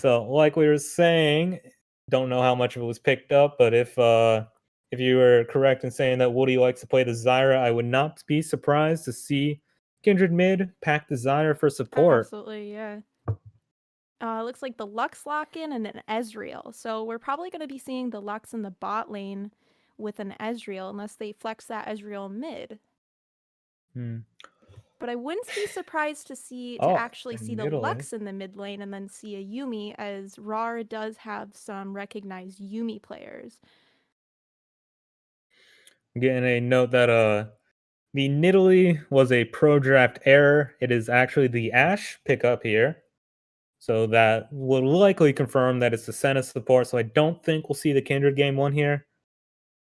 So, like we were saying, don't know how much of it was picked up, but if you were correct in saying that Woody likes to play the Zyra, I would not be surprised to see Kindred mid pack the Zyra for support. Absolutely, yeah. Looks like the Lux lock-in and an Ezreal. So we're probably going to be seeing the Lux in the bot lane with an Ezreal unless they flex that Ezreal mid. Hmm. But I wouldn't be surprised to Oh, actually see and the middle lane. Lux in the mid lane and then see a Yuumi, as RAWR does have some recognized Yuumi players. Getting a note that the Nidalee was a pro draft error. It is actually the Ashe pickup here. So that will likely confirm that it's the Senna support. So I don't think we'll see the Kindred game one here.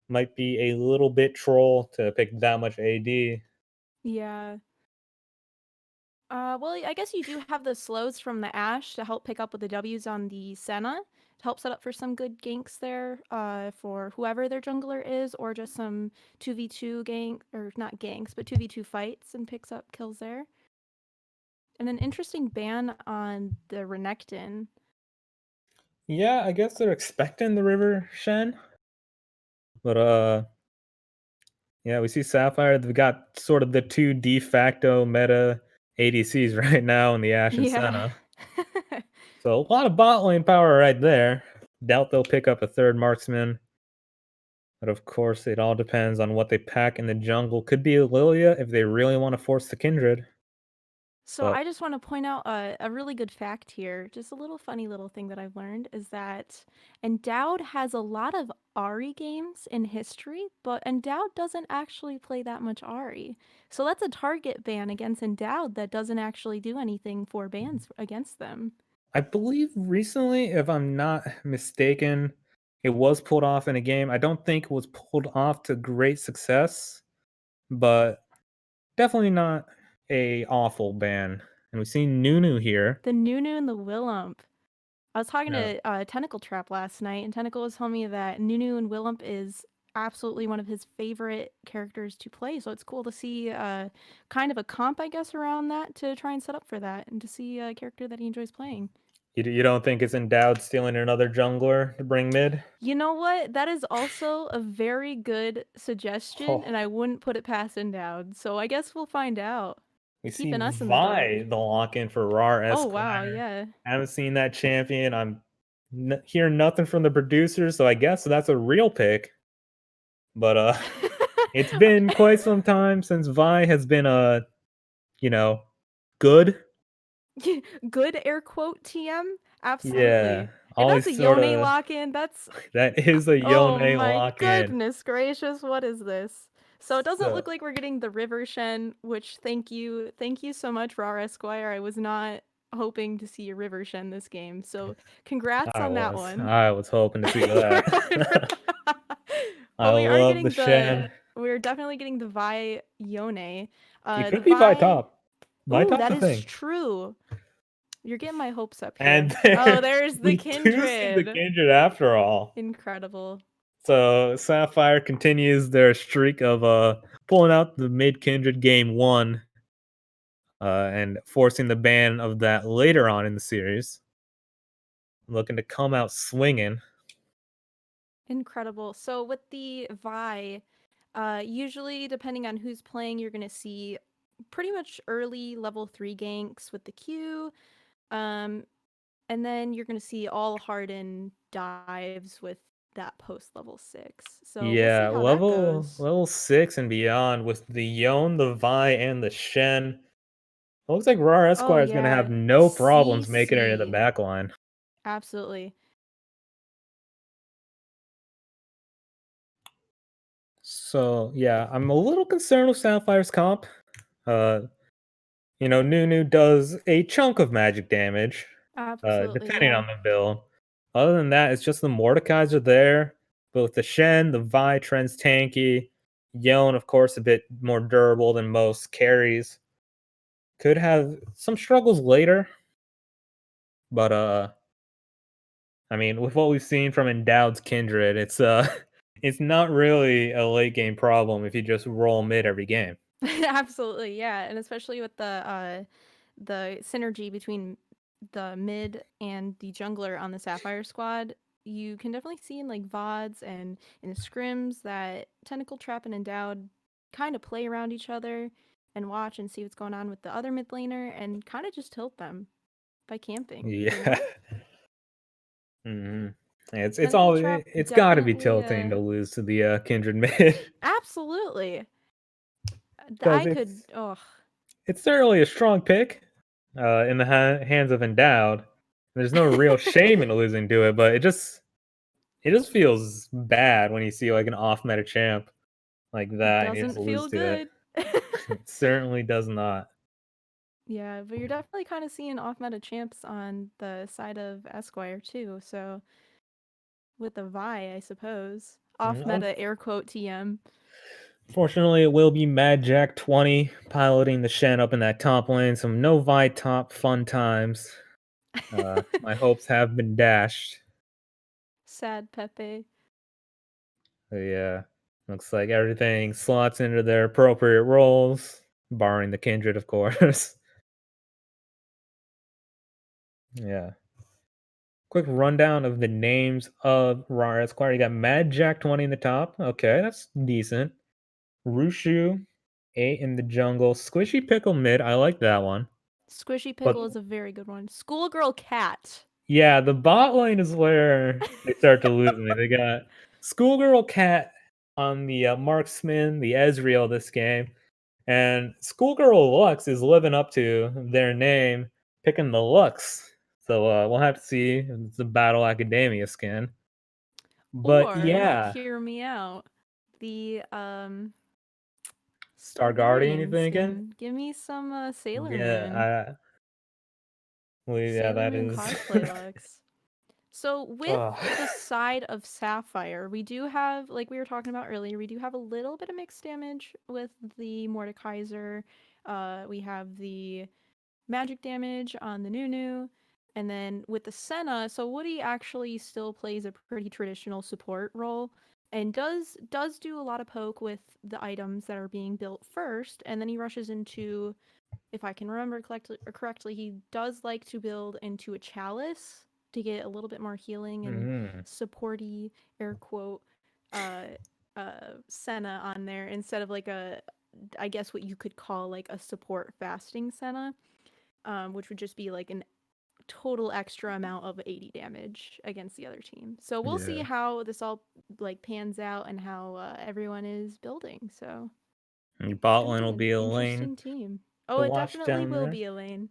Might be a little bit troll to pick that much AD. Yeah. Well, I guess you do have the slows from the Ashe to help pick up with the W's on the Senna to help set up for some good ganks there for whoever their jungler is, or just some 2v2 gank, or not ganks, but 2v2 fights and picks up kills there. And an interesting ban on the Renekton. Yeah, I guess they're expecting the River Shen. But yeah, we see Sapphire. They've got sort of the two de facto meta ADCs right now in the Ashe and Yeah. Senna. So a lot of bot lane power right there. Doubt they'll pick up a third marksman. But of course, it all depends on what they pack in the jungle. Could be Lilia if they really want to force the Kindred. So But I just want to point out a really good fact here. Just a little funny little thing that I've learned is that Endowed has a lot of Ari games in history, but Endowed doesn't actually play that much Ari. So that's a target ban against Endowed that doesn't actually do anything for bans against them. I believe recently, if I'm not mistaken, it was pulled off in a game. I don't think it was pulled off to great success, but definitely not a awful ban. And we've seen Nunu here. The Nunu and the Willump. I was talking Yeah. to Tentacle Trap last night, and Tentacle was telling me that Nunu and Willump is absolutely one of his favorite characters to play. So it's cool to see kind of a comp, I guess, around that to try and set up for that and to see a character that he enjoys playing. You don't think it's endowed stealing another jungler to bring mid? You know what? That is also a very good suggestion, and Oh, I wouldn't put it past Endowed. So I guess we'll find out. we see Keeping us in the dark. Vi the lock in for RAR Oh, wow, Esquire. yeah. Haven't seen that champion. I'm hearing nothing from the producers, so I guess that's a real pick. But it's been quite some time since Vi has been you know, good. Good air quote TM? Yeah, Absolutely. If that's always a sort Yone of lock-in, that's that is a oh Yone my lock in. goodness gracious, what is this? So it doesn't So look like we're getting the River Shen, which thank you so much, RAR Esquire. I was not hoping to see a River Shen this game, so congrats on that one. I was hoping to see that. I But we are love the getting Shen. we're definitely getting the Vi Yone. It The could be Vi Vi top. Vi Ooh, top's that a is thing. true. You're getting my hopes up And here. Oh, there there's the we do see the Kindred. Kindred after all. Incredible. So Sapphire continues their streak of pulling out the mid Kindred game one and forcing the ban of that later on in the series. Looking to come out swinging. Incredible. So with the Vi, usually depending on who's playing, you're gonna see pretty much early level 3 ganks with the Q. Um, and then you're gonna see all hardened dives with that post level 6. So we'll see Yeah, how that goes. level 6 and beyond with the Yone, the Vi, and the Shen. It looks like RAR Oh Esquire is gonna have yeah. no problems making it into the CC. back line. Absolutely. So yeah, I'm a little concerned with Sapphire's comp. Uh, Nunu does a chunk of magic damage, Absolutely, depending yeah. on the build. Other than that, it's just the Mordekais are there. Both the Shen, the Vi, Trend's tanky. Yone, of course, a bit more durable than most carries. Could have some struggles later, but I mean, with what we've seen from Endowed's Kindred, it's it's not really a late game problem if you just roll mid every game. Absolutely, yeah, and especially with the synergy between the mid and the jungler on the Sapphire squad, you can definitely see in like VODs and in scrims that Tentacle Trap and Endowed kind of play around each other and watch and see what's going on with the other mid laner and kind of just tilt them by camping, you Yeah. know? Hmm. It's Tentacle all Trap it's got to be definitely tilting to lose to the Kindred mid absolutely. because I could oh it's certainly a strong pick in the hands of Endowed. There's no real shame in losing to it, but it just feels bad when you see like an off meta champ like it that and you just doesn't lose feel to it. good. It certainly does not. Yeah, but you're definitely kind of seeing off meta champs on the side of Esquire too. So with the Vi, I suppose. Off Mm, meta air quote TM. Unfortunately, it will be Mad Jack 20 piloting the Shen up in that top lane. Some no Vi top fun times. My hopes have been dashed. Sad Pepe. Yeah, looks like everything slots into their appropriate roles, barring the Kindred, of course. Yeah. Quick rundown of the names of RAWR Esquire. You got Mad Jack 20 in the top. Okay, that's decent. Rushu 8 in the jungle. Squishy Pickle mid. I like that one. Squishy But Pickle is a very good one. Schoolgirl Cat. yeah, the bot lane is where they start to lose me. They got Schoolgirl Cat on the Marksman, the Ezreal this game, and Schoolgirl Lux is living up to their name, picking the Lux. So we'll have to see if it's a Battle Academia skin. But Or, yeah, hear me out, the Star Guardian, you Guardian thinking? skin. Give me some Sailor Moon. Yeah, yeah, Sailor that Moon is. cosplay Lux. So with Ugh. the side of Sapphire, we do have, like we were talking about earlier, we do have a little bit of mixed damage with the Mordekaiser. We have the magic damage on the Nunu. And then with the Senna, so Woody actually still plays a pretty traditional support role and does do a lot of poke with the items that are being built first, and then he rushes into, if I can remember correctly, he does like to build into a chalice to get a little bit more healing and Mhm. supporty air quote uh Senna on there instead of like a, I guess what you could call like a support fasting Senna, which would just be like an total extra amount of 80 damage against the other team. So we'll see Yeah. how this all like pans out and how everyone is building. So Your it's bot gonna lane be will an be a lane interesting team. Oh, to it watch definitely down will there. be Elaine.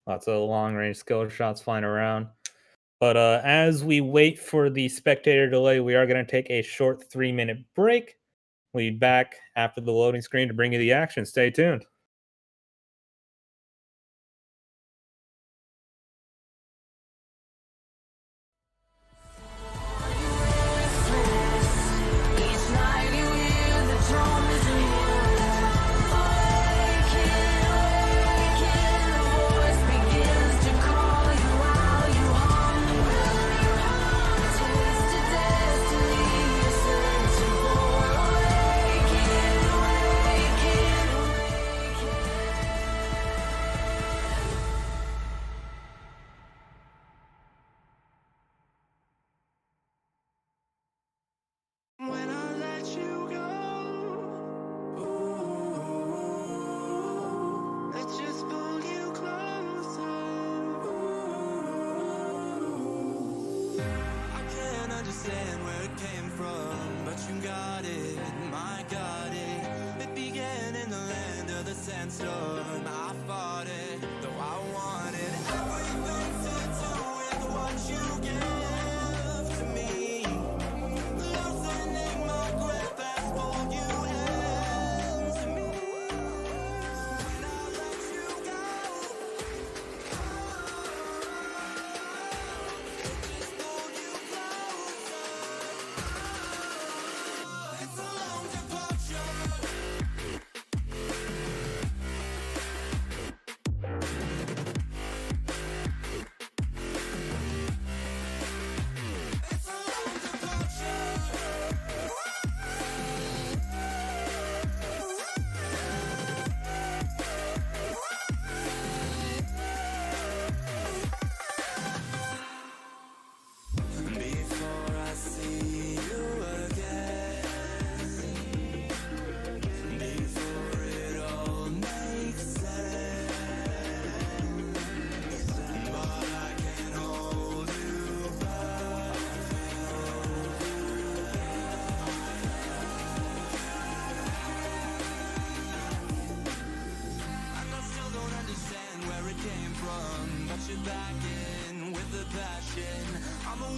Lots of long range skill shots flying around. But as we wait for the spectator delay, we are going to take a short 3-minute break. We'll be back after the loading screen to bring you the action. Stay tuned. When I let you go, ooh, I just pull you closer. Ooh, I can't understand where it came from, but you got it, my got it. It began in the land of the sandstorm. I fought it, though I wanted everything to do with what you gave to me. Loosening my grip as for you and to me. When I let you go, just pull you closer. It's a long departure.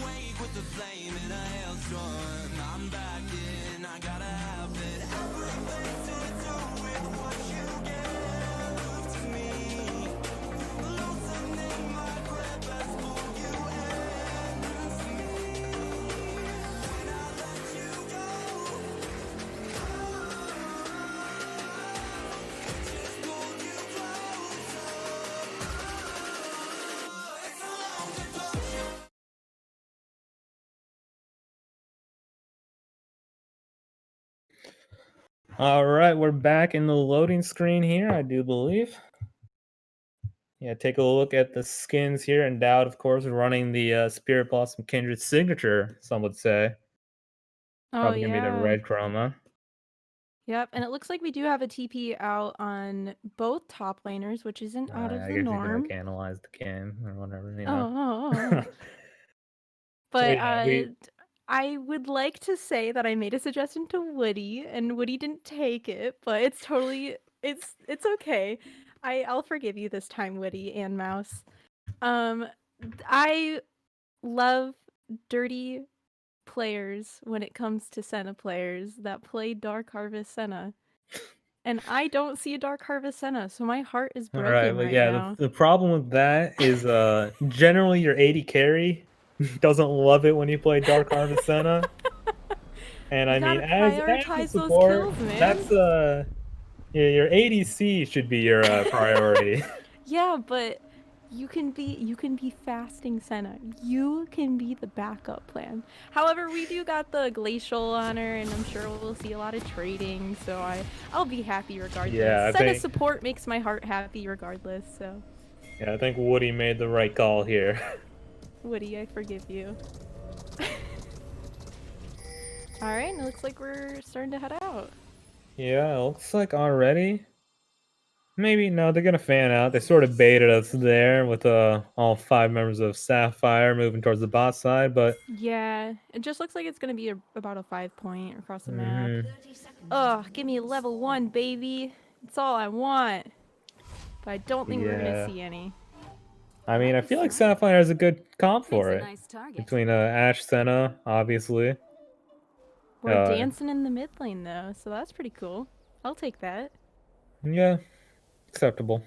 awake with the flame in a hailstorm. I'm back in, I gotta have it. Everything to do with what you give to me. Loosening my grip as pull you into me. When I let you go, just pulled you closer. It's a long departure. All right, we're back in the loading screen here, I do believe. Yeah, take a look at the skins here. Endowed, of course, running the Spirit Blossom Kindred signature, some would say. Oh Probably going to be the yeah. red chroma. Yep, and it looks like we do have a TP out on both top laners, which isn't out of I the guess you can norm. like analyze the game or whatever, you Oh, know. oh, oh. So But yeah, I would like to say that I made a suggestion to Woody, and Woody didn't take it, but it's totally it's okay. I'll forgive you this time, Woody and Mouse. I love dirty players when it comes to Senna players that play Dark Harvest Senna. And I don't see a Dark Harvest Senna, so my heart is all right, broken but right yeah, now. the problem with that is generally your 80 carry doesn't love it when you play Dark Harvest Senna. And You I mean, gotta as a prioritize those support, kills, man. that's yeah, your ADC should be your priority. Yeah, but you can be fasting Senna. You can be the backup plan. However, we do got the glacial on her, and I'm sure we'll see a lot of trading. So I'll be happy regardless. Yeah, I Senna think support makes my heart happy regardless. So yeah, I think Woody made the right call here. Woody, I forgive you. All right, and it looks like we're starting to head out. Yeah, it looks like already. Maybe no, they're gonna fan out. They sort of baited us there with all 5 members of Sapphire moving towards the bot side, but Yeah, it just looks like it's gonna be about a 5-point across the map. mhm. Ugh, give me level 1, baby. That's all I want. But I don't think we're gonna Yeah. see any. I mean, I feel like Sapphire has a good comp for Makes a it. nice target. Between Ash Senna, obviously. We're dancing in the mid lane though, so that's pretty cool. I'll take that. Yeah, acceptable.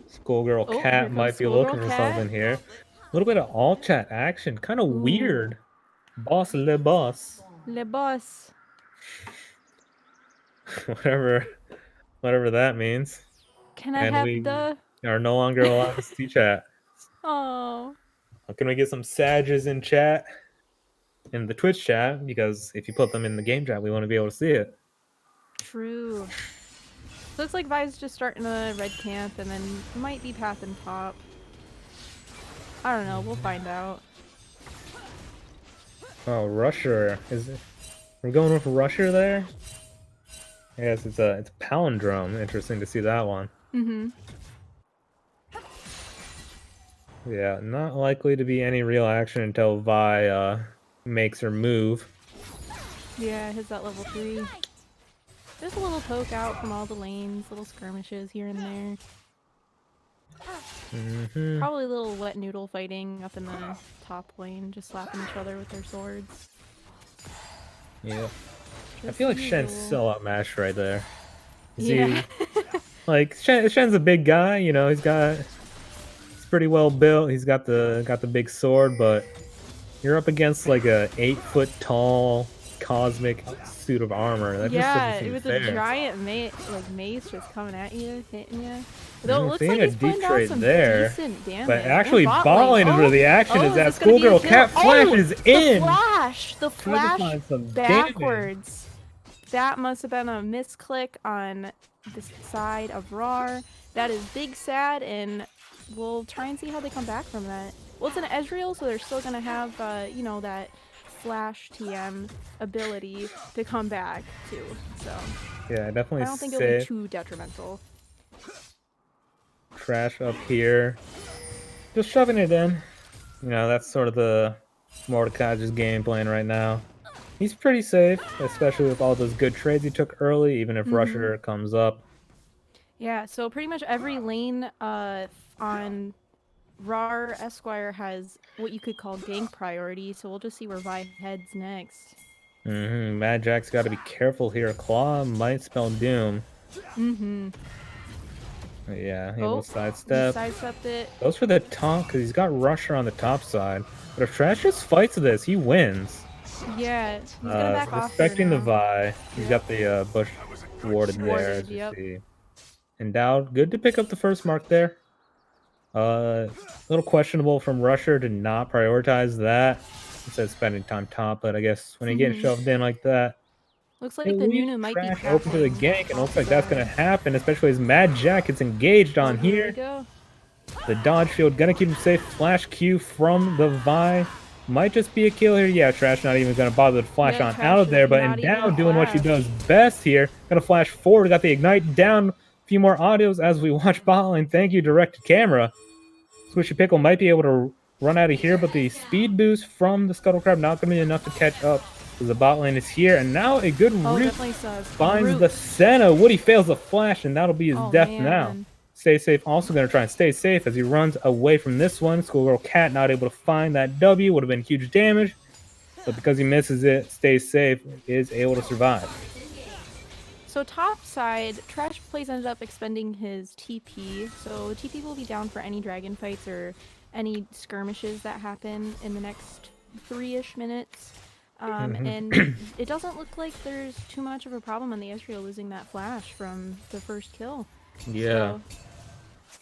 Schoolgirl Oh, Cat here comes might be Schoolgirl looking for Cat. something here. A little bit of all chat action, kind of weird. Boss le boss. Le boss. whatever that means. Can I And have we the... are no longer allowed to see chat. Oh. Can we get some Sages in chat? In the Twitch chat, because if you put them in the game chat, we want to be able to see it. True. So looks like Vi's just starting a red camp and then might be pathing top. I don't know, we'll find out. Oh, Rusher. We're going with Rusher there? Yes, it's a palindrome. Interesting to see that one. Mm-hmm. Yeah, not likely to be any real action until Vi makes her move. Yeah, hits that level 3. There's a little poke out from all the lanes, little skirmishes here and there. Mm-hmm. Probably a little wet noodle fighting up in the top lane, just slapping each other with their swords. Yeah. I Just feel like usual. Shen's so outmatched right there. Yeah. Like Shen's a big guy, you know. He's pretty well built. He's got the big sword, but you're up against like a 8-foot tall cosmic suit of armor. That just doesn't Yeah, seem with fair. a giant mace just coming at you, hitting you. Though it looks Seeing like a he's putting deep down trade some there, decent damage. but And actually bot balling lane. is where the action is is at. this gonna be a Schoolgirl kill? Cat flashes in. The Trying to flash find some damage. backwards. That must have been a misclick on the side of RAWR. That is big sad, and we'll try and see how they come back from that. Well, it's an Ezreal, so they're still gonna have, you know, that flash TM ability to come back too. So Yeah, definitely I don't think it'll be too detrimental. Trash up here. Just shoving it in. You know, that's sort of the Mordekaiser's game plan right now. He's pretty safe, especially with all those good trades he took early, even if Rusher comes up. Yeah, so pretty much every lane on RAWR Esquire has what you could call gank priority, so we'll just see where Vi heads next. Mad Jack's got to be careful here. Claw might spell doom. Yeah, able to sidestep. Sidestepped it. Goes for the taunt because he's got Rusher on the top side. But if Trash just fights this, he wins. Yeah, he's gonna back off here Respecting the now. Vi. He's got the bush warded there, as you see. Endowed, good to pick up the first mark there. A little questionable from Rusher to not prioritize that instead of spending time top, but I guess when you get shoved in like that, looks like it the leaves Nunu might be Trash open to the capping gank, and it looks like top that's going to happen, especially as Mad Jack gets engaged on Here we here. go. The dodge field gonna keep him safe. Flash Q from the Vi. Might just be a kill here. Yeah, Trash not even gonna bother to flash on Trash out of is there, but not even Endowed a doing what she flash. does best here. Gonna flash forward. Got the Ignite down. A few more audios as we watch bot lane. Thank you, direct camera. Swishy Pickle might be able to run out of here, but the speed boost from the Scuttle Crab not gonna be enough to catch up. The bot lane is here, and now a good root finds the Senna. Woody fails the flash, and that'll be his death now. Stay Safe also going to try and stay safe as he runs away from this one. Schoolgirl Cat not able to find that W. Would have been huge damage. But because he misses it, Stay Safe is able to survive. So top side, Trash Plays ended up expending his TP. So TP will be down for any dragon fights or any skirmishes that happen in the next 3-ish minutes. And it doesn't look like there's too much of a problem on the Ezreal losing that flash from the first kill. Yeah. So,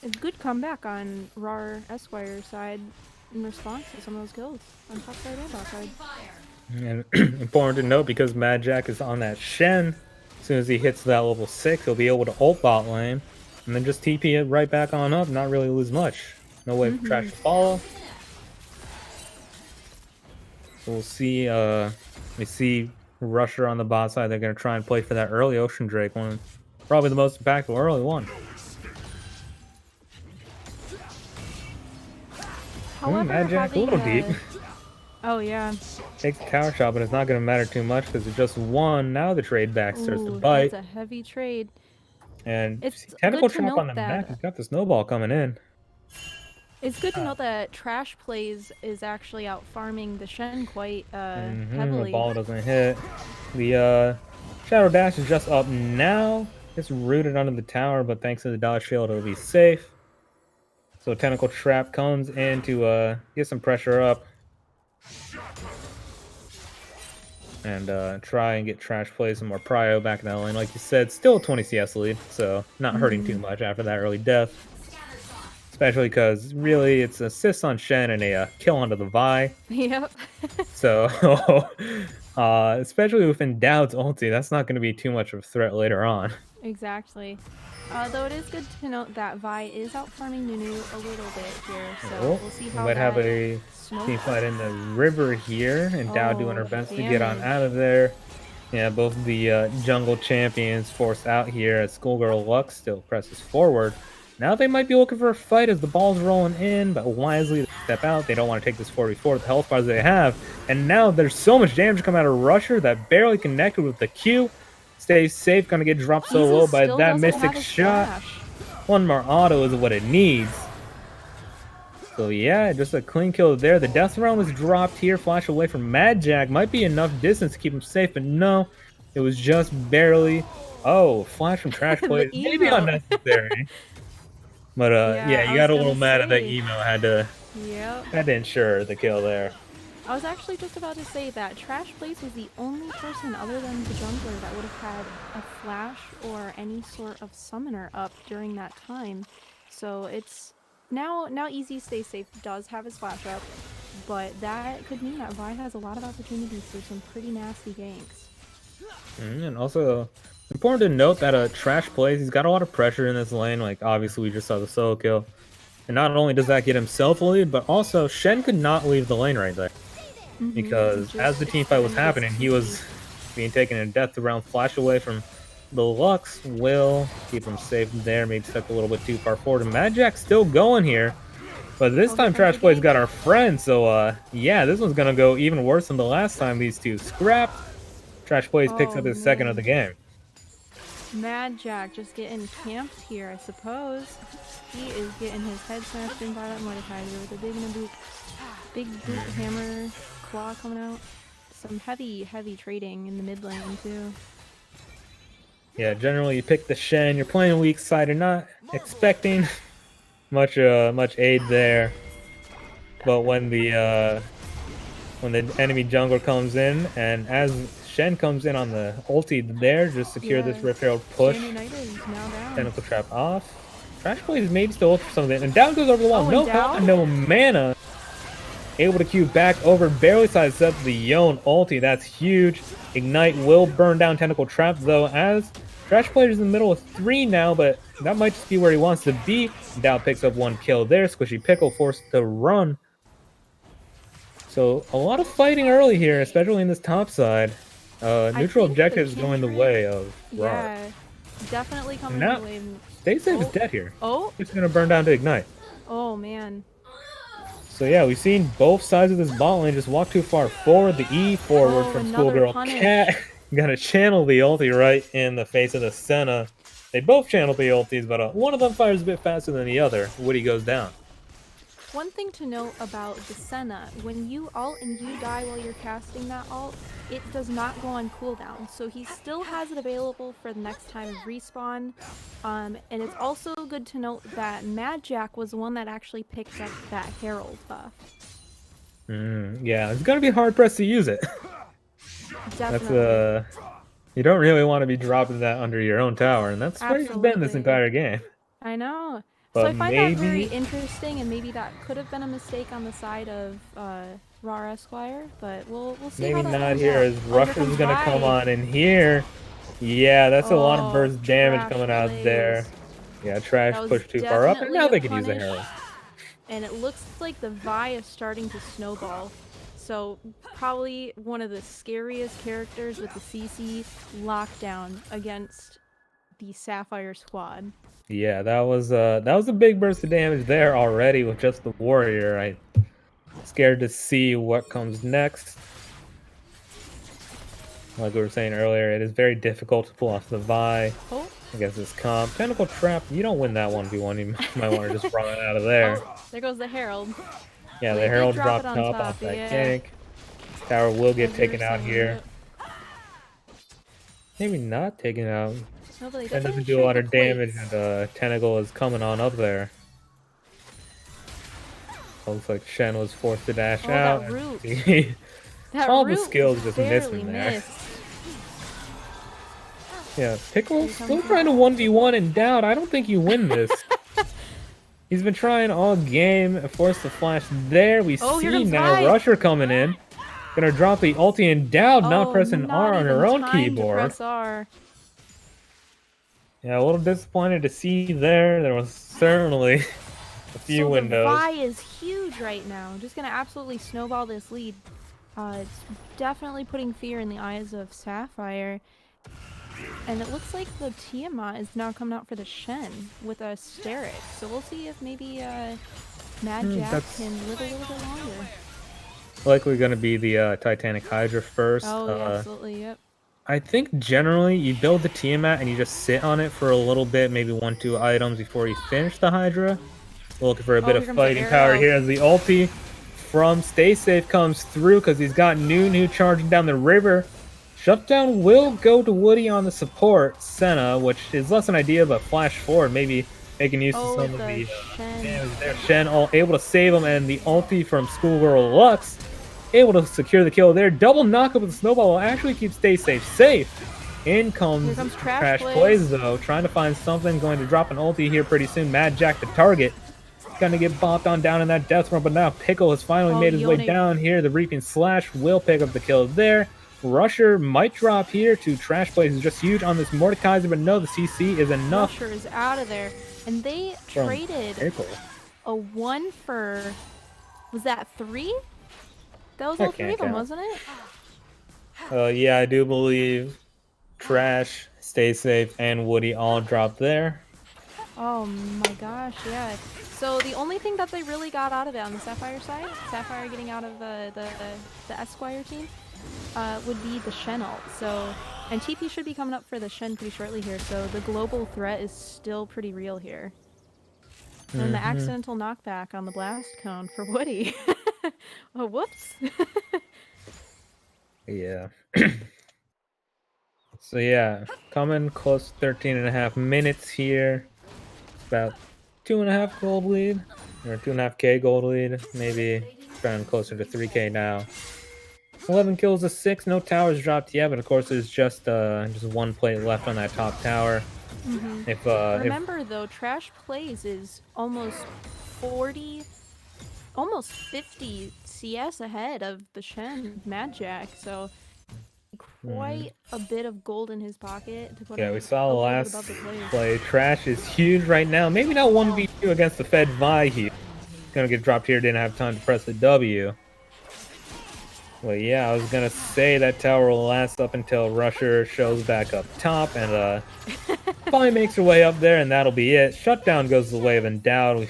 a good comeback on RAWR Esquire's side in response to some of those kills on top side and bot side. And important to note, because Mad Jack is on that Shen, as soon as he hits that level 6, he'll be able to ult bot lane and then just TP it right back on up, not really lose much. No way for Trash to follow. So we'll see. We see Rusher on the bot side. They're going to try and play for that early Ocean Drake one. Probably the most impactful early one. However, Mad Jack a little deep. Oh yeah. Takes the tower shot, but it's not going to matter too much because it's just one. Now the trade back starts to bite. That's a heavy trade. And it's tentacle chop on the back. He's got the snowball coming in. It's good to note that Trash Plays is actually out farming the Shen quite heavily. The ball doesn't hit. The Shadow Dash is just up now. It's rooted under the tower, but thanks to the dodge shield, it'll be safe. So Tentacle Trap comes in to get some pressure up. And try and get Trash Plays some more prio back in that lane. Like you said, still a 20 CS lead, so not hurting too much after that early death. Especially because, really, it's assists on Shen and a kill onto the Vi. Yep. So, especially with Endowed's ulti, that's not going to be too much of a threat later on. Exactly. Though it is good to note that Vi is out farming Nunu a little bit here, so we'll see how we might have a team fight in the river here. Endowed doing her best to get on out of there. Yeah, both the jungle champions forced out here as Schoolgirl Lux still presses forward. Now they might be looking for a fight as the ball's rolling in, but wisely they step out. They don't want to take this 44 with the health bars they have. And now there's so much damage coming out of Rusher that barely connected with the Q. Stays safe, gonna get dropped so low by that Mystic shot. One more auto is what it needs. So yeah, just a clean kill there. The death round was dropped here. Flash away from Mad Jack. Might be enough distance to keep him safe, but no. It was just barely. Oh, flash from Trash Plays. Maybe unnecessary. But yeah, you got a little mad at that emo. Had to ensure the kill there. I was actually just about to say that Trash Plays was the only person other than the jungler that would have had a flash or any sort of summoner up during that time. So it's now Easy Stay Safe does have his flash up, but that could mean that Vi has a lot of opportunities for some pretty nasty ganks. And also important to note that Trash Plays, he's got a lot of pressure in this lane. Like obviously we just saw the solo kill. And not only does that get himself a lead, but also Shen could not leave the lane right there. Because as the team fight was happening, he was being taken in death around. Flash away from the Lux will keep him safe there. Maybe step a little bit too far forward. And Mad Jack's still going here. But this time Trash Plays got our friend. So yeah, this one's going to go even worse than the last time these two scrapped. Trash Plays picks up his second of the game. Mad Jack just getting camped here, I suppose. He is getting his head smashed in by that Mordekaiser with a big boot hammer claw coming out. Some heavy trading in the mid lane too. Yeah, generally you pick the Shen. You're playing weak side. You're not expecting much aid there. But when the enemy jungler comes in, and as Shen comes in on the ulti there, just secure this Rift Herald push. Shen United is now down. Tentacle Trap off. Trash Blaze maybe still ult for some of it, and down goes over the wall. Oh, No health, no mana. Able to queue back over, barely sides up the Yone ulti. That's huge. Ignite will burn down Tentacle Trap though, as Trash Player's in the middle of 3 now, but that might just be where he wants to be. Dow picks up 1 kill there. Squishy Pickle forced to run. So a lot of fighting early here, especially in this top side. Neutral objectives going the way of RAWR. Yeah, definitely coming the way. Stay Safe is dead here. Oh, It's gonna burn down to Ignite. oh man. So yeah, we've seen both sides of this bot lane just walk too far forward. The E forward from Schoolgirl Cat. Gotta channel the ulti right in the face of the Senna. They both channel the ultis, but one of them fires a bit faster than the other. Woody goes down. One thing to note about the Senna, when you ult and you die while you're casting that ult, it does not go on cooldown. So he still has it available for the next time of respawn. And it's also good to note that Mad Jack was the one that actually picked up that Herald buff. Yeah, it's gonna be hard pressed to use it. Definitely. That's you don't really want to be dropping that under your own tower, and that's where he's been this entire game. I know. But so I find that very interesting, and maybe that could have been a mistake on the side of RAWR Esquire, but we'll see. Maybe how that not turns here, out. as Rusher's gonna come on in here. Yeah, that's a lot of burst damage coming out there. Yeah, Trash pushed too far up, and now they can use the Herald. And it looks like the Vi is starting to snowball. So probably one of the scariest characters with the CC lockdown against the Sapphire squad. Yeah, that was a big burst of damage there already with just the warrior. I'm scared to see what comes next. Like we were saying earlier, it is very difficult to pull off the Vi against this comp. Tentacle Trap, you don't win that 1v1. You might want to just run it out of there. There goes the Herald. Yeah, the Herald dropped top off that gank. Tower will get taken out here. Maybe not taken out. That doesn't do a lot of damage, and Tentacle is coming on up there. Looks like Shen was forced to dash out. All the skills just missing there. Yeah, Pickle still trying to 1v1 and down. I don't think you win this. He's been trying all game, forced the flash there. We see now Rusher coming in. Gonna drop the ulti and down, not pressing R on her own keyboard. Yeah, a little disappointed to see there. There was certainly a few windows. The Vi is huge right now. Just gonna absolutely snowball this lead. It's definitely putting fear in the eyes of Sapphire. And it looks like the Tiamat is now coming out for the Shen with a Steric. So we'll see if maybe Mad Jack can live a little bit longer. Likely going to be the Titanic Hydra first. Oh, yeah, absolutely, yep. I think generally you build the Tiamat and you just sit on it for a little bit, maybe 1-2 items before you finish the Hydra. We're looking for a bit of fighting power here as the ulti from Stay Safe comes through because he's got Nunu charging down the river. Shutdown will go to Woody on the support, Senna, which is less an idea, but flash forward, maybe making use of some of the damage there. Shen all able to save him, and the ulti from Schoolgirl Lux able to secure the kill there. Double knockup with the snowball will actually keep Stay safe. In comes Trash Blaze, though, trying to find something, going to drop an ulti here pretty soon. Mad Jack the target. Gonna get bopped on down in that death run, but now Pickle has finally made his way down here. The Reaping Slash will pick up the kill there. Rusher might drop here to Trash Blaze, is just huge on this Mordekaiser, but no, the CC is enough. Rusher is out of there, and they traded a 1 for, was that 3? That was all 3 of them, wasn't it? Yeah, I do believe Trash, Stay Safe, and Woody all dropped there. Oh my gosh, yeah. So the only thing that they really got out of it on the Sapphire side, Sapphire getting out of the Esquire team, would be the Shen ult. So And TP should be coming up for the Shen pretty shortly here, so the global threat is still pretty real here. And the accidental knockback on the blast cone for Woody. Oh, whoops. Yeah. So yeah, coming close to 13.5 minutes here. It's about 2.5 gold lead, or 2.5k gold lead, maybe trying closer to 3k now. 11 kills to 6, no towers dropped yet, but of course there's just one plate left on that top tower. If Remember though, Trash Plays is almost 40, almost 50 CS ahead of the Shen Mad Jack, so quite a bit of gold in his pocket to put yeah, a we saw little bit last above the plays. play. Trash is huge right now. Maybe not 1v2 against the Fed Vi here. Gonna get dropped here, didn't have time to press the W. Well, yeah, I was gonna say that tower will last up until Rusher shows back up top, and finally makes her way up there, and that'll be it. Shutdown goes the way of Endowed.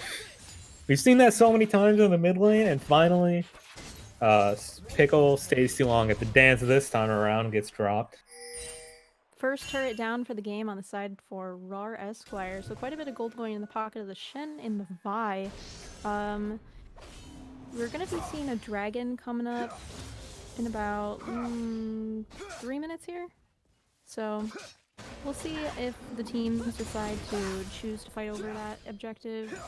We've seen that so many times in the mid lane, and finally, Pickle stays too long at the dance this time around, gets dropped. First turret down for the game on the side for RAWR Esquire, so quite a bit of gold going in the pocket of the Shen in the Vi. We're gonna be seeing a dragon coming up in about 3 minutes here. So we'll see if the teams decide to choose to fight over that objective.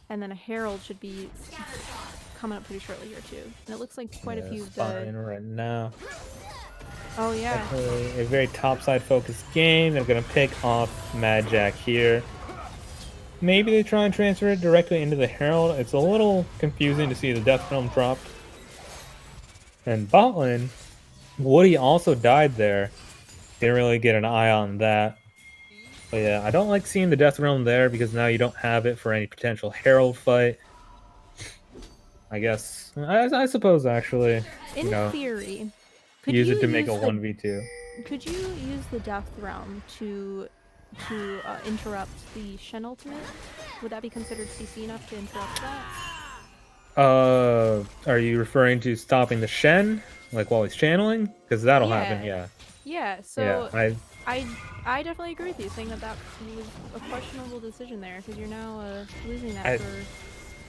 And then a Herald should be coming up pretty shortly here too. And it looks like quite a few of the... right now. Oh yeah. Definitely a very topside focused game. They're gonna pick off Mad Jack here. Maybe they try and transfer it directly into the Herald. It's a little confusing to see the Death Realm dropped. And bot lane, Woody also died there. Didn't really get an eye on that. But yeah, I don't like seeing the Death Realm there because now you don't have it for any potential Herald fight. I guess, I suppose actually, In theory, could use you it to make a use 1v2. Could you use the Death Realm to interrupt the Shen ultimate? Would that be considered CC enough to interrupt that? Are you referring to stopping the Shen, like while he's channeling? Because that'll happen, yeah. Yeah, so Yeah, I definitely agree with you, saying that was a questionable decision there, because you're now losing that for...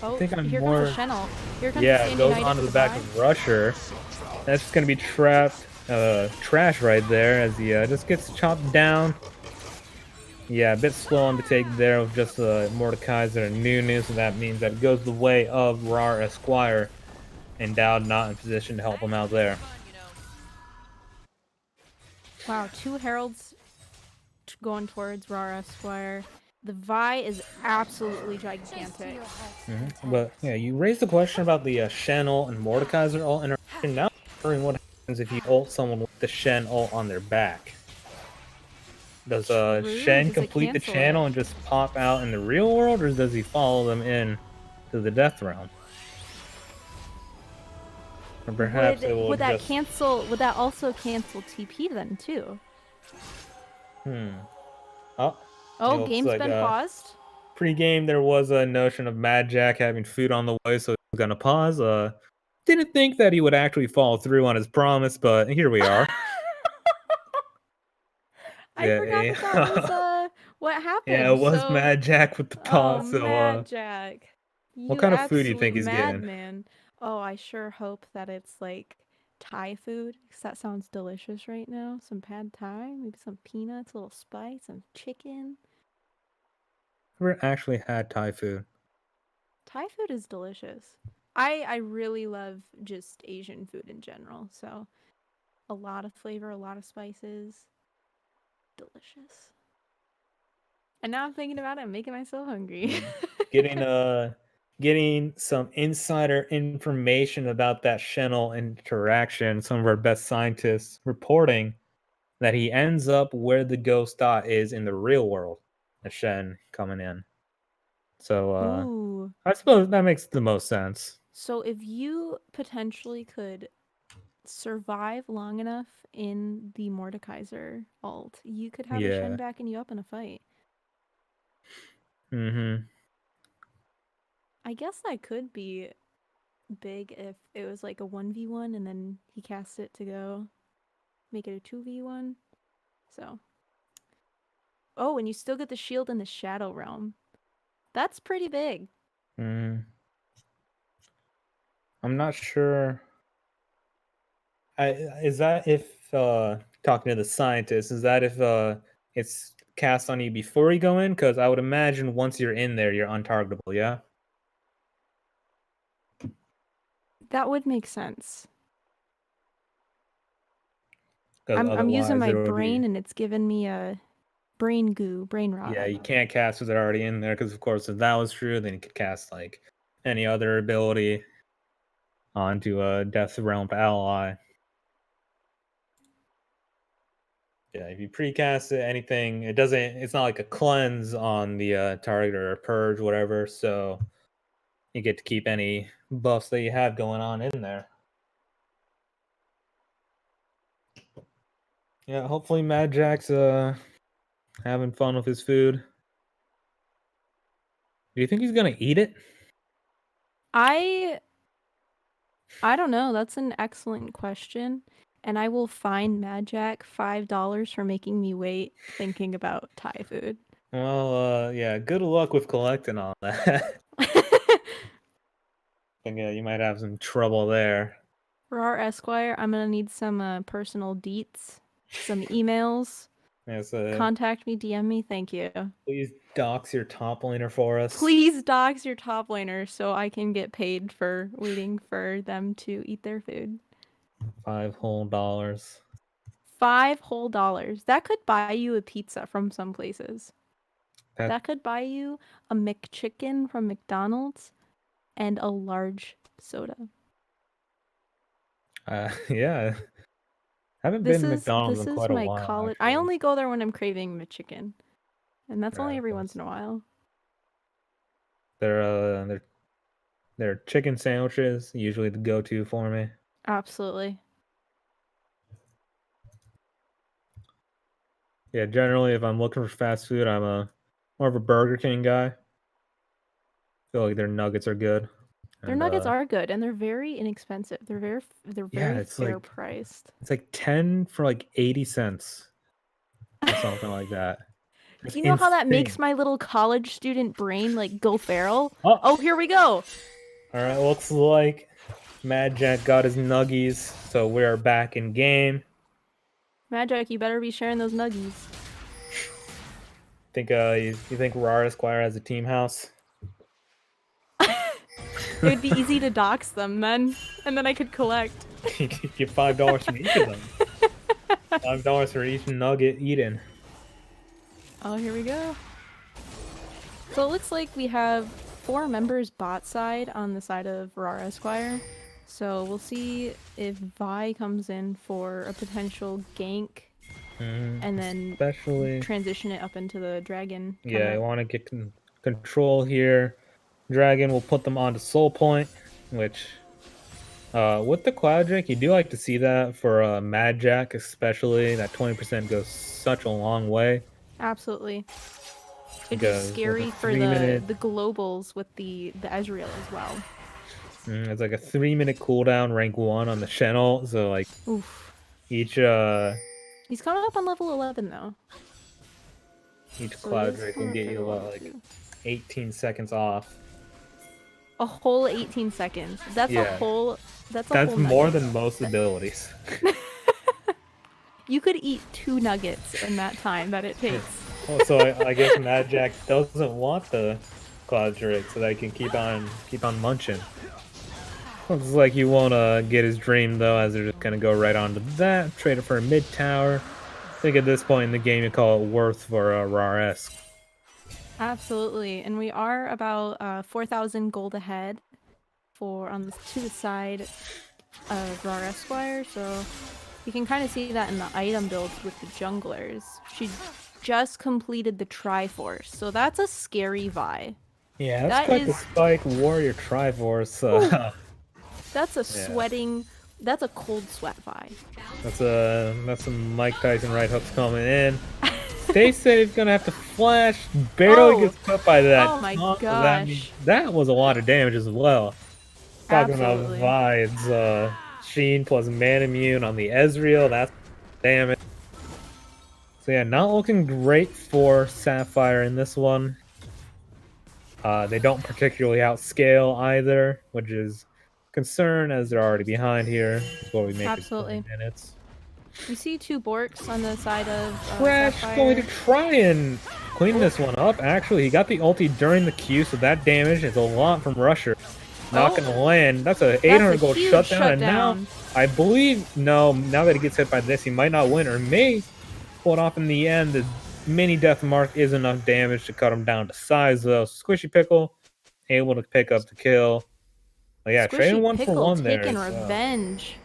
Oh, think I'm here more... comes the Shen ult. Here comes Yeah, the it goes United onto for the back Vi. of Rusher. That's just gonna be trapped, trash right there as he just gets chopped down. Yeah, a bit slow on the take there with just Mordekaiser and Nunu, so that means that it goes the way of RAWR Esquire. Endowed not in position to help him out there. Wow, 2 Heralds going towards RAWR Esquire. The Vi is absolutely gigantic. But yeah, you raised the question about the Shen ult and Mordekaiser ult interaction. Now I'm wondering what happens if you ult someone with the Shen ult on their back. Does Shen Does it complete the cancel channel it? and just pop out in the real world, or does he follow them in to the Death Realm? Or perhaps it will would that just... cancel? Would that also cancel TP then too? Oh, game's been paused. Pre-game, there was a notion of Mad Jack having food on the way, so he was gonna pause. Didn't think that he would actually follow through on his promise, but here we are. I forgot that was what happened. Yeah, it was Mad Jack with the pause. Oh, So, Mad Jack, what you kind of food do you think absolute he's getting? madman. Oh, I sure hope that it's like Thai food, because that sounds delicious right now. Some pad Thai, maybe some peanuts, a little spice, some chicken. Never actually had Thai food. Thai food is delicious. I really love just Asian food in general. So a lot of flavor, a lot of spices. Delicious. And now I'm thinking about it, I'm making myself hungry. Getting some insider information about that Shenel interaction. Some of our best scientists reporting that he ends up where the ghost dot is in the real world. The Shen coming in. So Ooh. I suppose that makes the most sense. So if you potentially could survive long enough in the Mordekaiser ult, you could have a Shen backing you up in a fight. I guess that could be big if it was like a 1v1 and then he casts it to go make it a 2v1. So. Oh, and you still get the shield in the Shadow Realm. That's pretty big. I'm not sure. Is that if talking to the scientist? Is that if it's cast on you before you go in? Because I would imagine once you're in there, you're untargetable. Yeah. That would make sense. 'Cause I'm using otherwise my it would brain be. and it's giving me a brain goo, brain rot. Yeah, you can't cast with it already in there. Because of course, if that was true, then you could cast like any other ability onto a Death Realm ally. Yeah, if you precast it, anything, it doesn't. It's not like a cleanse on the target or a purge, whatever. So you get to keep any buffs that you have going on in there. Yeah, hopefully Mad Jack's having fun with his food. Do you think he's gonna eat it? I don't know. That's an excellent question. And I will fine Mad Jack $5 for making me wait thinking about Thai food. Well, yeah. Good luck with collecting all that. I think you might have some trouble there. RAWR Esquire, I'm gonna need some personal deets, some emails. Yes, Contact me, DM me. Thank you. please dox your top laner for us. Please dox your top laner so I can get paid for waiting for them to eat their food. $5 whole. $5 whole. That could buy you a pizza from some places. That That could buy you a McChicken from McDonald's and a large soda. yeah. Haven't This been to is McDonald's in this is quite a my while. college. I Actually. only go there when I'm craving McChicken, and that's only Yeah, every once in a while. Their chicken sandwiches usually the go-to for me. Absolutely. Yeah, generally if I'm looking for fast food, I'm a more of a Burger King guy. Feel like their nuggets are good. Their And nuggets are good, and they're very inexpensive. They're yeah, very fair priced. it's like 10 for like 80 cents or something like that. It's You know how that makes insane. my little college student brain like go feral? Oh, Oh, here we go. all right, looks like Mad Jack got his nuggies, so we are back in game. Mad Jack, you better be sharing those nuggies. Think you think RAWR Esquire has a team house? It would be easy to dox them then, and then I could collect. You could get $5 from each of them. $5 for each nugget eaten. Oh, here we go. So it looks like we have 4 members bot side on the side of RAWR Esquire. So we'll see if Vi comes in for a potential gank and then Especially, transition it up into the dragon. yeah, I want to get control here. Dragon will put them onto Soul Point, which, with the Cloud Drake, you do like to see that for Mad Jack, especially. That 20% goes such a long way. Absolutely. It'd be Because scary for the globals with the Ezreal as well. It's like a 3-minute cooldown, rank 1 on the Shen'el, so like Oof. each He's coming up on level 11 though. each So Cloud it is Drake will for get you level like 2. 18 seconds off. A whole 18 seconds. That's Yeah. a whole. That's more nugget. than most abilities. You could eat 2 nuggets in that time that it takes. Well, so I guess Mad Jack doesn't want the Cloud Drake, so they can keep on munching. Looks like he won't get his dream though, as they're just gonna go right onto that, trade it for a mid tower. I think at this point in the game you call it worth for RAWR. Absolutely, and we are about 4,000 gold ahead to the side of RAWR Esquire, so you can kind of see that in the item builds with the junglers. She just completed the Triforce, so that's a scary Vi. Yeah, that's quite the Spike Warrior Triforce. That's a sweating. That's a cold sweat Vi. That's some Mike Tyson right hooks coming in. Stay safe, gonna have to flash. Barely gets cut by that. Oh my gosh. That was a lot of damage as well. Talking Absolutely. about Vi, it's Sheen plus Man Immune on the Ezreal. That's damage. So yeah, not looking great for Sapphire in this one. They don't particularly outscale either, which is a concern as they're already behind here before we make it 20 minutes. We see 2 Borks on the side of Trash Sapphire. going to try and clean this one up. Actually, he got the ulti during the Q, so that damage is a lot from Rusher. Not going to land. That's a 800 gold shutdown, and now I believe, now that he gets hit by this, he might not win, or may pull it off in the end. The mini death mark is enough damage to cut him down to size, though. Squishy Pickle able to pick up the kill. But yeah, trading 1 for 1 there. Taking revenge.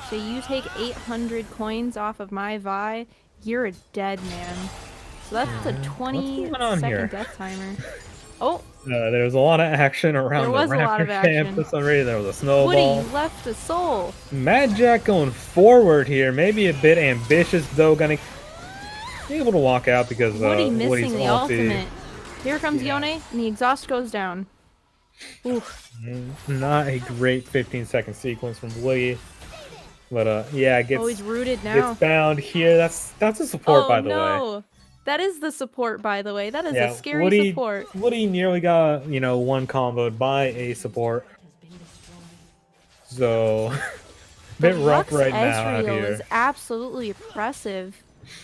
So you take 800 coins off of my Vi, you're a dead man. So that's a 20-second death timer. Oh! There's a lot of action around the Raptor camp for some reason. There was a snowball. Woody, you left a soul. Mad Jack going forward here. Maybe a bit ambitious, though. Gonna be able to walk out because Woody missing Woody's the ultimate. Here comes Yone, and the exhaust goes down. Oof. Not a great 15-second sequence from Woody. But yeah, it gets, he's rooted now. It's bound here. That's a support, by the way. That is the support, by the way. That is a scary support. Woody nearly got, one comboed by a support. So, bit rough right now out here. Is absolutely oppressive.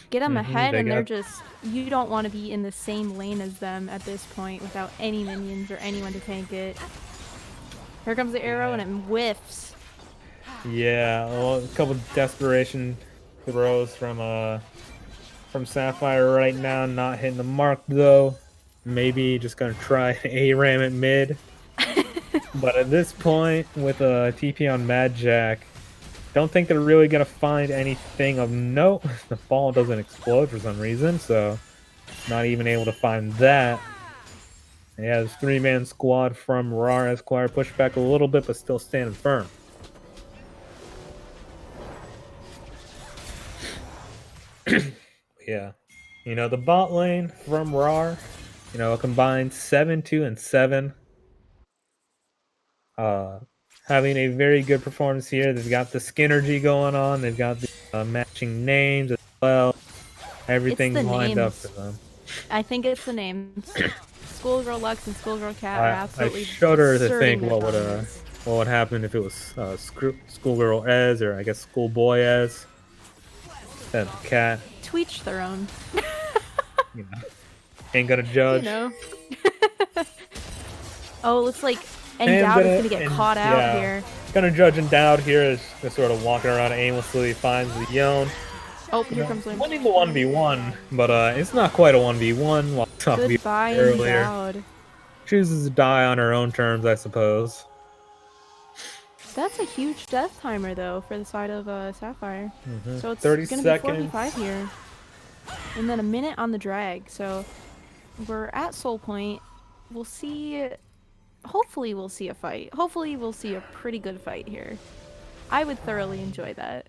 Get them ahead, and they're just... You don't want to be in the same lane as them at this point without any minions or anyone to tank it. Here comes the arrow, and it whiffs. Yeah, well, a couple desperation throws from Sapphire right now, not hitting the mark though. Maybe just gonna try an ARAM at mid. But at this point, with a TP on Mad Jack, don't think they're really gonna find anything of note. The ball doesn't explode for some reason, so not even able to find that. Yeah, this 3-man squad from RAWR Esquire pushed back a little bit, but still standing firm. Yeah, the bot lane from RAWR, a combined 7-2 and 7. Having a very good performance here. They've got the Skinnergy going on. They've got the matching names as well. Everything's lined up for them. I think it's the names. Schoolgirl Lux and Schoolgirl Cat are absolutely. I shudder to think what would happen if it was Schoolgirl Ez, or I guess Schoolboy Ez. Then Cat. To each their own. Ain't gonna judge. Oh, it looks like Endowed is gonna get caught out here. Gonna judge Endowed here is just sort of walking around aimlessly, finds the Yone. Oh, here comes Liam. Winning the 1v1, but it's not quite a 1v1. Goodbye, Endowed. Chooses to die on her own terms, I suppose. That's a huge death timer, though, for the side of Sapphire. So it's 30 gonna seconds. be 45 here. And then a minute on the drag. So we're at Soul Point. We'll see... Hopefully we'll see a fight. Hopefully we'll see a pretty good fight here. I would thoroughly enjoy that.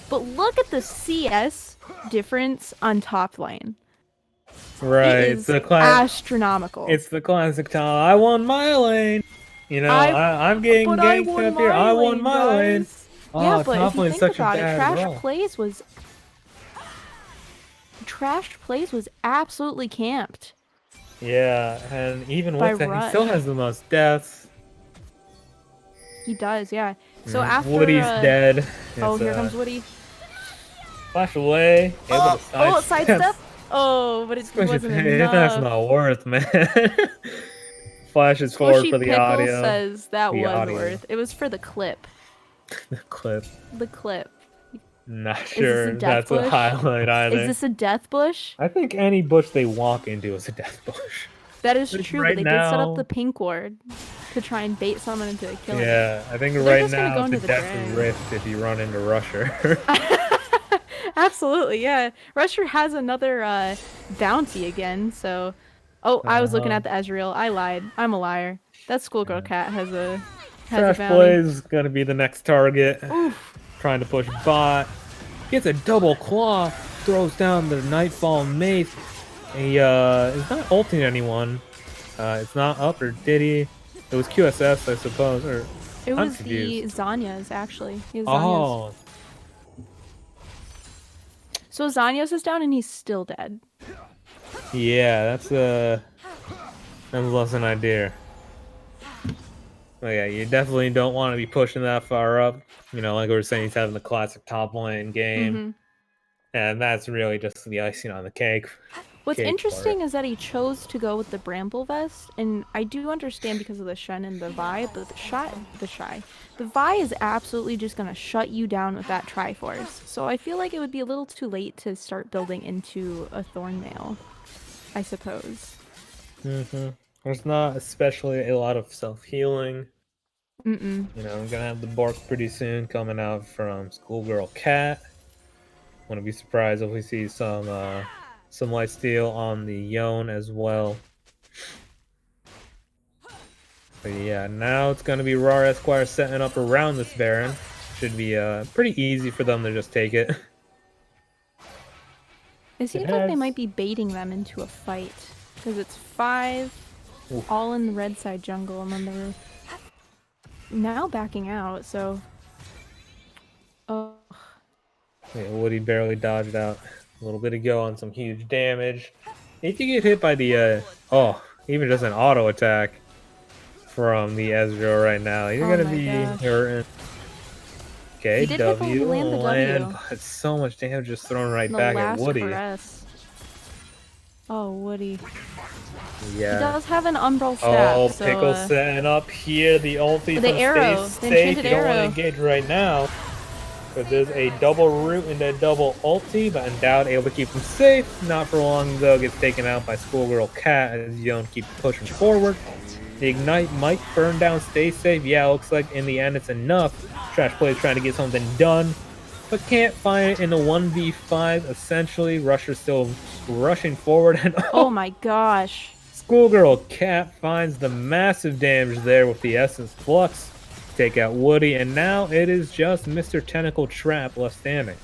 But look at the CS difference on top lane. Right, it's astronomical. It's the classic tell. I won my lane. I'm getting ganked up here. I won my lane. Yeah, but if you think about it, Trash Plays was absolutely camped. Yeah, and even with that, he still has the most deaths. He does, yeah. So after Woody's dead. Oh, here comes Woody. Flash away. Sidestep. Oh, but it wasn't enough. That's not worth, man. Flash is forward for the audio. Says that was worth. It was for the clip. The clip. The clip. Not sure that's a highlight either. Is this a death bush? I think any bush they walk into is a death bush. That is true, but they did set up the pink ward to try and bait someone into a kill. Yeah, I think right now it's a death rift if you run into Rusher. Absolutely, yeah. Rusher has another bounty again, so... Oh, I was looking at the Ezreal. I lied. I'm a liar. That Schoolgirl Cat has a bounty. Trash Blaze gonna be the next target. Oof. Trying to push bot. Gets a double claw. Throws down the Nightfall Mace. He is not ulting anyone. It's not up, or did he? It was QSS, I suppose. Or it was the Zanya's, actually. Oh. So Zanios is down and he's still dead. Yeah, that's less an idea. But yeah, you definitely don't want to be pushing that far up. You know, like we were saying, he's having the classic top lane game. Mm-hmm. And that's really just the icing on the cake. What's Cake interesting is that he chose to go with the Bramble Vest, and I do understand because of the Shen and the Vi, but the Vi is absolutely just gonna shut you down with that Triforce. So I feel like it would be a little too late to start building into a Thornmail, I suppose. There's not especially a lot of self-healing. Mm-mm. You know, we're gonna have the Bork pretty soon coming out from Schoolgirl Cat. Wouldn't be surprised if we see some lifesteal on the Yone as well. But yeah, now it's gonna be RAWR Esquire setting up around this Baron. Should be pretty easy for them to just take it. It seems like they might be baiting them into a fight, because it's 5 all in the red side jungle, and then they're now backing out, so... Oh. Yeah, Woody barely dodged out a little bit ago on some huge damage. If you get hit by the, even just an auto attack from the Ezreal right now, you're gonna be hurting. Okay, W, land, but so much damage just thrown right back at Woody. Caress. Oh, Woody. Yeah. He does have an Umbral staff. Oh, so, Pickle setting up here, the ulti the arrow, stay the safe. enchanted You don't want arrow. to engage right now. But there's a double root and a double ulti, but Endowed able to keep him safe. Not for long though, gets taken out by Schoolgirl Cat as Yone keeps pushing forward. The Ignite might burn down Stay Safe. Yeah, looks like in the end it's enough. Trash Play is trying to get something done, but can't find it in the 1v5. Essentially, Rusher's still rushing forward, and oh my gosh. Schoolgirl Cat finds the massive damage there with the Essence Flux. Take out Woody, and now it is just Mr. Tentacle Trap left standing.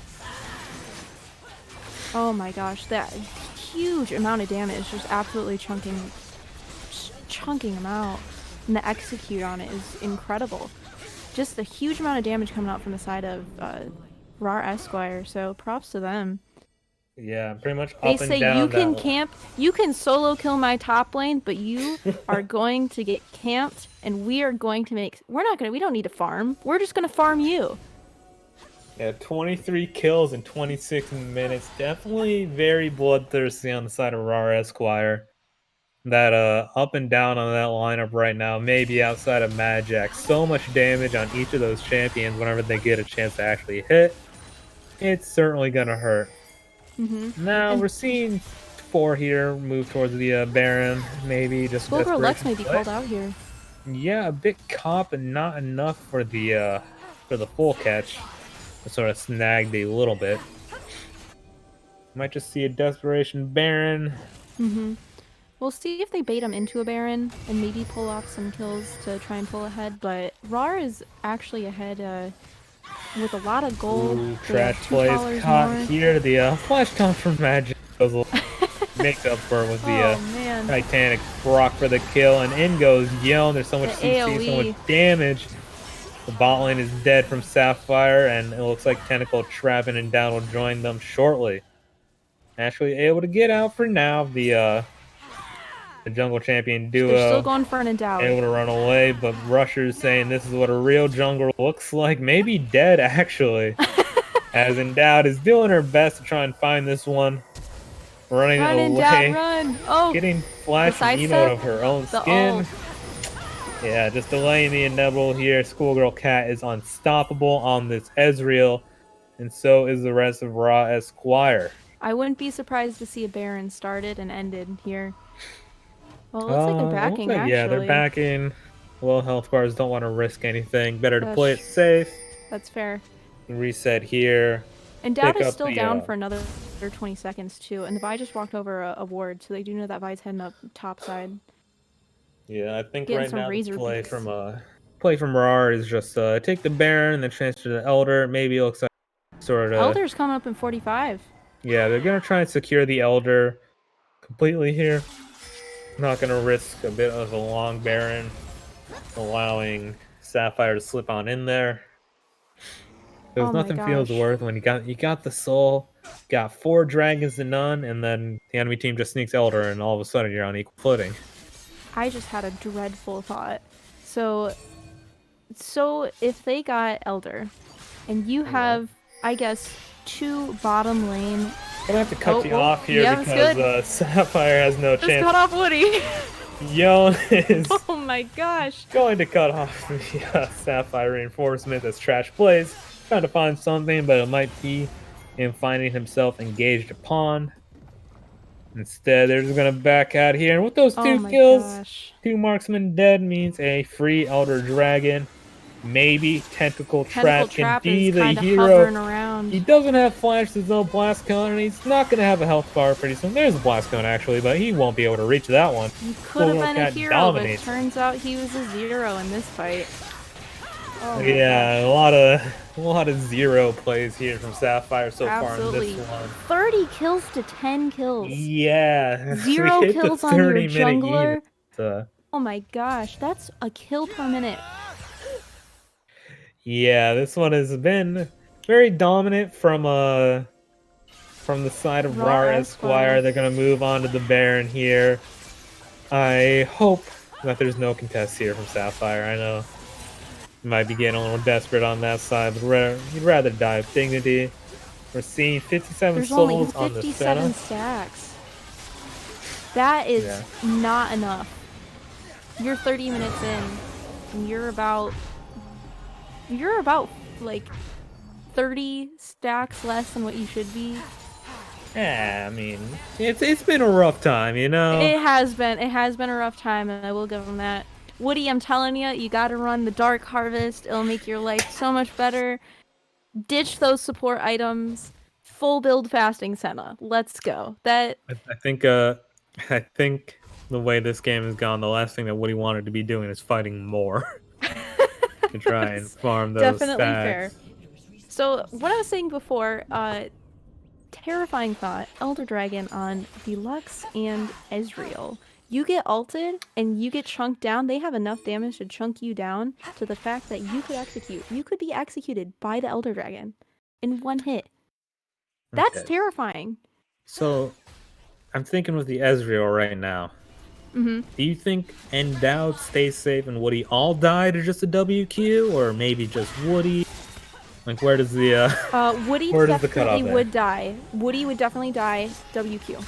Oh my gosh, that huge amount of damage, just absolutely chunking him out. And the execute on it is incredible. Just the huge amount of damage coming out from the side of RAWR Esquire, so props to them. Yeah, pretty much up they and say down you can camp, you can solo kill my top lane, but you are going to get camped, and we are going to make... we don't need to farm. We're just going to farm you. Yeah, 23 kills in 26 minutes. Definitely very bloodthirsty on the side of RAWR Esquire. That up and down on that lineup right now, maybe outside of Magic. So much damage on each of those champions whenever they get a chance to actually hit. It's certainly going to hurt. Now we're seeing 4 here move towards the Baron. Maybe just Schoolgirl Lux may be called out here. Yeah, a bit caught, but not enough for the full catch. It sort of snagged a little bit. Might just see a desperation Baron. We'll see if they bait him into a Baron and maybe pull off some kills to try and pull ahead. But RAWR is actually ahead with a lot of gold. Ooh, Trash Plays caught more. Here. The flash comes from Magic. Makes up for it with the Titanic Brock for the kill. And in goes Yone. There's so much CC, so much damage. The bot lane is dead from Sapphire, and it looks like Tentacle Trap and Endowed will join them shortly. Actually able to get out for now. The jungle champion duo. They're still going for an Endowed. Able to run away, but Rusher's saying this is what a real jungle looks like. Maybe dead, actually. As Endowed is doing her best to try and find this one. Running away. Endowed, run! Oh, getting flash emote of her own skin. Yeah, just delaying the inevitable here. Schoolgirl Cat is unstoppable on this Ezreal, and so is the rest of RAWR Esquire. I wouldn't be surprised to see a Baron started and ended here. Well, it looks like they're backing, actually. Yeah, they're backing. Well, health bars don't want to risk anything. Better to play it safe. That's fair. Reset here. Endowed is still down for another 20 seconds, too. And the Vi just walked over a ward, so they do know that Vi's heading up top side. Yeah, I think right now the play from RAWR is just take the Baron and then transfer to the Elder. Maybe it looks like sort of... Elder's coming up in 45. Yeah, they're going to try and secure the Elder completely here. Not going to risk a bit of a long Baron, allowing Sapphire to slip on in there. There's nothing feels worth when you got the soul. got 4 dragons to none, and then the enemy team just sneaks Elder, and all of a sudden you're on equal footing. I just had a dreadful thought. So if they got Elder, and you have, I guess, 2 bottom lane. I'm gonna have to cut you off here yeah, because Sapphire has no Just chance. cut off Woody. Yon is Oh my gosh. going to cut off the Sapphire reinforcement as Trash plays, trying to find something, but it might be him finding himself engaged upon. Instead, they're just gonna back out here, and with those 2 kills, 2 marksmen dead means a free Elder Dragon. Maybe Tentacle Trap can be the hero. Around. He doesn't have flash, there's no blast cone, and he's not going to have a health bar pretty soon. There's a blast cone actually, but he won't be able to reach that one. He could have been a hero, but it turns out he was a 0 in this fight. Oh yeah, a lot of 0 plays here from Sapphire so far in this one. 30 kills to 10 kills. Yeah. 0 kills on your jungler. Oh my gosh, that's a kill per minute. Yeah, this one has been very dominant from the side of RAWR Esquire. They're gonna move on to the Baron here. I hope that there's no contest here from Sapphire. I know you might be getting a little desperate on that side, but you'd rather die with dignity. We're seeing 57 souls on the Senna. 57 stacks. That is not enough. You're 30 minutes in, and you're about like 30 stacks less than what you should be. Yeah, I mean, it's been a rough time, you know. It has been a rough time, and I will give them that. Woody, I'm telling you, you gotta run the Dark Harvest. It'll make your life so much better. Ditch those support items. Full build fasting Senna. Let's go. I think the way this game has gone, the last thing that Woody wanted to be doing is fighting more. To try and farm those definitely stacks. Fair. So what I was saying before, terrifying thought, Elder Dragon on Deluxe and Ezreal. You get ulted and you get chunked down. They have enough damage to chunk you down to the fact that you could execute. You could be executed by the Elder Dragon in 1 hit. That's terrifying. So I'm thinking with the Ezreal right now. Do you think Endowed stays safe and Woody all died or just a WQ, or maybe just Woody? Like, where does the Woody definitely would die. Woody would definitely die WQ.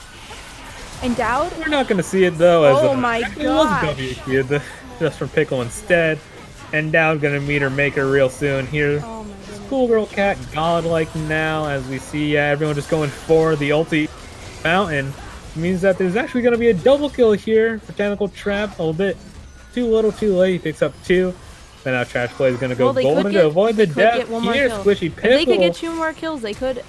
Endowed? We're not gonna see it though. As my god! It was WQ just from Pickle instead. Endowed gonna meet her maker real soon here. Oh my goodness. Schoolgirl Cat godlike now as we see everyone just going for the ulti fountain. Means that there's actually going to be a double kill here for Tentacle Trap. A little bit too little too late. He picks up 2. Then now Trash Play is going to go golden to avoid the death. Here, Squishy Pickle. If they could get 2 more kills, they could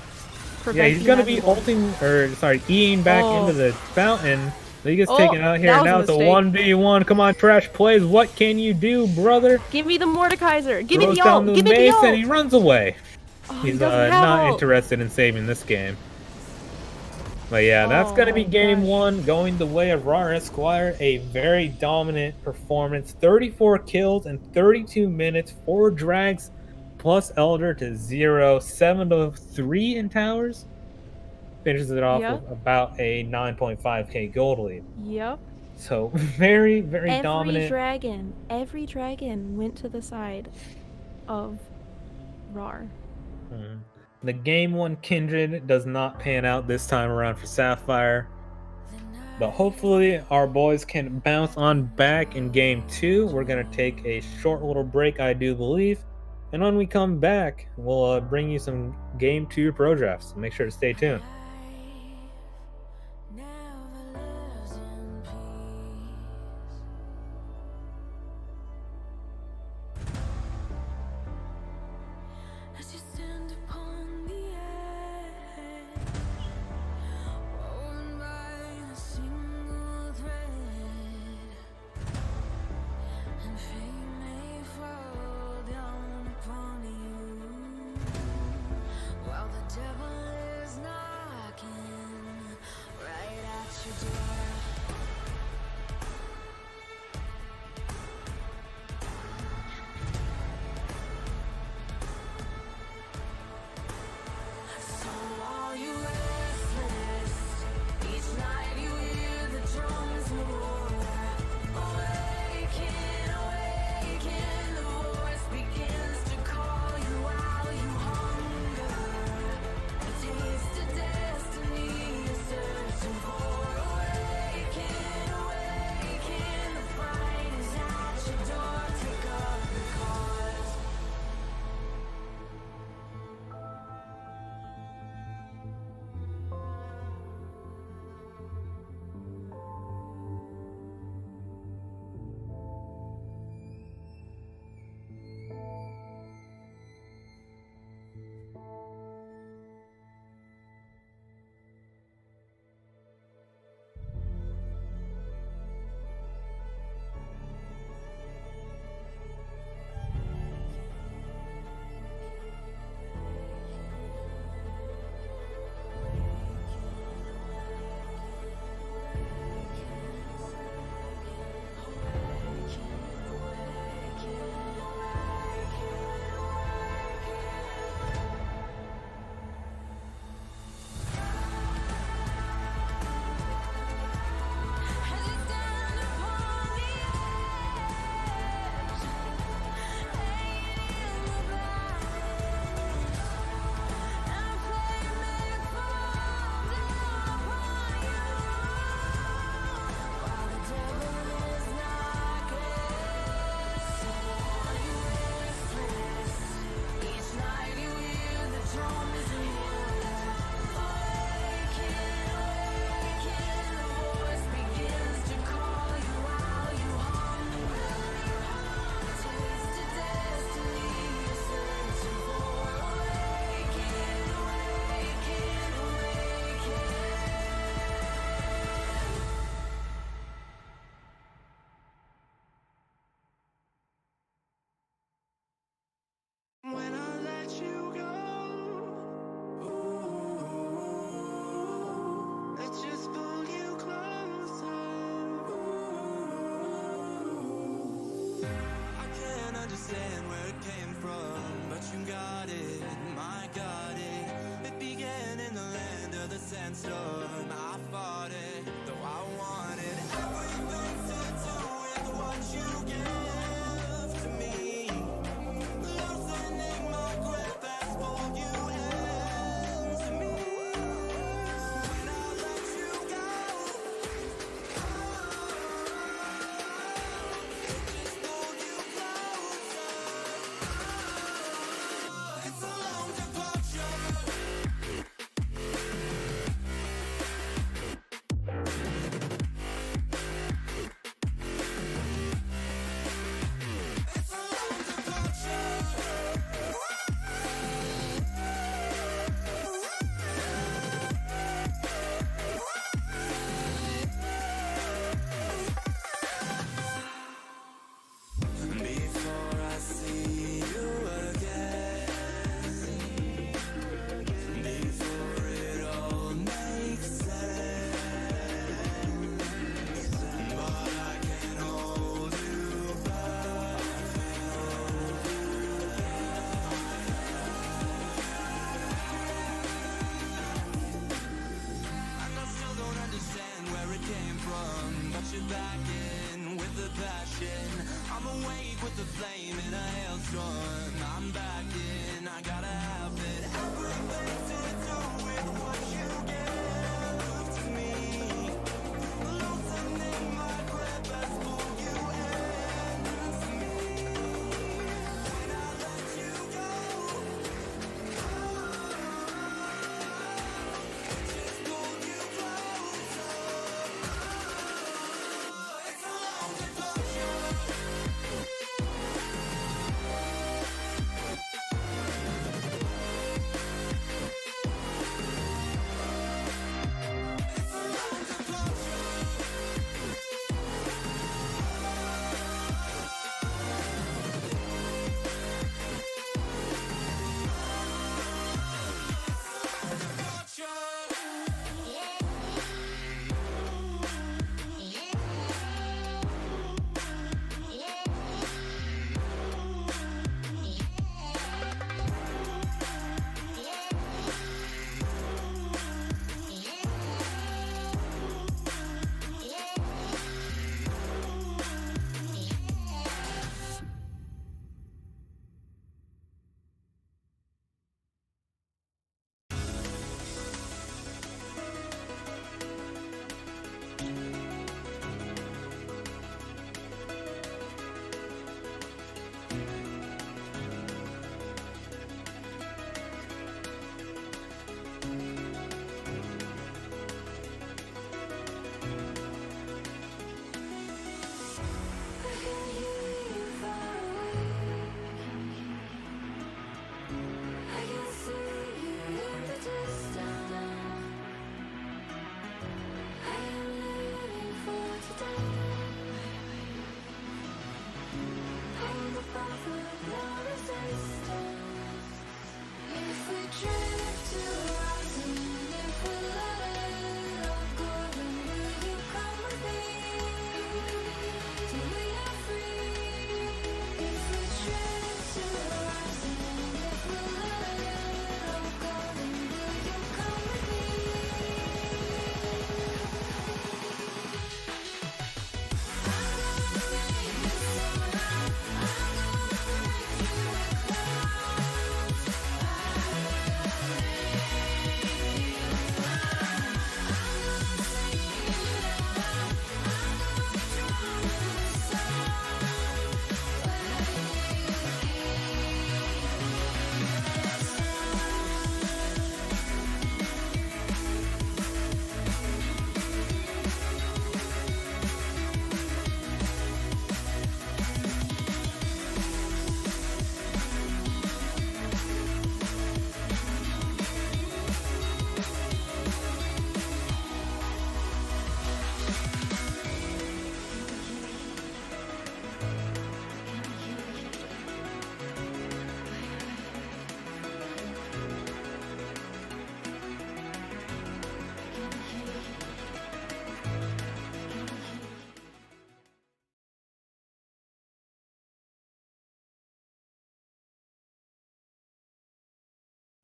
prevent. Yeah, he's going to be ulting, or sorry, Eing back into the fountain. He gets taken out here. Now it's a 1v1. Come on, Trash Plays. What can you do, brother? Give me the Mordekaiser. Give me the ult. Give me the ult. And he runs away. Oh, he's not interested in saving this game. But yeah, that's going to be game 1, going the way of RAWR Esquire. A very dominant performance. 34 kills in 32 minutes, 4 drags, plus Elder to 0, 7 to 3 in towers. Finishes it off with about a 9.5k gold lead. Yep. So very, very dominant. Every dragon went to the side of RAWR. The game 1 Kindred does not pan out this time around for Sapphire. But hopefully our boys can bounce on back in game 2. We're going to take a short little break, I do believe. And when we come back, we'll bring you some game 2 pro drafts. So make sure to stay tuned.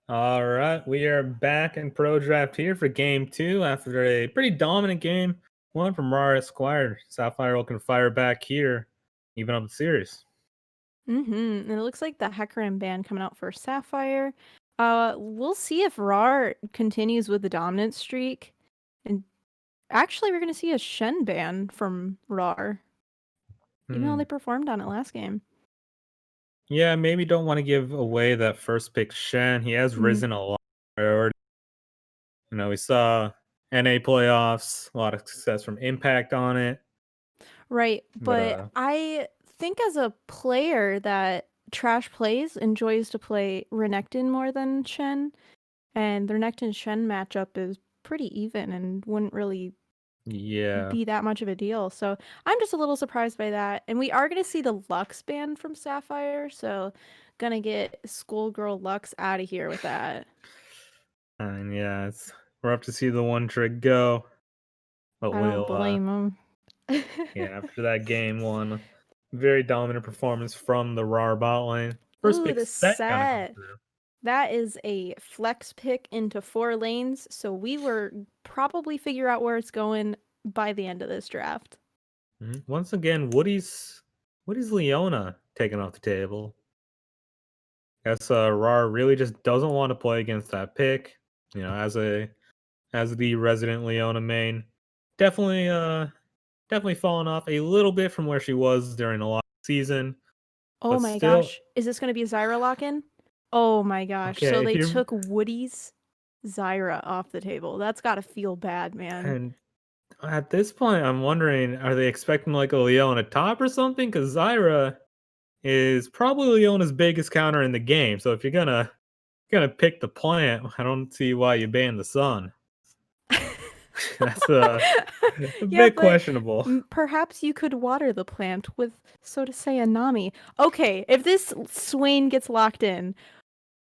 All right, we are back in Pro Draft here for game 2 after a pretty dominant game. One from RAWR Esquire. Sapphire looking to fire back here, even up the series. And it looks like the Hecarim ban coming out for Sapphire. We'll see if RAR continues with the dominant streak. And actually, we're going to see a Shen ban from RAR, even though they performed on it last game. Yeah, maybe don't want to give away that first pick Shen. He has risen a lot. Priority. We saw NA playoffs, a lot of success from Impact on it. Right, But, but I think as a player that Trash Plays enjoys to play Renekton more than Shen, and the Renekton-Shen matchup is pretty even and wouldn't really yeah. be that much of a deal. So I'm just a little surprised by that. And we are going to see the Lux ban from Sapphire, so gonna get Schoolgirl Lux out of here with that. And yeah, we're up to see the one trick go. But I don't blame him. yeah, after that game one, very dominant performance from the RAR bot lane. First Ooh, pick the set gonna come set. through. That is a flex pick into 4 lanes, so we were probably figure out where it's going by the end of this draft. Once again, Woody's Leona taken off the table. Guess RAR really just doesn't want to play against that pick. As the resident Leona main, definitely fallen off a little bit from where she was during the last season. Oh But my still, gosh, is this going to be a Zyra lock-in? Oh my gosh, so okay, if they you're took Woody's Zyra off the table. That's got to feel bad, man. and at this point, I'm wondering, are they expecting like a Leona top or something? Because Zyra is probably Leona's biggest counter in the game. So if you're gonna pick the plant, I don't see why you ban the sun. That's a Yeah, bit but questionable. perhaps you could water the plant with, so to say, a Nami. Okay, if this Swain gets locked in,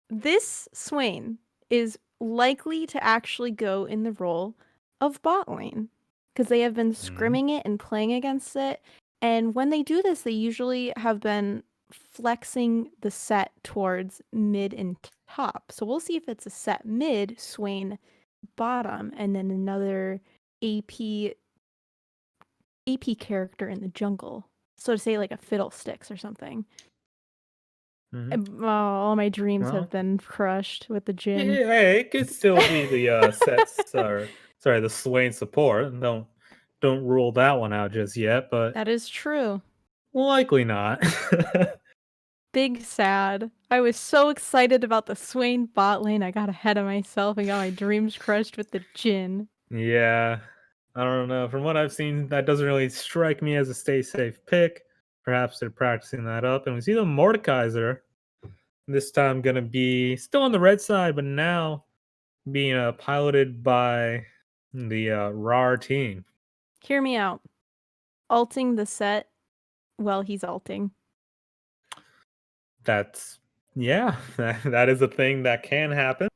this Swain is likely to actually go in the role of bot lane because they have been scrimming it and playing against it. And when they do this, they usually have been flexing the set towards mid and top. So we'll see if it's a set mid, Swain bottom, and then another AP character in the jungle. So to say like a Fiddlesticks or something. Oh, all my dreams have been crushed with the Jin. Yeah, hey, it could still be the sets or sorry, the Swain support. Don't rule that one out just yet, but That is true. likely not. Big sad. I was so excited about the Swain bot lane. I got ahead of myself and got my dreams crushed with the Jin. Yeah, I don't know. From what I've seen, that doesn't really strike me as a stay safe pick. Perhaps they're practicing that up. And we see the Mordekaiser this time going to be still on the red side, but now being piloted by the RAR team. Hear me out. Alting the set while he's alting. Yeah, that is a thing that can happen.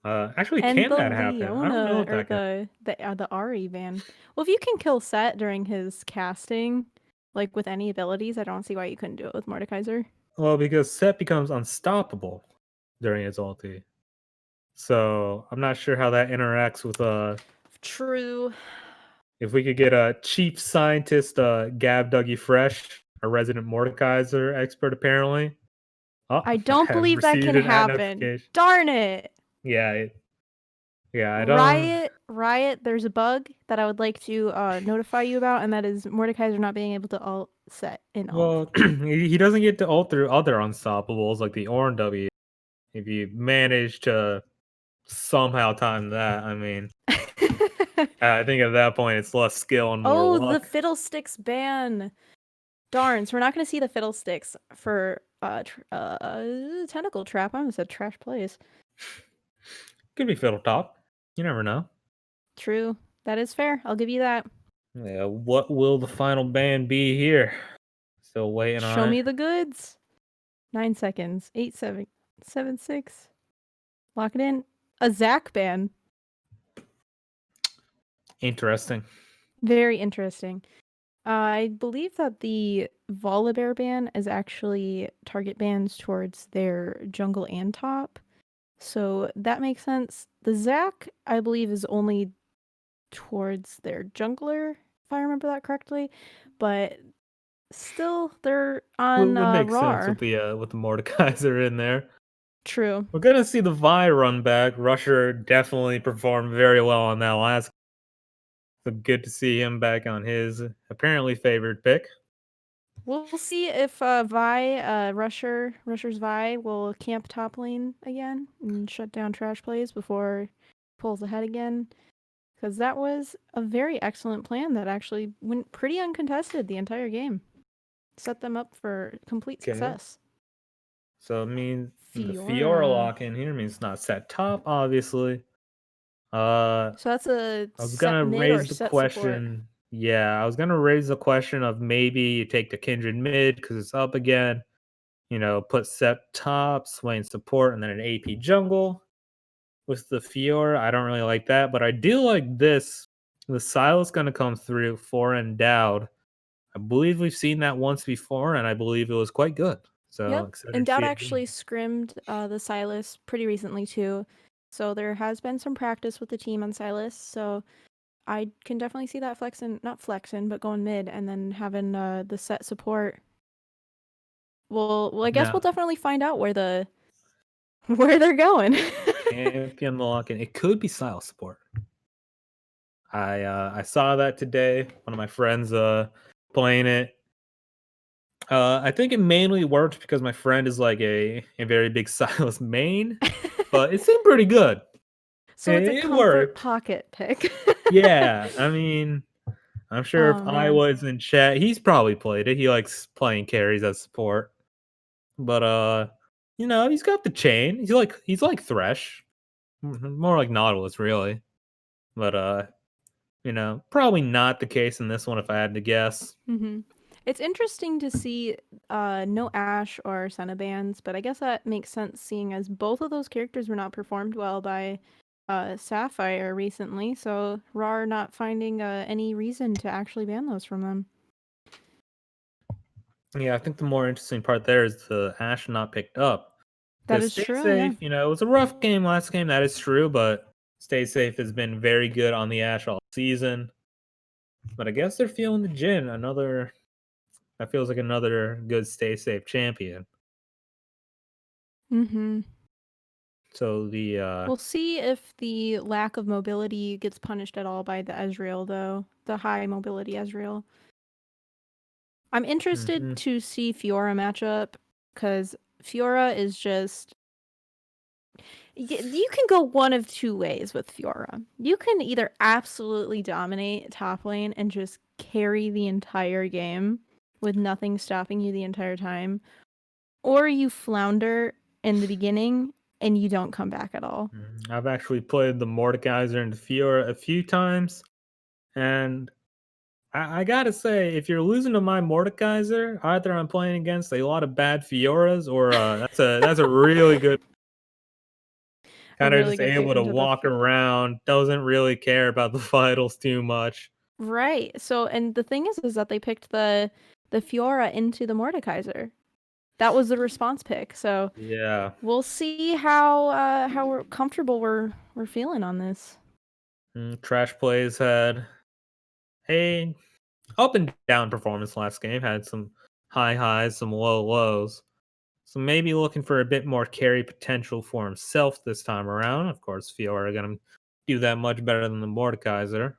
Actually, And can the that happen? I don't know Leona if or that can. the Ari van. Well, if you can kill Set during his casting, like with any abilities, I don't see why you couldn't do it with Mordekaiser. Well, because Set becomes unstoppable during his ulti. So I'm not sure how that interacts with True. if we could get a chief scientist, Gab Dougie Fresh, a resident Mordekaiser expert apparently. Oh, I I don't have believe that received can an ad happen. notification. Darn it. Yeah, I don't. Riot, there's a bug that I would like to notify you about, and that is Mordekaiser not being able to alt Set in alt. Well, he doesn't get to ult through other unstoppables like the Orn W. If you manage to somehow time that, I mean, I think at that point it's less skill and more Oh, the luck. Fiddlesticks ban. Darn, so we're not going to see the Fiddlesticks for Tentacle Trap. I almost said Trash Plays. Could be Fiddle Top. You never know. True. That is fair. I'll give you that. Yeah, what will the final ban be here? Still waiting on Show it. me the goods. 9 seconds. 8, 7, 7, 6. Lock it in. A Zac ban. Interesting. Very interesting. I believe that the Volibear ban is actually target bans towards their jungle and top. So that makes sense. The Zac, I believe, is only towards their jungler, if I remember that correctly. But still, they're on Would make sense RAWR. with the Mordekaiser in there. True. We're gonna see the Vi run back. Rusher definitely performed very well on that last. So good to see him back on his apparently favored pick. We'll see if Rusher's Vi will camp top lane again and shut down trash plays before he pulls ahead again. Because that was a very excellent plan that actually went pretty uncontested the entire game. Set them up for complete Okay. success. So it means the Fiora Fiora. lock in here means not set top, obviously. So that's a I was set gonna mid or raise the set support. question. Yeah, I was gonna raise the question of maybe you take the Kindred mid because it's up again. Put set top, Swain support, and then an AP jungle with the Fiora. I don't really like that, but I do like this. The Silas gonna come through for endowed. I believe we've seen that once before, and I believe it was quite good. So Yep. excited And to see Dowd it actually again. scrimmed the Silas pretty recently too. So there has been some practice with the team on Silas. So I can definitely see that not flexing, but going mid and then having the set support. Well, I guess we'll Now, definitely find out where where they're going. champion lock in. It could be Silas support. I saw that today. One of my friends playing it. I think it mainly worked because my friend is like a very big Silas main, but it seemed pretty good. So it's a It comfort worked. pocket pick. Yeah, I mean, I'm sure if Oh I man. was in chat, he's probably played it. He likes playing carries as support. But he's got the chain. He's like Thresh. More like Nautilus, really. But probably not the case in this one if I had to guess. Mm-hmm. It's interesting to see no Ashe or Senna bans, but I guess that makes sense seeing as both of those characters were not performed well by Sapphire recently, so RAR not finding any reason to actually ban those from them. Yeah, I think the more interesting part there is the Ashe not picked up. That Because is Stay true, yeah. Safe, it was a rough game last game, that is true, but Stay Safe has been very good on the Ashe all season. But I guess they're feeling the Jhin, that feels like another good Stay Safe champion. Mm-hmm. So We'll see if the lack of mobility gets punished at all by the Ezreal, though. The high mobility Ezreal. I'm interested mhm. to see Fiora matchup, because Fiora is just you can go one of two ways with Fiora. You can either absolutely dominate top lane and just carry the entire game with nothing stopping you the entire time, or you flounder in the beginning and you don't come back at all. I've actually played the Mordekaiser and the Fiora a few times, and I gotta say, if you're losing to my Mordekaiser, either I'm playing against a lot of bad Fioras, or that's a really good A kind of really just good pick able to into the walk around, doesn't really care about the vitals too much. right. So, and the thing is that they picked the Fiora into the Mordekaiser. That was the response pick. So Yeah. we'll see how we're comfortable we're feeling on this. Trash Plays had a up and down performance last game, had some high highs, some low lows. So maybe looking for a bit more carry potential for himself this time around. Of course, Fiora gonna do that much better than the Mordekaiser.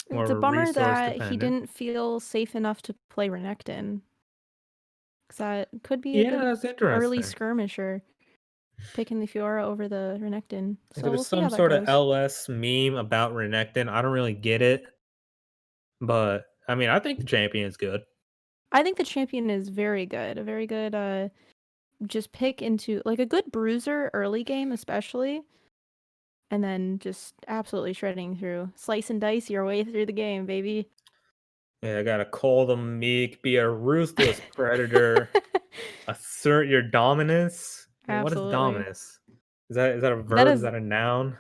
It's a More bummer resource that he dependent. didn't feel safe enough to play Renekton, because that could be a Yeah, good that's early interesting. skirmisher, picking the Fiora over the Renekton. So There's we'll see some how that sort of goes. LS meme about Renekton. I don't really get it, but I mean, I think the champion is good. I think the champion is very good. A very good just pick into like a good bruiser early game especially, and then just absolutely shredding through. Slice and dice your way through the game, baby. Yeah, I gotta call them meek, be a ruthless predator, assert your dominance. What is Absolutely. dominus? Is that a That verb? Is is that a noun?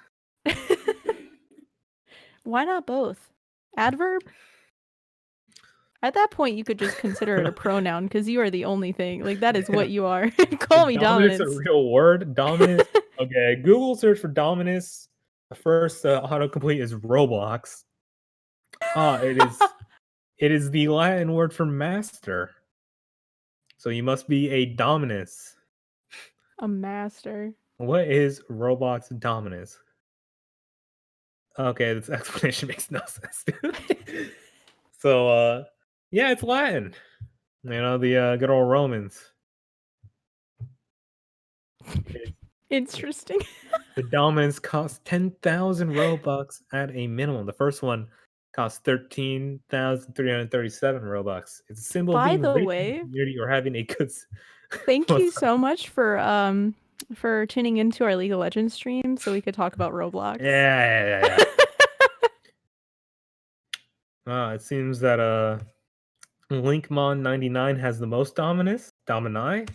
why not both? Adverb? At that point, you could just consider it a pronoun because you are the only thing. Like, that is what you are. Is Call me Dominus Dominus. a real word? Dominus. Okay, Google search for Dominus. The first autocomplete is Roblox. It is the Latin word for master. So you must be a Dominus. A master. What is Roblox Dominus? Okay, this explanation makes no sense. So, yeah, it's Latin. You know, the good old Romans. Interesting. The Dominus cost 10,000 Robux at a minimum. The first one cost 13,337 Robux. It's a symbol of By being the rich in the way, community or having a good. thank you What's up? so much for tuning into our League of Legends stream so we could talk about Roblox. Yeah. It seems that Linkmon99 has the most Dominus. Domini?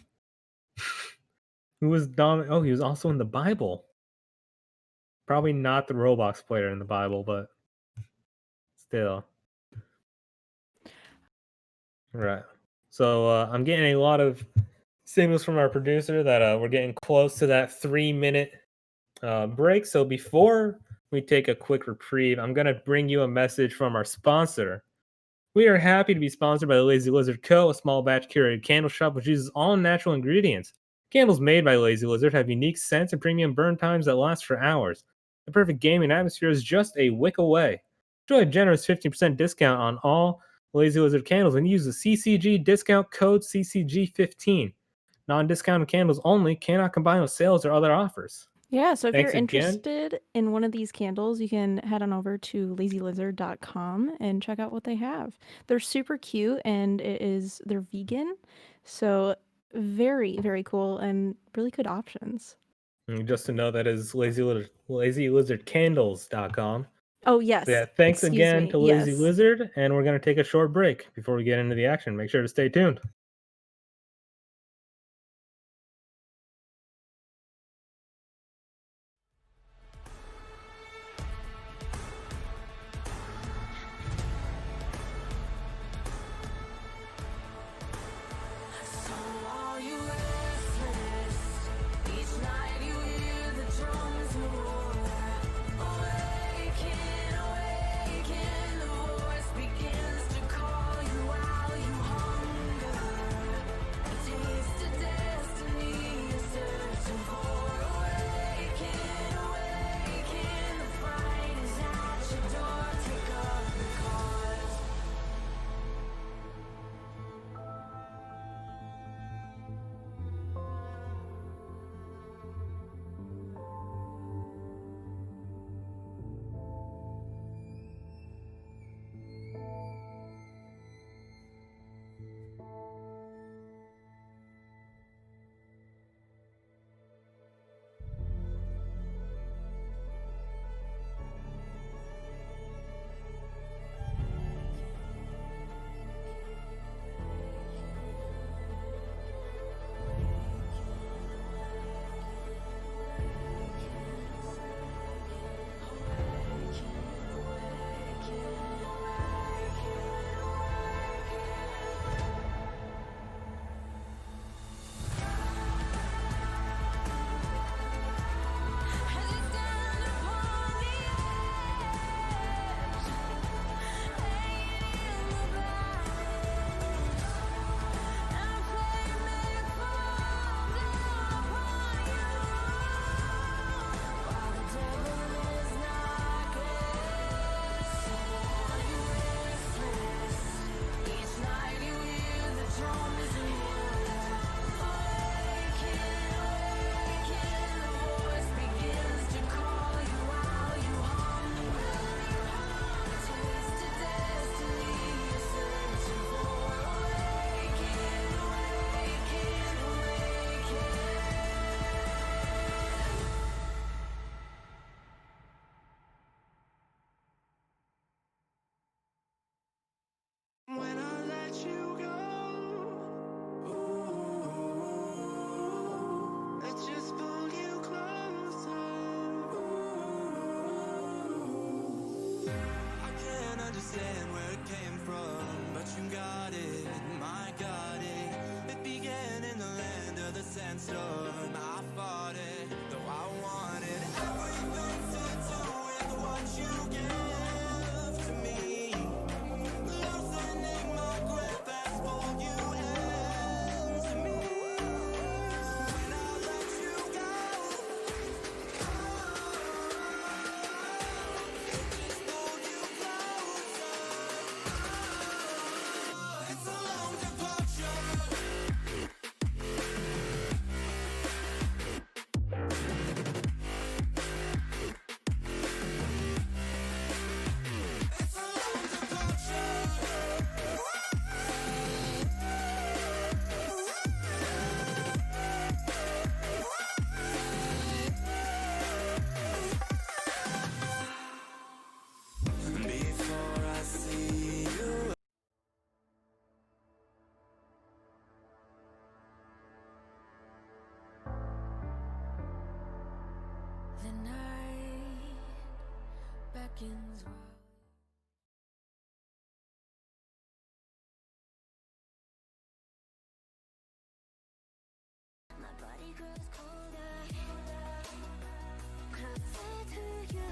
Who was Dom? Oh, he was also in the Bible. Probably not the Roblox player in the Bible, but still. Right. So I'm getting a lot of signals from our producer that we're getting close to that 3-minute break. So before we take a quick reprieve, I'm going to bring you a message from our sponsor. We are happy to be sponsored by the Lazy Lizard Co., a small batch curated candle shop which uses all natural ingredients. Candles made by Lazy Lizard have unique scents and premium burn times that last for hours. The perfect gaming atmosphere is just a wick away. Enjoy a generous 15% discount on all Lazy Lizard candles and use the CCG discount code CCG15. Non-discounted candles only, cannot combine with sales or other offers. Yeah, so if Thanks you're again. interested in one of these candles, you can head on over to lazylizard.com and check out what they have. They're super cute and they're vegan. So very, very cool and really good options. And just to know, that is lazylizardcandles.com. Oh, yes. Yeah, thanks Excuse again me. to Lazy Yes. Lizard, and we're going to take a short break before we get into the action. Make sure to stay tuned. So are you restless? Each night you hear the drums roar. Awaken, awaken, the voice begins to call you while you hunger. A taste of destiny you're searching for. Awaken, awaken, the fight is at your door. Take up the cause. When I let you go, I just pull you closer. I can't understand where it came from, but you got it, my got it. It began in the land of the sandstorm. I fought it, though I wanted everything to do with what you give to me. Loosening my grip as for you and to me. When I let you go, just pulled you closer. It's a long departure. It's a long departure. Before I see you. The night beckons while my body grows colder, closer to you.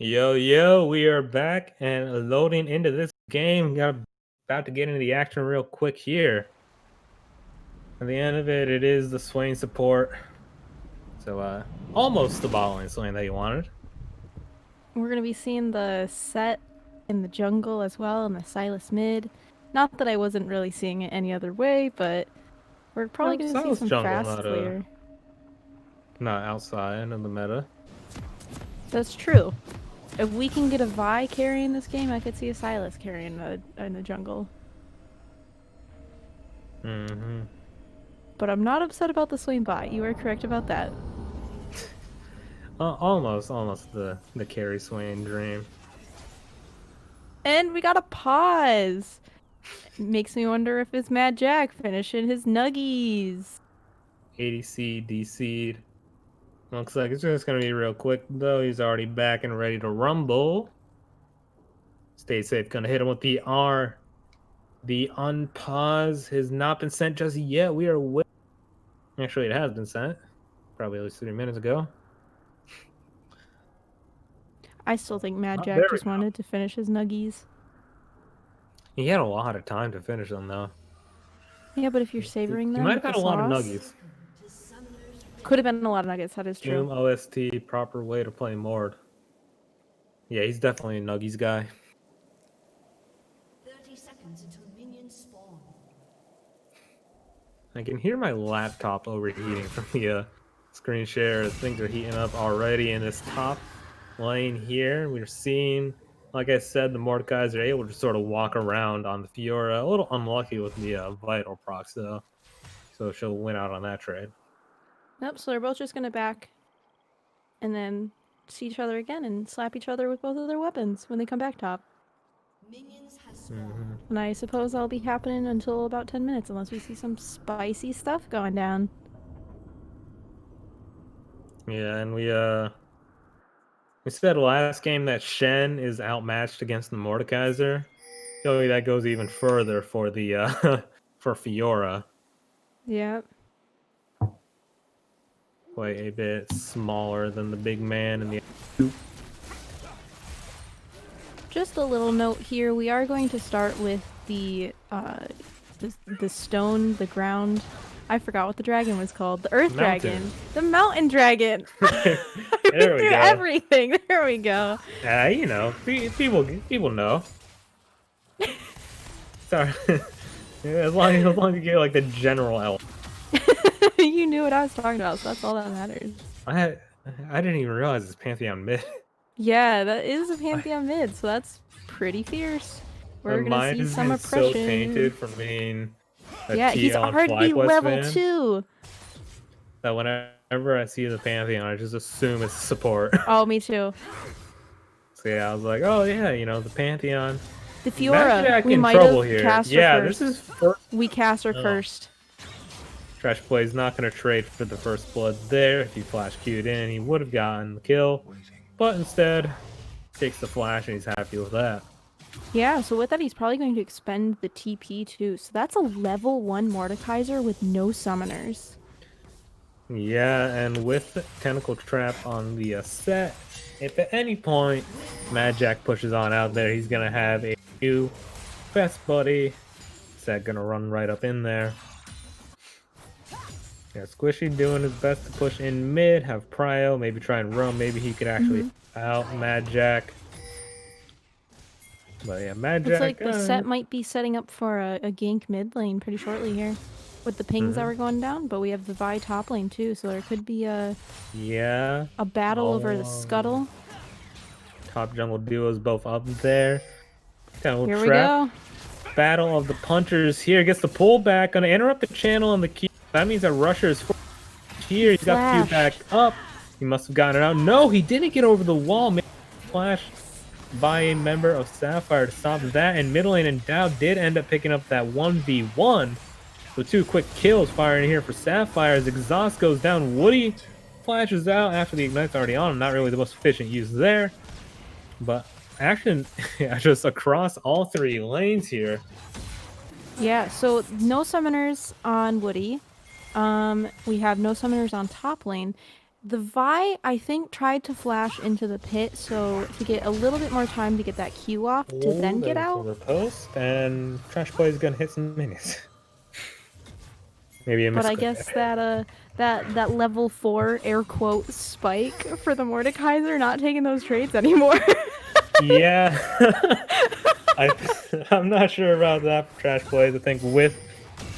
Yo, we are back and loading into this game. About to get into the action real quick here. At the end of it, it is the Swain support. So, almost the bottling Swain that you wanted. We're going to be seeing the set in the jungle as well, and the Silas mid. Not that I wasn't really seeing it any other way, but we're probably Well, going to see Silas some jungle, fast not, clear. Not outside of the meta. That's true. If we can get a Vi carrying this game, I could see a Silas carrying in the jungle. Mm-hmm. But I'm not upset about the Swain bot. You are correct about that. Almost the carry Swain dream. And we got a pause. Makes me wonder if it's Mad Jack finishing his nuggies. ADC, DC'd. Looks like it's just gonna be real quick though. He's already back and ready to rumble. Stay safe. Gonna hit him with the R. The unpause has not been sent just yet. We are actually, it has been sent. Probably at least 3 minutes ago. I still think Mad Oh, Jack there we just go. wanted to finish his nuggies. He had a lot of time to finish them though. Yeah, but if you're savoring He them might with have the had a lot of sauce, nuggies. could have been a lot of nuggets. That is Doom true. OST, proper way to play Mord. Yeah, he's definitely a nuggies guy. 30 seconds until minions spawn. I can hear my laptop overheating from the screen share. Things are heating up already in this top lane here. We're seeing, like I said, the Mordekaiser are able to sort of walk around on the Fiora. A little unlucky with the Vital procs though, so she'll win out on that trade. Nope, so they're both just gonna back and then see each other again and slap each other with both of their weapons when they come back top. Minions has spawned. Mm-hmm. And I suppose that'll be happening until about 10 minutes unless we see some spicy stuff going down. Yeah, and we said last game that Shen is outmatched against the Mordekaiser. Surely that goes even further for the for Fiora. Yeah. Quite a bit smaller than the big man in the. Just a little note here. We are going to start with the stone, the ground. I forgot what the dragon was called. The earth Mountain. dragon. The mountain dragon. There we go. Everything. There we go. You know, people know. Sorry. as long as you get like the general element. You knew what I was talking about, so that's all that matters. I didn't even realize it's Pantheon mid. Yeah, that is a Pantheon mid, so that's pretty fierce. We're gonna see some oppression. So tainted from being a Yeah, he's TL and already FlyQuest level fan 2. that whenever I see the Pantheon, I just assume it's support. Oh, me too. So yeah, I was like, oh yeah, you know, the Pantheon. The Fiora, Magic we in might trouble have here. cast her Yeah, first. this is first. We cast her Oh. first. Trash Play's not going to trade for the first blood there. If he flash queued in, he would have gotten the kill. But instead, takes the flash and he's happy with that. Yeah, so with that, he's probably going to expend the TP too. So that's a level 1 Mordekaiser with no summoners. Yeah, and with the Tentacle Trap on the set, if at any point Mad-Jack pushes on out there, he's going to have a new best buddy. Set going to run right up in there. Yeah, Squishy doing his best to push in mid, have Prio, maybe try and roam. Maybe he could actually out Mad-Jack. But yeah, Mad-Jack. Looks like the set might be setting up for a gank mid lane pretty shortly here. With the pings that were going down, but we have the Vi top lane too, so there could be a battle over the scuttle. Top jungle duos both up there. Here we go. Battle of the punchers here. Gets the pullback. Gonna interrupt the channel on the Q. That means that Rusher is here. He's got the Q back up. He must have gotten it out. No, he didn't get over the wall. Maybe flash by a member of Sapphire to stop that. And middle lane and Dow did end up picking up that 1v1. So 2 quick kills firing here for Sapphire as exhaust goes down. Woody flashes out after the ignite's already on. Not really the most efficient use there. But action just across all 3 lanes here. Yeah, so no summoners on Woody. We have no summoners on top lane. The Vi, I think, tried to flash into the pit, so to get a little bit more time to get that Q off to then get out. Post, and Trash Boy is gonna hit some minions. Maybe a But I guess that level 4 air quote spike for the Mordekaiser not taking those trades anymore. Yeah. I'm not sure about that for Trash Plays. I think with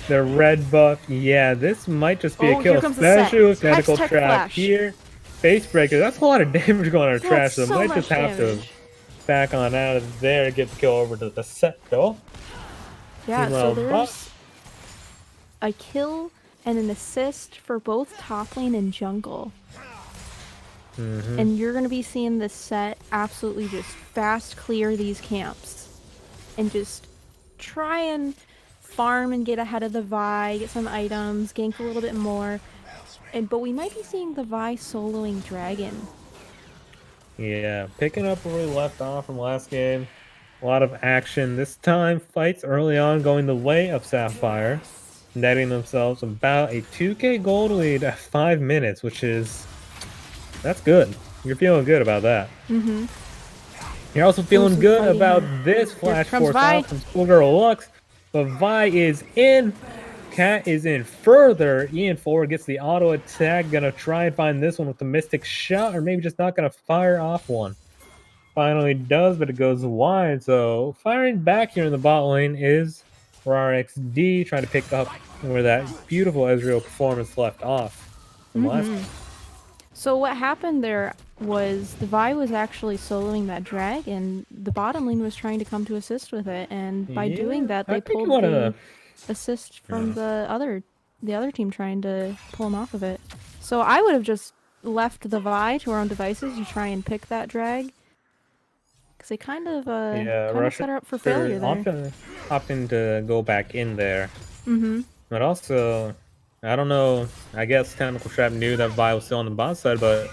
the red buff, yeah, this might just be a kill, especially with Tentacle Trap here. Face Breaker, that's a lot of damage going on Trash, so might just have to back on out of there, get the kill over to the set though. Yeah, so there's a kill and an assist for both top lane and jungle. And you're going to be seeing this set absolutely just fast clear these camps. And just try and farm and get ahead of the Vi, get some items, gank a little bit more. But we might be seeing the Vi soloing Dragon. Yeah, picking up where we left off from last game. A lot of action this time. Fights early on going the way of Sapphire. Netting themselves about a 2k gold lead at 5 minutes, which is... that's good. You're feeling good about that. You're also feeling good about this flash force out from Schoolgirl Lux. But Vi is in. Cat is in further. Ian forward gets the auto attack. Gonna try and find this one with the Mystic Shot, or maybe just not gonna fire off one. Finally does, but it goes wide. So firing back here in the bot lane is RAWR XD, trying to pick up where that beautiful Ezreal performance left off from last time. So what happened there was the Vi was actually soloing that drag, and the bottom lane was trying to come to assist with it, and by doing that, they pulled the assist from the other team trying to pull him off of it. So I would have just left the Vi to our own devices to try and pick that drag, because they kind of set her up for failure there. Opting to go back in there. But also, I don't know, I guess Tentacle Trap knew that Vi was still on the bot side, but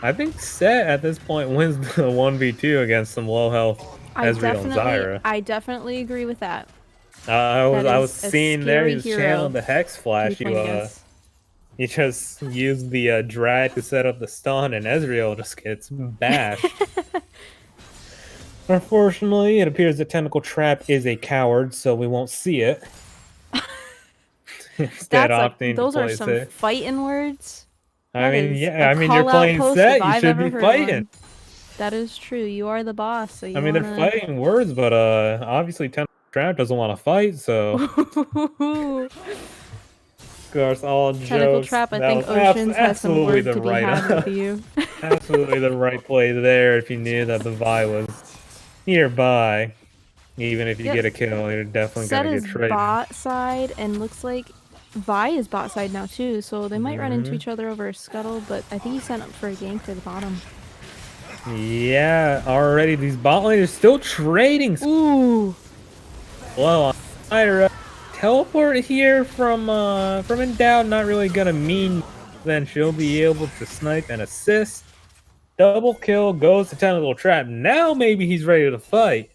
I think Set at this point wins the 1v2 against some low health Ezreal and Zyra. I definitely agree with that. I was seeing there he was channeling the Hex Flash. You just used the drag to set up the stun, and Ezreal just gets bashed. Unfortunately, it appears that Tentacle Trap is a coward, so we won't see it. Instead, those are some fighting words. I mean, you're playing Set, you should be fighting. That is true. You are the boss, so you they're fighting words, but obviously Tentacle Trap doesn't want to fight, so... Of course, all jokes. Tentacle Trap, I think Oceans has some words to be had with you. Absolutely the right play there if you knew that the Vi was nearby. Even if you get a kill, you're definitely going to get traded. Set is bot side, and looks like Vi is bot side now too, so they might run into each other over a scuttle, but I think he sent up for a gank to the bottom. Yeah, already these bot laners still trading Ooh. slow on Hydra. Teleport here from Endowed not really gonna mean then she'll be able to snipe and assist. Double kill goes to Tentacle Trap. Now maybe he's ready to fight.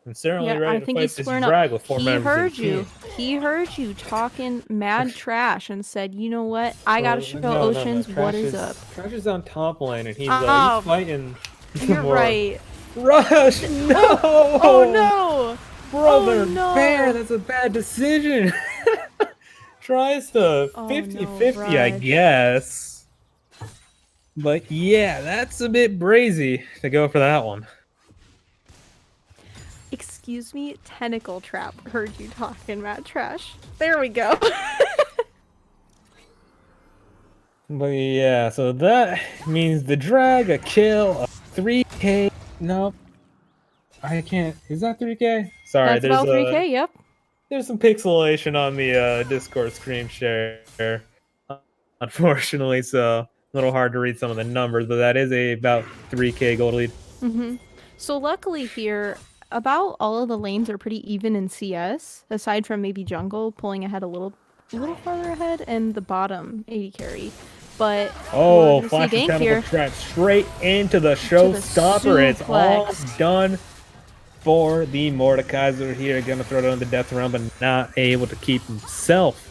I'm certainly Yeah, ready I to think fight he's this squaring up. drag with 4 He members of heard the team. you. He heard you talking mad trash and said, "You know what? I gotta show No, Oceans what is up." Trash is on top lane and he's Oh, fighting. you're more. right. Rush! No! Oh no! Brother Oh, no. Bear, that's a bad decision. Tries to Oh, 50-50, no, I Rush. guess. But yeah, that's a bit brazy to go for that one. Excuse me, Tentacle Trap heard you talking mad trash. There we go. But yeah, so that means the drag, a kill, a 3k. Nope. I can't. Is that 3k? Sorry, That's about 3K, yep. there's some pixelation on the Discord screen share. Unfortunately, so a little hard to read some of the numbers, but that is about 3k gold lead. So luckily here, about all of the lanes are pretty even in CS, aside from maybe jungle pulling ahead a little farther ahead, and the bottom 80 carry. But Oh, we're gonna see flash a gank tentacle here. trap straight into the showstopper. It's all suplex. done for the Mordekaiser here. Gonna throw down the death round, but not able to keep himself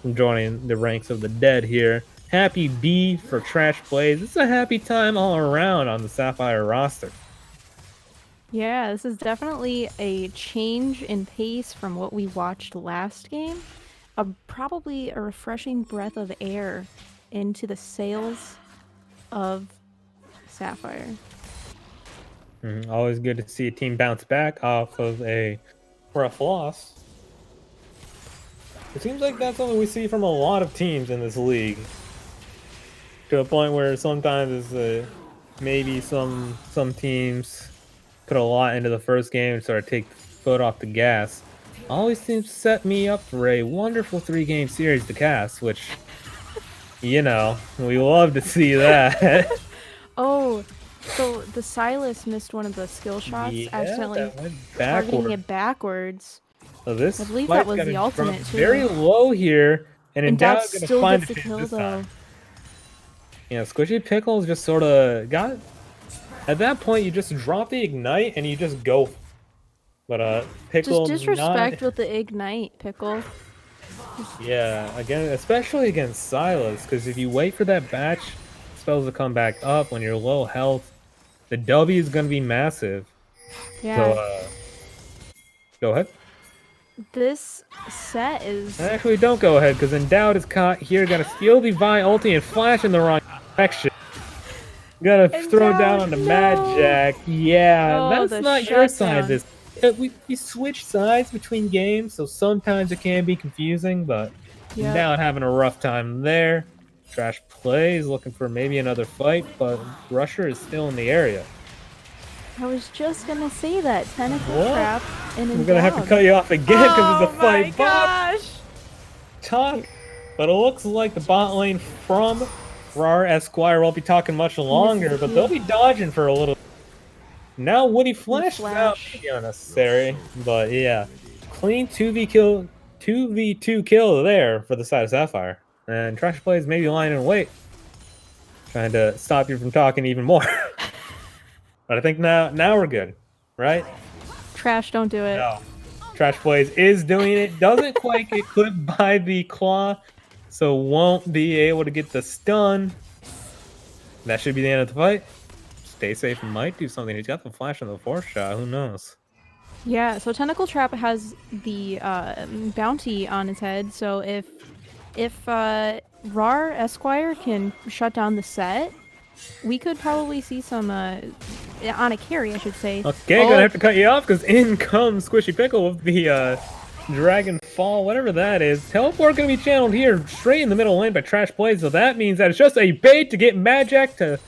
from joining the ranks of the dead here. Happy B for Trash Plays. It's a happy time all around on the Sapphire roster. Yeah, this is definitely a change in pace from what we watched last game. Probably a refreshing breath of air into the sails of Sapphire. Always good to see a team bounce back off of a rough loss. It seems like that's something we see from a lot of teams in this league. To a point where sometimes maybe some teams put a lot into the first game and sort of take the foot off the gas. Always seems to set me up for a wonderful 3-game series to cast, which, you know, we love to see that. Oh, so the Silas missed one of the skill shots, Yeah, accidentally that went targeting backward. it backwards. So this I believe fight's that was gotta the drop ultimate, too. very low here, and Endowed Endowed gonna still find gets a the kill kill, this though. time. Yeah, Squishy Pickles just sort of got. At that point, you just drop the ignite and you just go. But Pickle Just disrespect not. with the ignite, Pickle. Yeah, again, especially against Silas, because if you wait for that batch spells to come back up when you're low health, the W is gonna be massive. Yeah. So go ahead. This set is... Actually, don't go ahead, because Endowed is caught here. Gotta steal the Vi ulti and flash in the wrong direction. Gotta throw down on the no. Mad Jack. Yeah, Oh, that's the not your side. shutdown. We switch sides between games, so sometimes it can be confusing, but Yep. Endowed having a rough time there. Trash Plays looking for maybe another fight, but Rusher is still in the area. I was just gonna say that. Tentacle What? Trap and We're gonna have to Endowed. cut you off again because it's a fight. Oh my gosh! Talk, but it looks like the bot lane from RAWR Esquire won't be talking much longer, but they'll be dodging for a little. Now Woody flashed out, maybe unnecessary, but yeah, clean 2v2 kill there for the side of Sapphire, and Trash Plays maybe lying in wait, trying to stop you from talking even more. But I think now we're good, right? Trash, don't do it. No. Trash Plays is doing it. Doesn't quite get clipped by the claw, so won't be able to get the stun. That should be the end of the fight. Stay safe might do something. He's got the flash on the 4th shot. Who knows? Yeah, so Tentacle Trap has the bounty on his head, so if RAWR Esquire can shut down the set, we could probably see some on a carry, I should say. Okay, gonna have to cut you off because in comes Squishy Pickle with the Dragon Fall, whatever that is. Teleport gonna be channeled here straight in the middle lane by Trash Plays, so that means that it's just a bait to get Magic to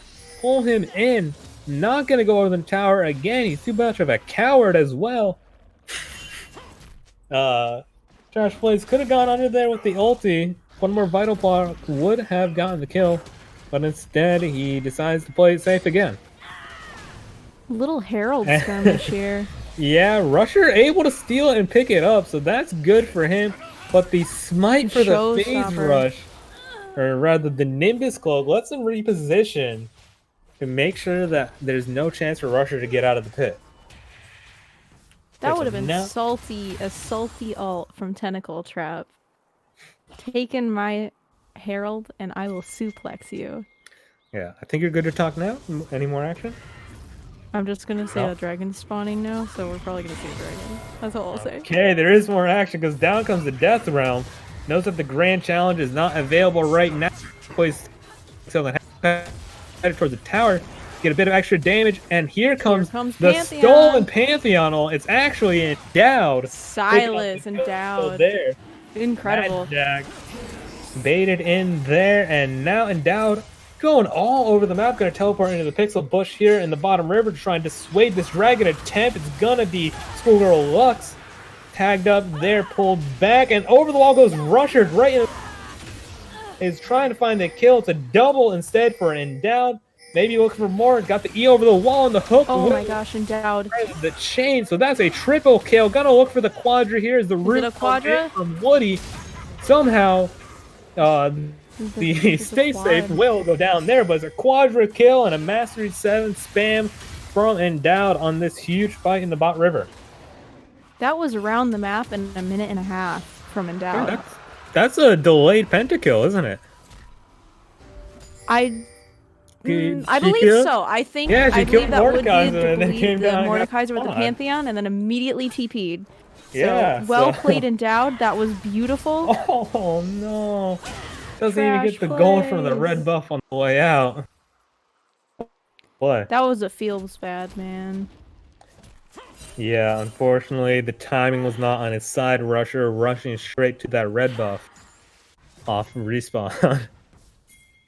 pull him in. Not gonna go over the tower again. He's too much of a coward as well. Trash Plays could have gone under there with the ulti. One more vital block would have gotten the kill, but instead he decides to play it safe again. Little Herald And- skirmish here. Yeah, Rusher able to steal it and pick it up, so that's good for him. But the smite for the phase Showstopper. rush, or rather the Nimbus Cloak, lets him reposition to make sure that there's no chance for Rusher to get out of the pit. That Okay, would so have been now- salty, a salty ult from Tentacle Trap. Taken my Herald and I will suplex you. Yeah, I think you're good to talk now. Any more action? I'm just gonna say No. the dragon's spawning now, so we're probably gonna see a dragon. That's all I'll say. Okay, there is more action because down comes the Death Realm. Notice that the Grand Challenge is not available right now. Plays so headed towards the tower, get a bit of extra damage, and here comes the Pantheon. stolen Pantheon ult. It's actually endowed. Silas Picking up the kill endowed. there. Incredible. Mad Jack baited in there, and now endowed going all over the map. Gonna teleport into the pixel bush here in the bottom river to try and dissuade this dragon attempt. It's gonna be Schoolgirl Lux tagged up there, pulled back, and over the wall goes Rusher right in. Is trying to find the kill. It's a double instead for an endowed. Maybe looking for more. Got the E over the wall and the hook. Oh my gosh, endowed. The chain. So that's a triple kill. Gonna look for the quadra here. Is the root a quadra? from Woody. Somehow, the It's a stay safe quad. will go down there, but it's a quadra kill and a Mastery 7 spam from Endowed on this huge fight in the bot river. That was around the map in a minute and a half from endowed. That's a delayed pentakill, isn't it? I Did I she believe kill? so. I think Yeah, she I believe killed that would be Mordekaiser and then the came down and got Mordekaiser with the spawned. Pantheon and then immediately TP'd. So, Yeah, well so- played, endowed. That was beautiful. Oh no. Doesn't even Trash get the gold from the plays. red buff on the way out. What? That was a feels bad, man. Yeah, unfortunately, the timing was not on his side. Rusher rushing straight to that red buff off respawn.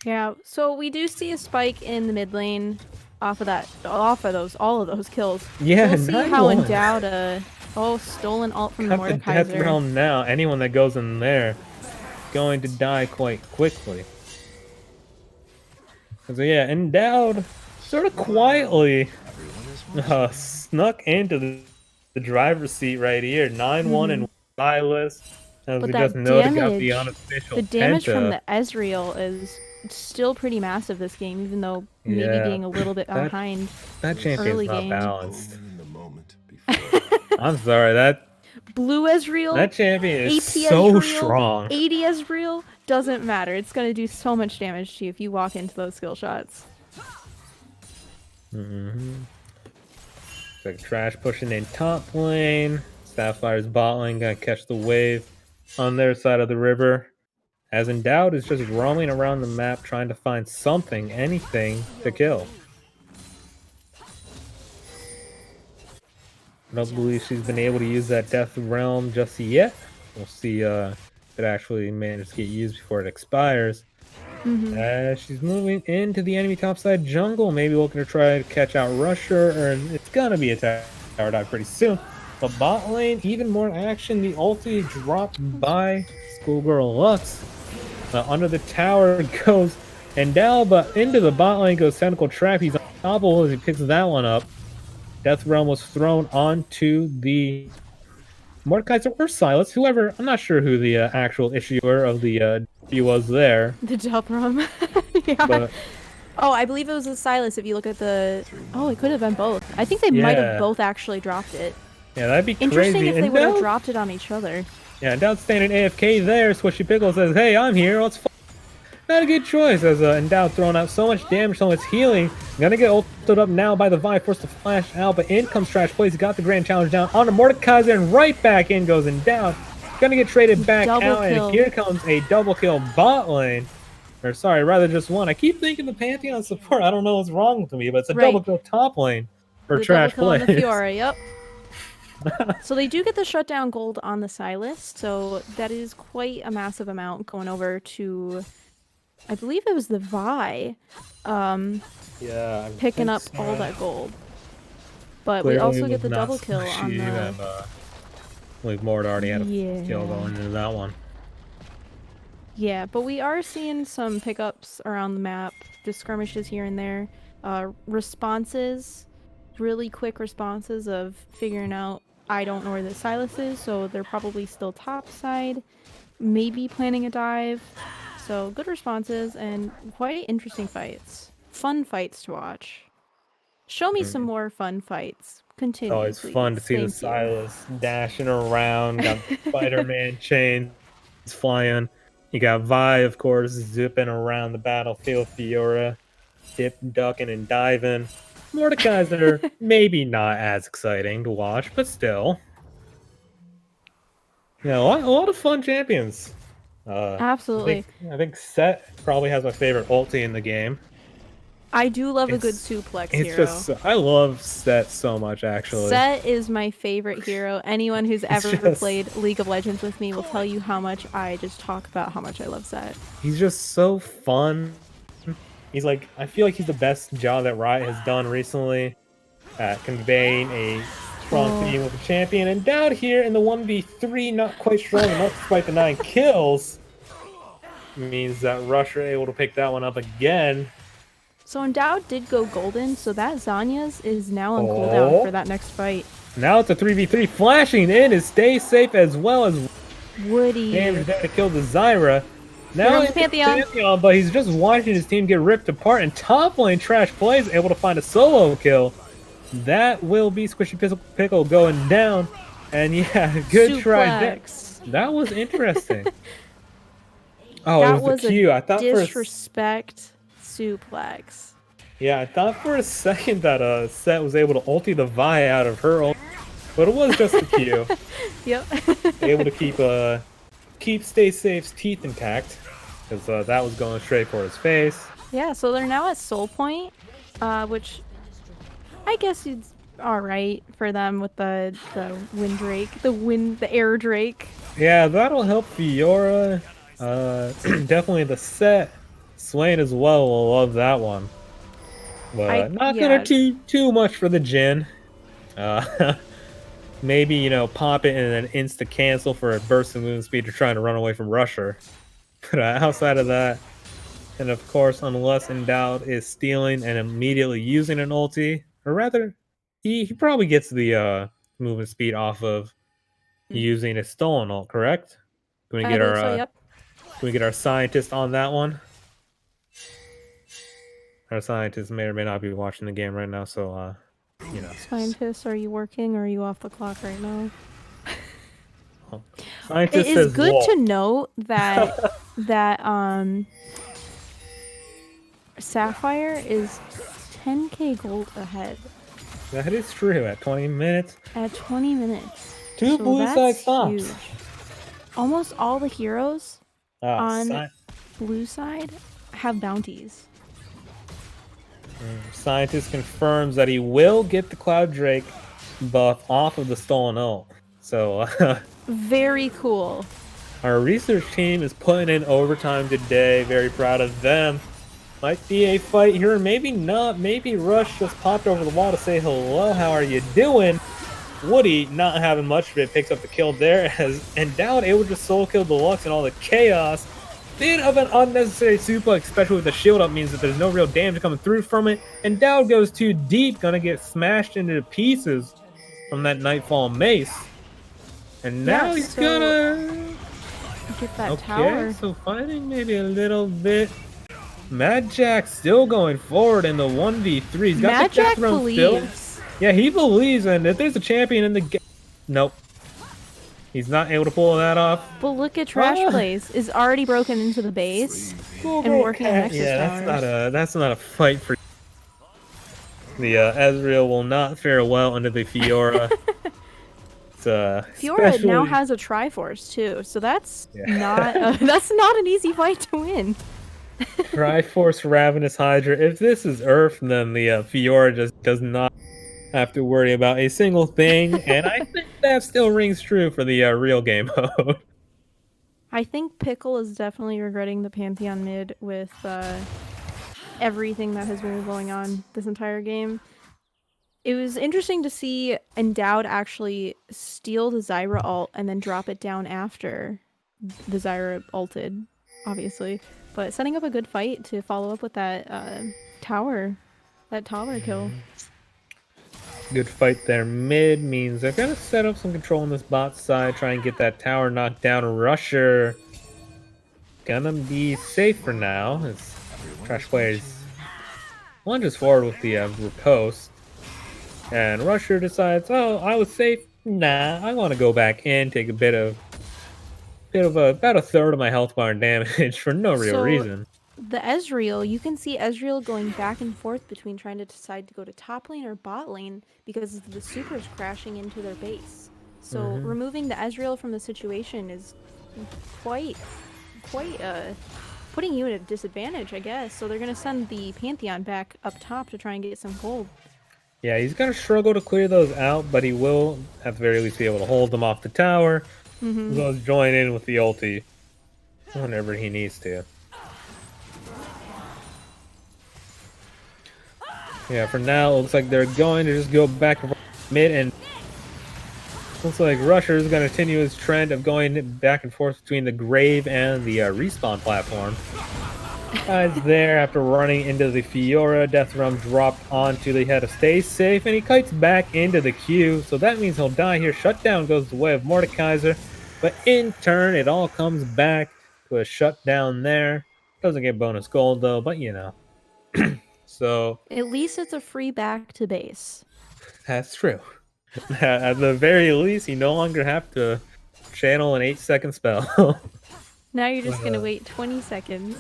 Yeah, so we do see a spike in the mid lane off of all of those kills. Yeah, We'll see how 9-1. endowed stolen ult from the Got the Death Mordekaiser. Realm now. Anyone that goes in there going to die quite quickly. So yeah, Endowed sort of quietly snuck into the driver's seat right here. 9-1 and Silas. As But we that just noted, got the damage- unofficial The damage from penta. the Ezreal is still pretty massive this game, even though maybe Yeah, being a little bit that- behind. That champion's early not game. balanced. In the moment before. I'm sorry, that Blue Ezreal, champion is AP so Ezreal, strong. 80 Ezreal, doesn't matter. It's going to do so much damage to you if you walk into those skill shots. It's like Trash pushing in top lane. Sapphire's bot lane gonna catch the wave on their side of the river. As Endowed is just roaming around the map trying to find something, anything to kill. I don't believe she's been able to use that Death Realm just yet. We'll see if it actually manages to get used before it expires. As she's moving into the enemy topside jungle, maybe looking to try to catch out Rusher, or it's gonna be a tower dive pretty soon. But bot lane, even more action. The ulti dropped by Schoolgirl Lux. Under the tower goes Endowed, but into the bot lane goes Tentacle Trap. He's unstoppable as he picks that one up. Death Realm was thrown onto the Mordekaiser or Silas, whoever. I'm not sure who the actual issuer of the he was there. The Delprum. Yeah. But Oh, I believe it was a Silas if you look at the... Oh, it could have been both. I think they might Yeah. have both actually dropped it. yeah, that'd be Interesting crazy. if they would have Endowed- dropped it on each other. Yeah, Endowed standing AFK there. Swishy Pickle says, "Hey, I'm here. Let's." Not a good choice as Endowed throwing out so much damage, so much healing. Gonna get ulted up now by the Vi, forced to flash out, but in comes Trash Plays. He got the Grand Challenge down onto Mordekaiser, and right back in goes Endowed. Gonna get traded back Double out, kill. and here comes a double kill bot lane. Or sorry, rather just one. I keep thinking the Pantheon support. I don't know what's wrong with me, but it's a Right. double kill top lane for The Trash double kill on the Plays. Fiora, yep. So they do get the shutdown gold on the Silas, so that is quite a massive amount going over to, I believe it was the Vi, Yeah, I picking think up so. all that gold. But we Clearly also was get the not double kill on Swishy, the... and, I believe Mord already had a Yeah. kill going into that one. Yeah, but we are seeing some pickups around the map, just skirmishes here and there. Responses really quick responses of figuring out, I don't know where the Silas is, so they're probably still top side, maybe planning a dive. So good responses and quite interesting fights. Fun fights to watch. Show me some more fun fights. Continue, Oh, it's please. fun to see the Thank you. Silas dashing around, got Spider-Man chains flying. You got Vi, of course, zipping around the battlefield, Fiora, ducking, and diving. Mordecai's that are maybe not as exciting to watch, but still. Yeah, a lot of fun champions. Absolutely. I think Set probably has my favorite ulti in the game. I do love a good It's suplex it's hero. just I love Set so much actually. Set is my favorite hero. Anyone who's ever just- played League of Legends with me will tell you how much I just talk about how much I love Set. He's just so fun. He's like I feel like he's the best job that Riot has done recently at conveying a strong team with a champion. And down here in the 1v3, not quite strong enough despite the 9 kills. Means that Rush are able to pick that one up again. So Endowed did go golden, so that Zanya's is now on cooldown for that next fight. Now it's a 3v3. Flashing in is Stay Safe as well as Woody. Damage there to kill the Zyra. Now Here comes he's Pantheon, but he's just watching his team get ripped apart, and top lane Trash Plays able to find a solo kill. That will be Squishy Pickle going down. And yeah, good try there. That was interesting. Oh, that it was the Q. I thought disrespect suplex. Yeah, I thought for a second that Set was able to ulti the Vi out of her ult, but it was just the Q. Yep. Able to keep Stay Safe's teeth intact, because that was going straight for his face. Yeah, so they're now at Soul Point, which I guess is alright for them with the Wind Drake, the Air Drake. Yeah, that'll help Fiora. Definitely the Set. Swain as well will love that one. But not gonna too much for the Jhin. Maybe, pop it and then insta cancel for a burst of movement speed to trying to run away from Rusher. But outside of that, and of course, unless Endowed is stealing and immediately using an ulti, or rather, he probably gets the movement speed off of using a stolen ult, correct? Can we get Yep. Can we get our scientist on that one? Our scientist may or may not be watching the game right now, so Scientist, are you working or are you off the clock right now? Scientist it is good to note that Sapphire is 10k gold ahead. That is true at 20 minutes. At 20 minutes. Two blue side stops. Huge. Almost all the heroes on blue side have bounties. Scientist confirms that he will get the Cloud Drake buff off of the stolen ult. So very cool. Our research team is putting in overtime today. Very proud of them. Might be a fight here, maybe not. Maybe Rush just popped over the wall to say hello. How are you doing? Woody, not having much of it, picks up the kill there as Endowed able to solo kill the Lux and all the chaos. Bit of an unnecessary suplex, especially with the shield up, means that there's no real damage coming through from it. And Endowed goes too deep, gonna get smashed into pieces from that Nightfall mace. And now he's gonna get that tower. So fighting maybe a little bit. Mad Jack still going forward in the 1v3. He's got Mad the Jack throne believes. Still. Yeah, he believes, and if there's a champion in the game, nope. He's not able to pull that off. But look at Trash Plays is already broken into the base and working on Nexus towers. That's not a fight for the Ezreal will not fare well under the Fiora. Fiora now has a Triforce too, so that's not an easy fight to win. Triforce Ravenous Hydra. If this is Earth, then the Fiora just does not have to worry about a single thing, and I think that still rings true for the real game mode. I think Pickle is definitely regretting the Pantheon mid with everything that has been going on this entire game. It was interesting to see Endowed actually steal the Zyra ult and then drop it down after the Zyra ulted, obviously. But setting up a good fight to follow up with that tower kill. Good fight there. Mid means they're gonna set up some control on this bot side, try and get that tower knocked down. Rusher gonna be safe for now. As Trash players lunges forward with the riposte, and Rusher decides, "Oh, I was safe. Nah, I want to go back in, take a bit of about a third of my health bar and damage for no real So reason." the Ezreal, you can see Ezreal going back and forth between trying to decide to go to top lane or bot lane because the supers crashing into their base. So removing the Ezreal from the situation is quite putting you at a disadvantage, I guess. So they're gonna send the Pantheon back up top to try and get some gold. Yeah, he's gonna struggle to clear those out, but he will at the very least be able to hold them off the tower. As well as join in with the ulti whenever he needs to. Yeah, for now, it looks like they're going to just go back mid, and looks like Rusher is going to continue his trend of going back and forth between the grave and the respawn platform. Guys there after running into the Fiora. Death Realm dropped onto the head of Stay Safe, and he kites back into the queue, so that means he'll die here. Shutdown goes the way of Mordekaiser, but in turn, it all comes back to a shutdown there. Doesn't get bonus gold though, but you know. So At least it's a free back to base. that's true. At the very least, you no longer have to channel an 8-second spell. Now you're just gonna wait 20 seconds.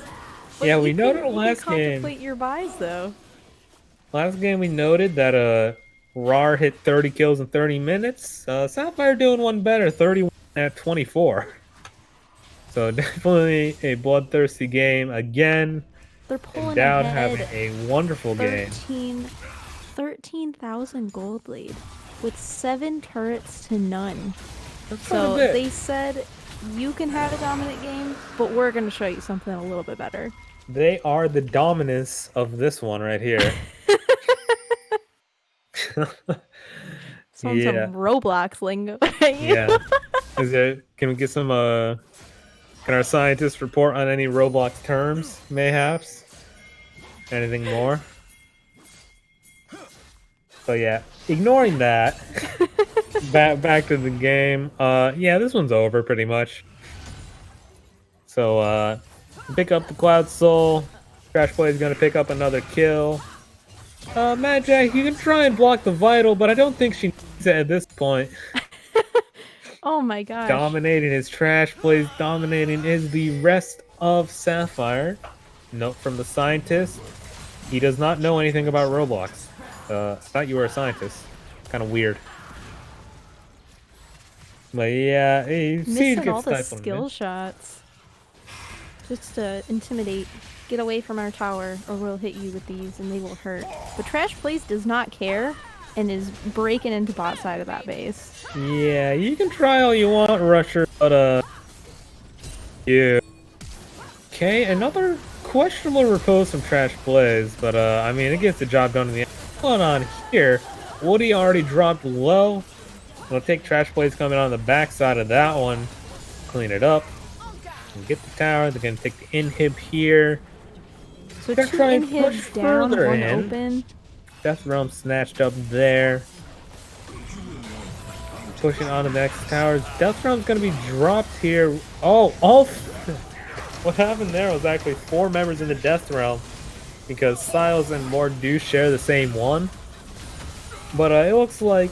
But Yeah, you we can- noted you can last game. contemplate your buys though. Last game we noted that RAWR hit 30 kills in 30 minutes. Sapphire doing one better, 31 at 24. So definitely a bloodthirsty game again. They're pulling And Dowd ahead having a wonderful game. 13,000 gold lead with 7 turrets to none. That's quite a So bit. they said you can have a dominant game, but we're gonna show you something a little bit better. They are the dominance of this one right here. It's on some Yeah. Roblox lingo. Right? Yeah. Can we get some can our scientists report on any Roblox terms, mayhaps? Anything more? So yeah, ignoring that, back to the game. Yeah, this one's over pretty much. So pick up the Cloud Soul. Trash Play is gonna pick up another kill. Mad Jack, you can try and block the Vital, but I don't think she needs it at this point. Oh my gosh. Dominating his Trash Plays, dominating is the rest of Sapphire. Note from the scientist, he does not know anything about Roblox. I thought you were a scientist. Kind of weird. But yeah, he Siege Missing gets all the stifled. skill shots. Just to intimidate. Get away from our tower or we'll hit you with these and they will hurt. But Trash Plays does not care and is breaking into bot side of that base. Yeah, you can try all you want, Rusher, but yeah. Okay, another questionable repose from Trash Plays, but I mean, it gets the job done in the end. Going on here, Woody already dropped low. We'll take Trash Plays coming on the backside of that one, clean it up, and get the tower. They're gonna take the inhib here. So They're 2 trying to push inhibs down, further 1 in. open. Death Realm snatched up there. Pushing on to the next towers. Death Realm's gonna be dropped here. Oh, what happened there was actually 4 members in the Death Realm because Siles and Mord do share the same one. But it looks like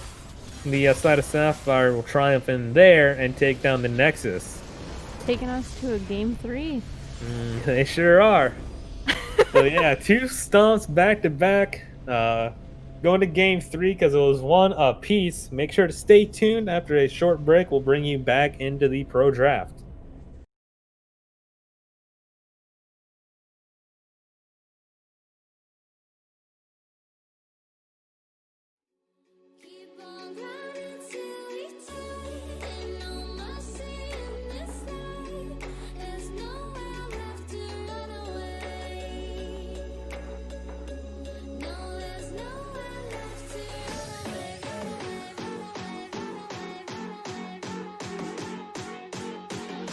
the side of Sapphire will triumph in there and take down the Nexus. Taking us to a game 3. They sure are. So yeah, 2 stomps back to back. Going to game 3 because it was 1 apiece. Make sure to stay tuned. After a short break, we'll bring you back into the pro draft. Keep on running till we die, and no mercy in this life. There's nowhere left to run away. No, there's nowhere left to run away, run away, run away, run away, run away.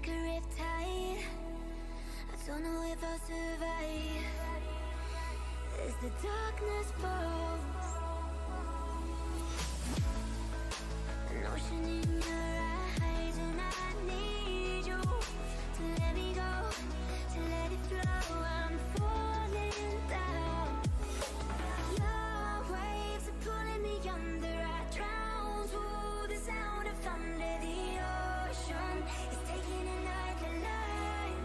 like a riptide. I don't know if I'll survive as the darkness falls. An ocean in your eyes, and I need you to let me go, to let it flow. I'm falling down. Your waves are pulling me under. I drown through the sound of thunder. The ocean is taking another life.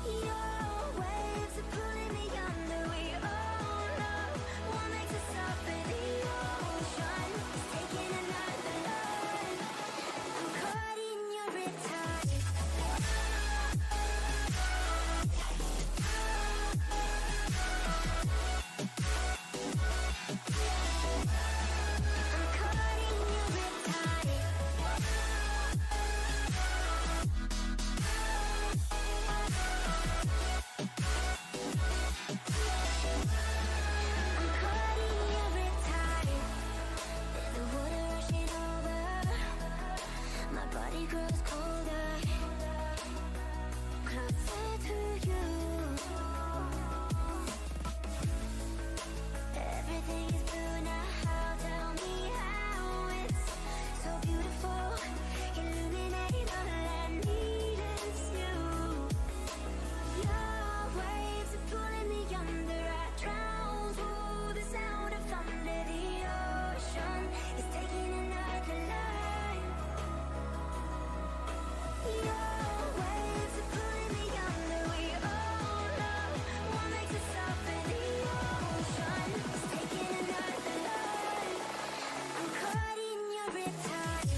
Your waves are pulling me under. We all know what makes us suffer. The ocean is taking another life. I'm caught in your riptide. I'm caught in your riptide. I'm caught in your riptide. There's the water rushing over. My body grows colder, closer to you. Everything is blue now. Tell me how it's so beautiful. Illuminate all I need is you. Your waves are pulling me under. I drown through the sound of thunder. The ocean is taking another life. Your waves are pulling me under. We all know what makes us suffer. The ocean is taking another life. I'm caught in your riptide.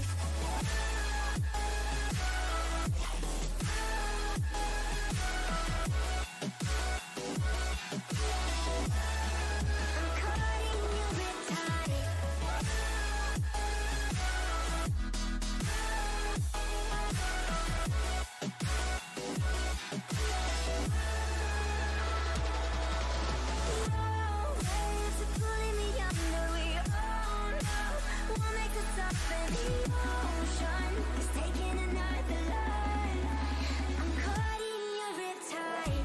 I'm caught in your riptide. Your waves are pulling me under. We all know what makes us suffer. The ocean is taking another life. I'm caught in your riptide.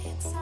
It's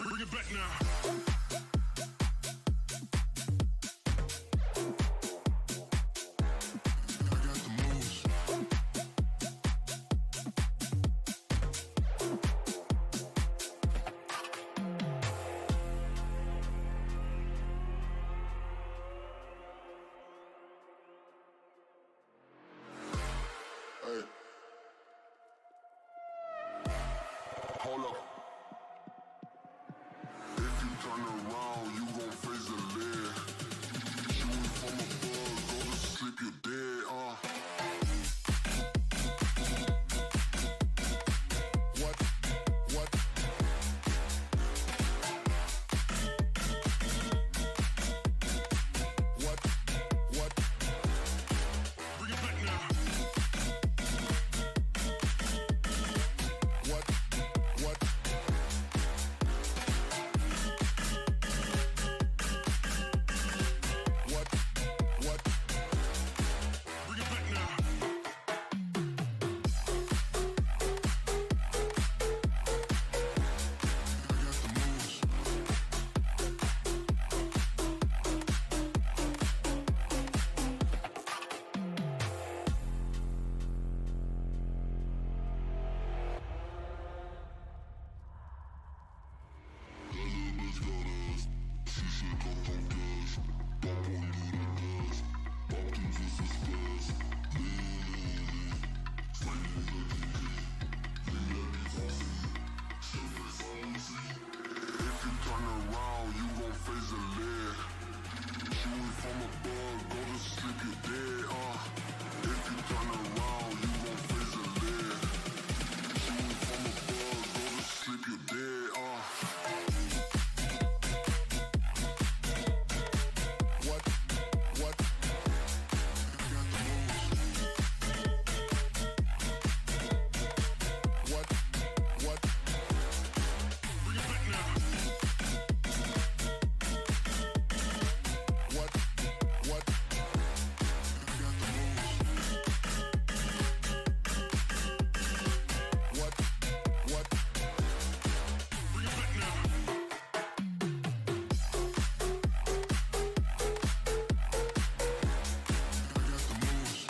Bring it back now. I got the moves. Hey. Hold up. If you turn around, you gon' face the lead. Shooting from above, go to sleep, you dead. What? What? What? What? Bring it back now. What? What? What? What? Bring it back now. I got the moves. If you turn around, you gon' face the lead. Shooting from above, go to sleep, you dead. If you turn around, you gon' face the lead. Shooting from above, go to sleep, you dead. What? What? I got the moves. What? What? Bring it back now. What? What? I got the moves. What? What? Bring it back now. I got the moves.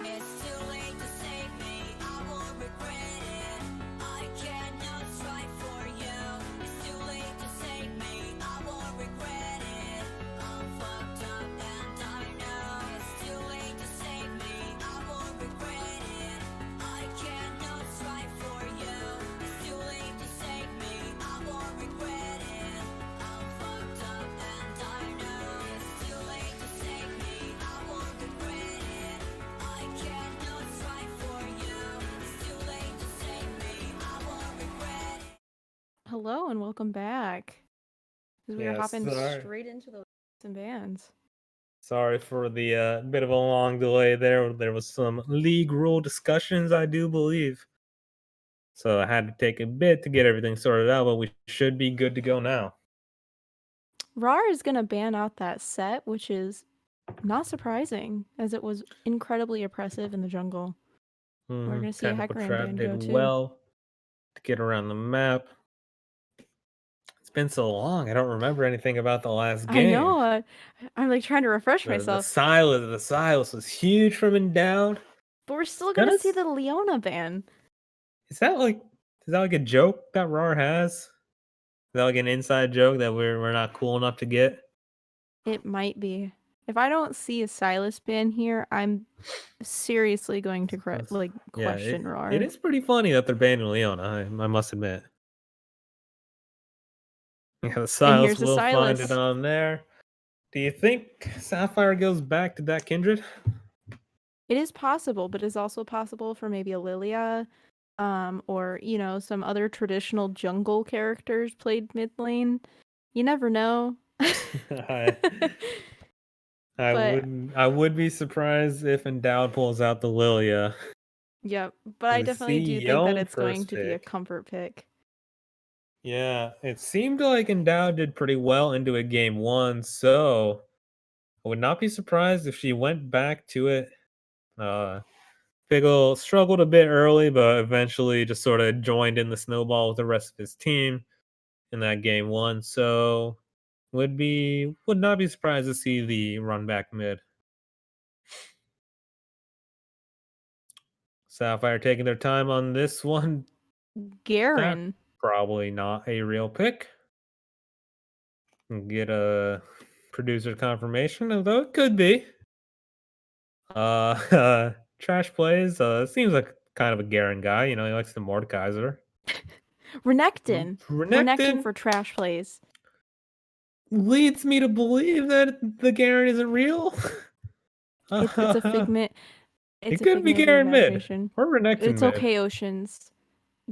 It's too late to save me, I won't regret it. I cannot strive for you. It's too late to save me, I won't regret it. I'm fucked up and I know. It's too late to save me, I won't regret it. I cannot strive for you. It's too late to save me, I won't regret it. I'm fucked up and I know. It's too late to save me, I won't regret it. I cannot strive for you. It's too late to save me. I won't regret it. Hello and welcome back. 'Cause we were Yeah, hopping sorry. straight into the and bands. Sorry for the bit of a long delay there. There was some league rule discussions, I do believe. So I had to take a bit to get everything sorted out, but we should be good to go now. RAWR is gonna ban out that set, which is not surprising, as it was incredibly oppressive in the jungle. We're gonna see a Technical Hecarim Trap ban did go too. well to get around the map. It's been so long. I don't remember anything about the last I game. know. I'm like trying to refresh The myself, Silas was huge from and down. but we're still gonna see Gonna the Leona ban. Is that like a joke that RAR has? Is that like an inside joke that we're not cool enough to get? It might be. If I don't see a Silas ban here, I'm seriously going to That's- question it RAR. is pretty funny that they're banning Leona. I must admit. Yeah, the And Silas here's the will find it Silas. on there. Do you think Sapphire goes back to that Kindred? It is possible, but it's also possible for maybe a Lilia, or some other traditional jungle characters played mid lane. You never know. I, But I would be surprised if Endowed pulls out the Lilia. yep, but I We definitely see do think that Yone it's going first to be a pick. comfort pick. Yeah, it seemed like Endowed did pretty well into a game one, so I would not be surprised if she went back to it. Pickle struggled a bit early, but eventually just sort of joined in the snowball with the rest of his team in that game one. So would not be surprised to see the run back mid. Sapphire taking their time on this one. That Garen. probably not a real pick. Get a producer confirmation, although it could be. Trash plays. Seems like kind of a Garen guy. He likes the Mordekaiser. Renekton. Renekton Renekton for trash plays. leads me to believe that the Garen isn't real. It's a figment. It's It a could be figment of your Garen mid imagination. or Renekton It's mid. okay, Oceans.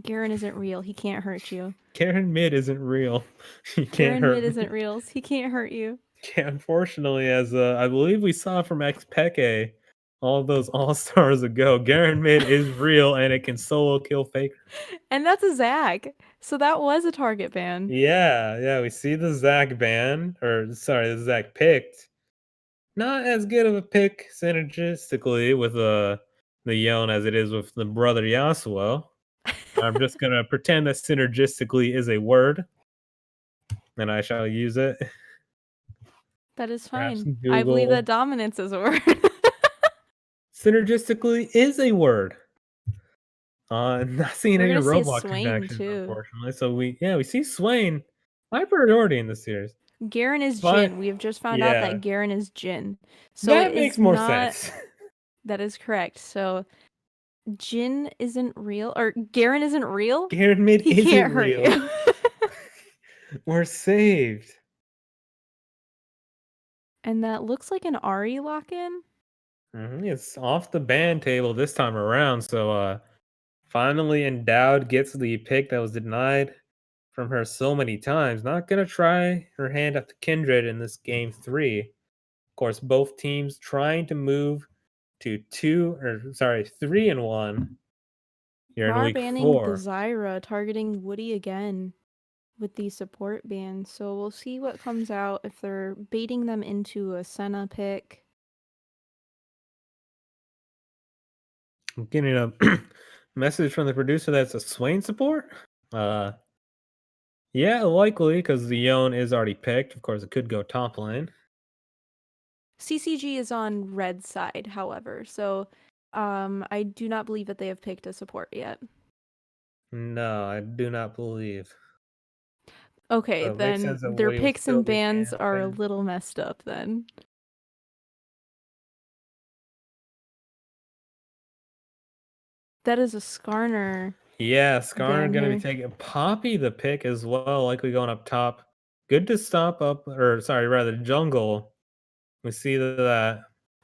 Garen isn't real. He can't hurt you. Garen mid isn't real. He can't Garen hurt mid me. isn't real. He can't hurt you. Yeah, unfortunately, as I believe we saw from XPeke all those All Stars ago, Garen mid is real and it can solo kill Faker. And that's a Zag. So that was a target ban. Yeah, we see the Zac ban, or sorry, the Zac picked. Not as good of a pick synergistically with the Yone as it is with the brother Yasuo. I'm just gonna pretend that synergistically is a word, and I shall use it. That is Perhaps fine. I believe Google that dominance is a word. synergistically is a word. Not seeing We're any gonna see a robot Swain connections, too. unfortunately. So we see Swain, high priority in the series. Garen is But Jin. We have just found out yeah, that Garen is Jin. So that it makes is more not. sense. That is correct. So Jin isn't real, or Garen isn't real. Garen mid He isn't can't hurt real. you. We're saved. And that looks like an Ari lock-in. It's off the ban table this time around. So finally Endowed gets the pick that was denied from her so many times. Not gonna try her hand at the Kindred in this game 3. Of course, both teams trying to move to 3-1 here in RAWR week banning the 4. Zyra, targeting Woody again with the support ban. So we'll see what comes out if they're baiting them into a Senna pick. I'm getting a message from the producer that's a Swain support. Yeah, likely because the Yone is already picked. Of course, it could go top lane. CCG is on red side, however, so I do not believe that they have picked a support yet. No, I do not believe. Okay, So it makes then sense that their Woody would picks still and be bans are a banned. little messed up then. That is a Skarner Yeah, Skarner ban gonna be here. taking Poppy the pick as well, likely going up top. Good to stop up, or sorry, rather jungle. We see that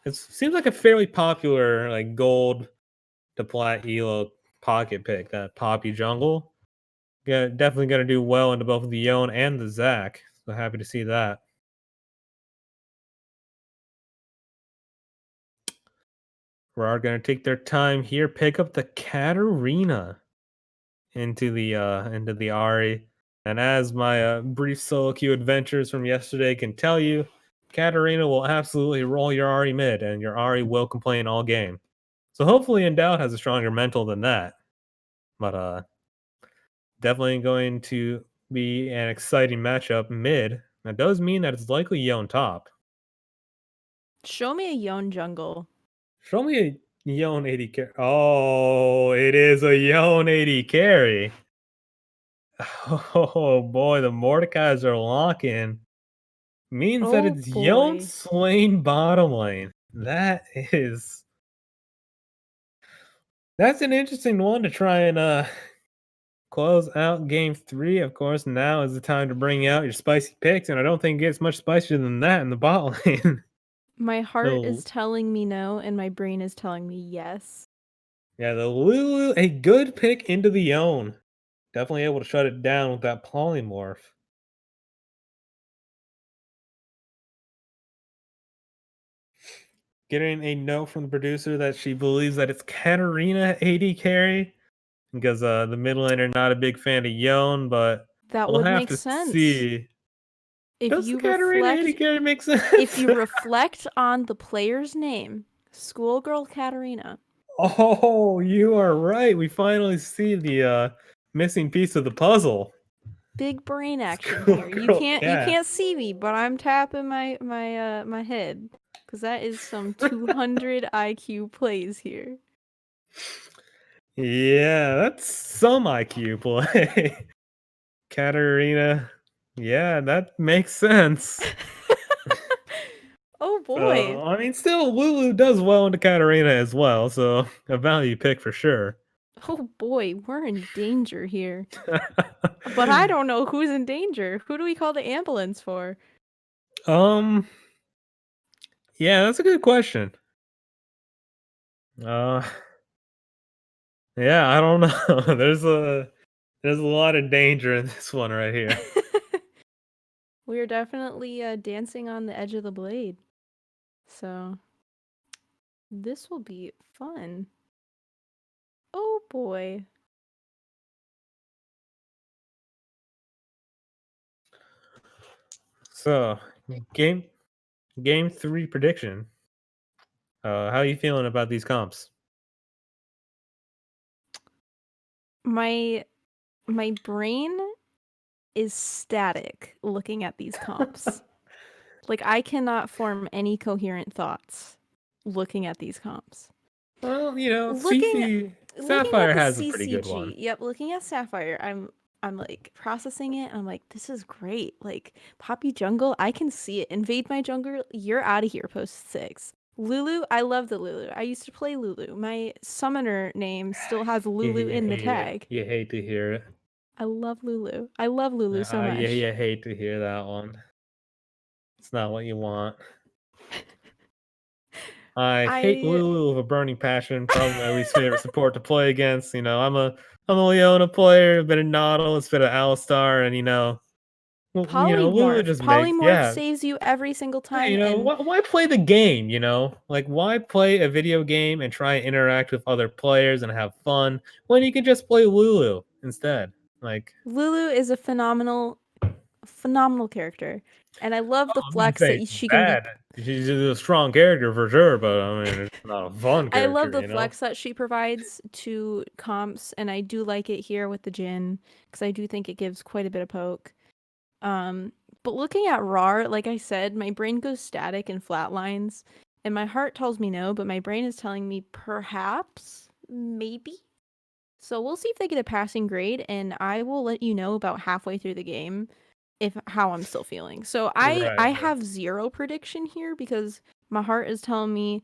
it seems like a fairly popular like gold to plat elo pocket pick. That Poppy jungle, yeah, definitely gonna do well into both the Yone and the Zac. So happy to see that. RAWR gonna take their time here, pick up the Katarina into the Ari. And as my brief solo queue adventures from yesterday can tell you, Katarina will absolutely roll your Ari mid, and your Ari will complain all game. So hopefully Endowed has a stronger mental than that. But definitely going to be an exciting matchup mid. That does mean that it's likely Yone top. Show me a Yone jungle. Show me a Yone 80 carry. Oh, it is a Yone 80 carry. Oh boy, the Mordekais are locking. Means that Oh it's Yone boy. Swain bottom lane. That's an interesting one to try and close out game 3. Of course, now is the time to bring out your spicy picks, and I don't think it gets much spicier than that in the bot lane. My heart is The- telling me no, and my brain is telling me yes. yeah, the Lulu, a good pick into the Yone. Definitely able to shut it down with that polymorph. Getting a note from the producer that she believes that it's Katarina AD carry because the mid laner not a big fan of Yone, but That we'll would have make to sense. see. If Does you Katarina AD reflect, carry make sense? if you reflect on the player's name, Schoolgirl Katarina. Oh, you are right. We finally see the missing piece of the puzzle. Big brain action here. You Schoolgirl Cat. can't see me, but I'm tapping my head because that is some 200 IQ plays here. Yeah, that's some IQ play. Katarina. Yeah, that makes sense. Oh boy. I mean, still, Lulu does well into Katarina as well, so a value pick for sure. Oh boy, we're in danger here. But I don't know who's in danger. Who do we call the ambulance for? Yeah, that's a good question. Yeah, I don't know. There's a lot of danger in this one right here. We are definitely dancing on the edge of the blade. So this will be fun. Oh boy. So, game 3 prediction. How are you feeling about these comps? My brain is static looking at these comps. Like I cannot form any coherent thoughts looking at these comps. Well, you know, Looking Sapphire at the has a CCG, pretty good one. Yep, looking at Sapphire, I'm like processing it. I'm like, this is great. Like Poppy Jungle, I can see it. Invade my jungle, you're out of here. Post 6. Lulu, I love the Lulu. I used to play Lulu. My summoner name still has Lulu You in the hate it. tag. You hate to hear it. I love Lulu. I love Lulu so much. Yeah, you hate to hear that one. It's not what you want. I hate Lulu with a burning passion. Probably my least favorite support to play against. You know, I'm a Leona player, a bit of Nautilus, a bit of Alistar, and Lulu just Polymorph saves you every single Yeah, time. And why play the game? You know, like why play a video game and try and interact with other players and have fun when you can just play Lulu instead? Like Lulu is a phenomenal character, and I love the I'm not flex saying that she bad. can be. She's a strong character for sure, but I mean, it's not a fun character. I love the you know? flex that she provides to comps, and I do like it here with the Jhin because I do think it gives quite a bit of poke. But looking at RAWR, like I said, my brain goes static and flatlines, and my heart tells me no, but my brain is telling me perhaps, maybe. So we'll see if they get a passing grade, and I will let you know about halfway through the game how I'm still feeling. So I have 0 prediction here because my heart is telling me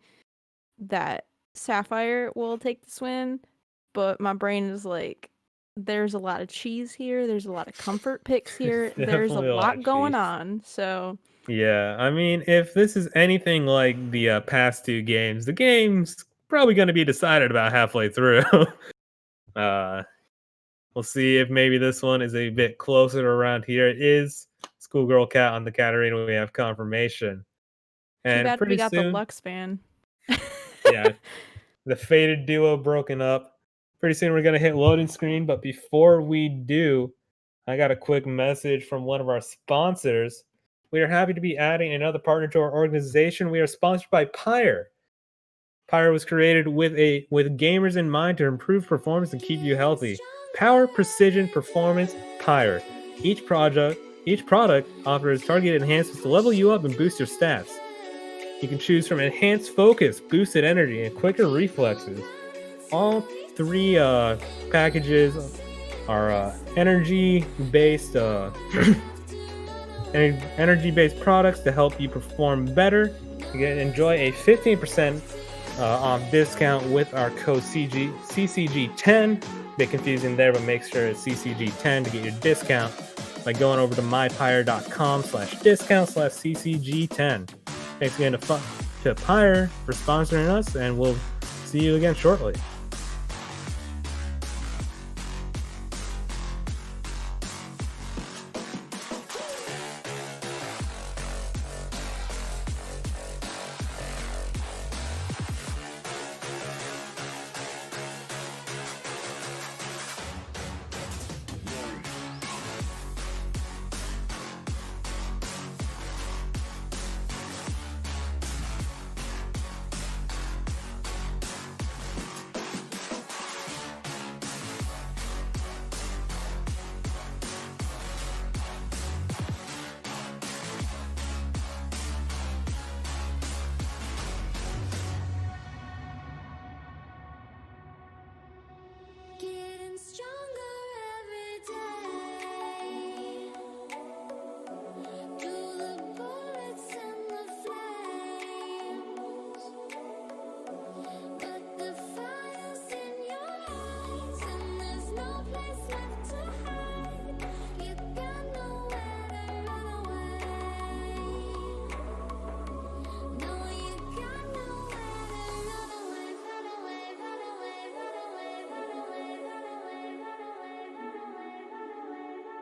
that Sapphire will take this win, but my brain is like, there's a lot of cheese here. There's a lot of comfort picks here. There's a Definitely a lot lot of going cheese. on. So Yeah, I mean, if this is anything like the past 2 games, the game's probably going to be decided about halfway through. We'll see if maybe this one is a bit closer to around here. It is Schoolgirl Cat on the Katarina. We have confirmation. too And bad we pretty got soon, the Lux ban. yeah, the faded duo broken up. Pretty soon we're going to hit loading screen. But before we do, I got a quick message from one of our sponsors. We are happy to be adding another partner to our organization. We are sponsored by Pyre. Pyre was created with gamers in mind to improve performance and keep you healthy. Power, precision, performance, Pyre. Each product offers targeted enhancements to level you up and boost your stats. You can choose from enhanced focus, boosted energy, and quicker reflexes. All 3 packages are energy-based energy-based products to help you perform better. You can enjoy a 15% off discount with our code CCG10. Bit confusing there, but make sure it's CCG10 to get your discount by going over to mypire.com/discount/CCG10. Thanks again to Pyre for sponsoring us, and we'll see you again shortly. Getting stronger every day. Through the bullets and the flames, but the fire's in your eyes, and there's no place left to hide. You got nowhere to run away. No, you got nowhere to run away, run away, run away, run away, run away, run away, run away, run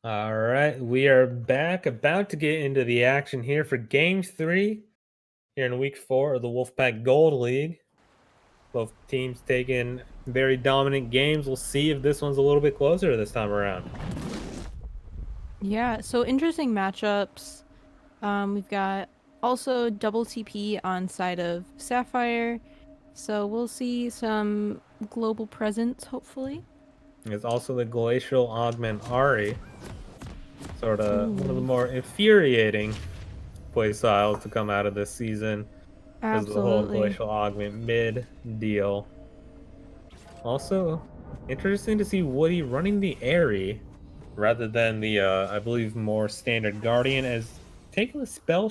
All right, we are back, about to get into the action here for Game 3 here in Week 4 of the Wolfpack Gold League. Both teams taking very dominant games. We'll see if this one's a little bit closer this time around. Yeah, so interesting matchups. We've got also double TP on side of Sapphire. So we'll see some global presence, hopefully. There's also the Glacial Augment Ari. Sort of one of the more infuriating play styles to come out of this season. Because of the whole Absolutely. Glacial Augment mid deal. Also, interesting to see Woody running the Airy rather than the, I believe, more standard Guardian, as taking the Spell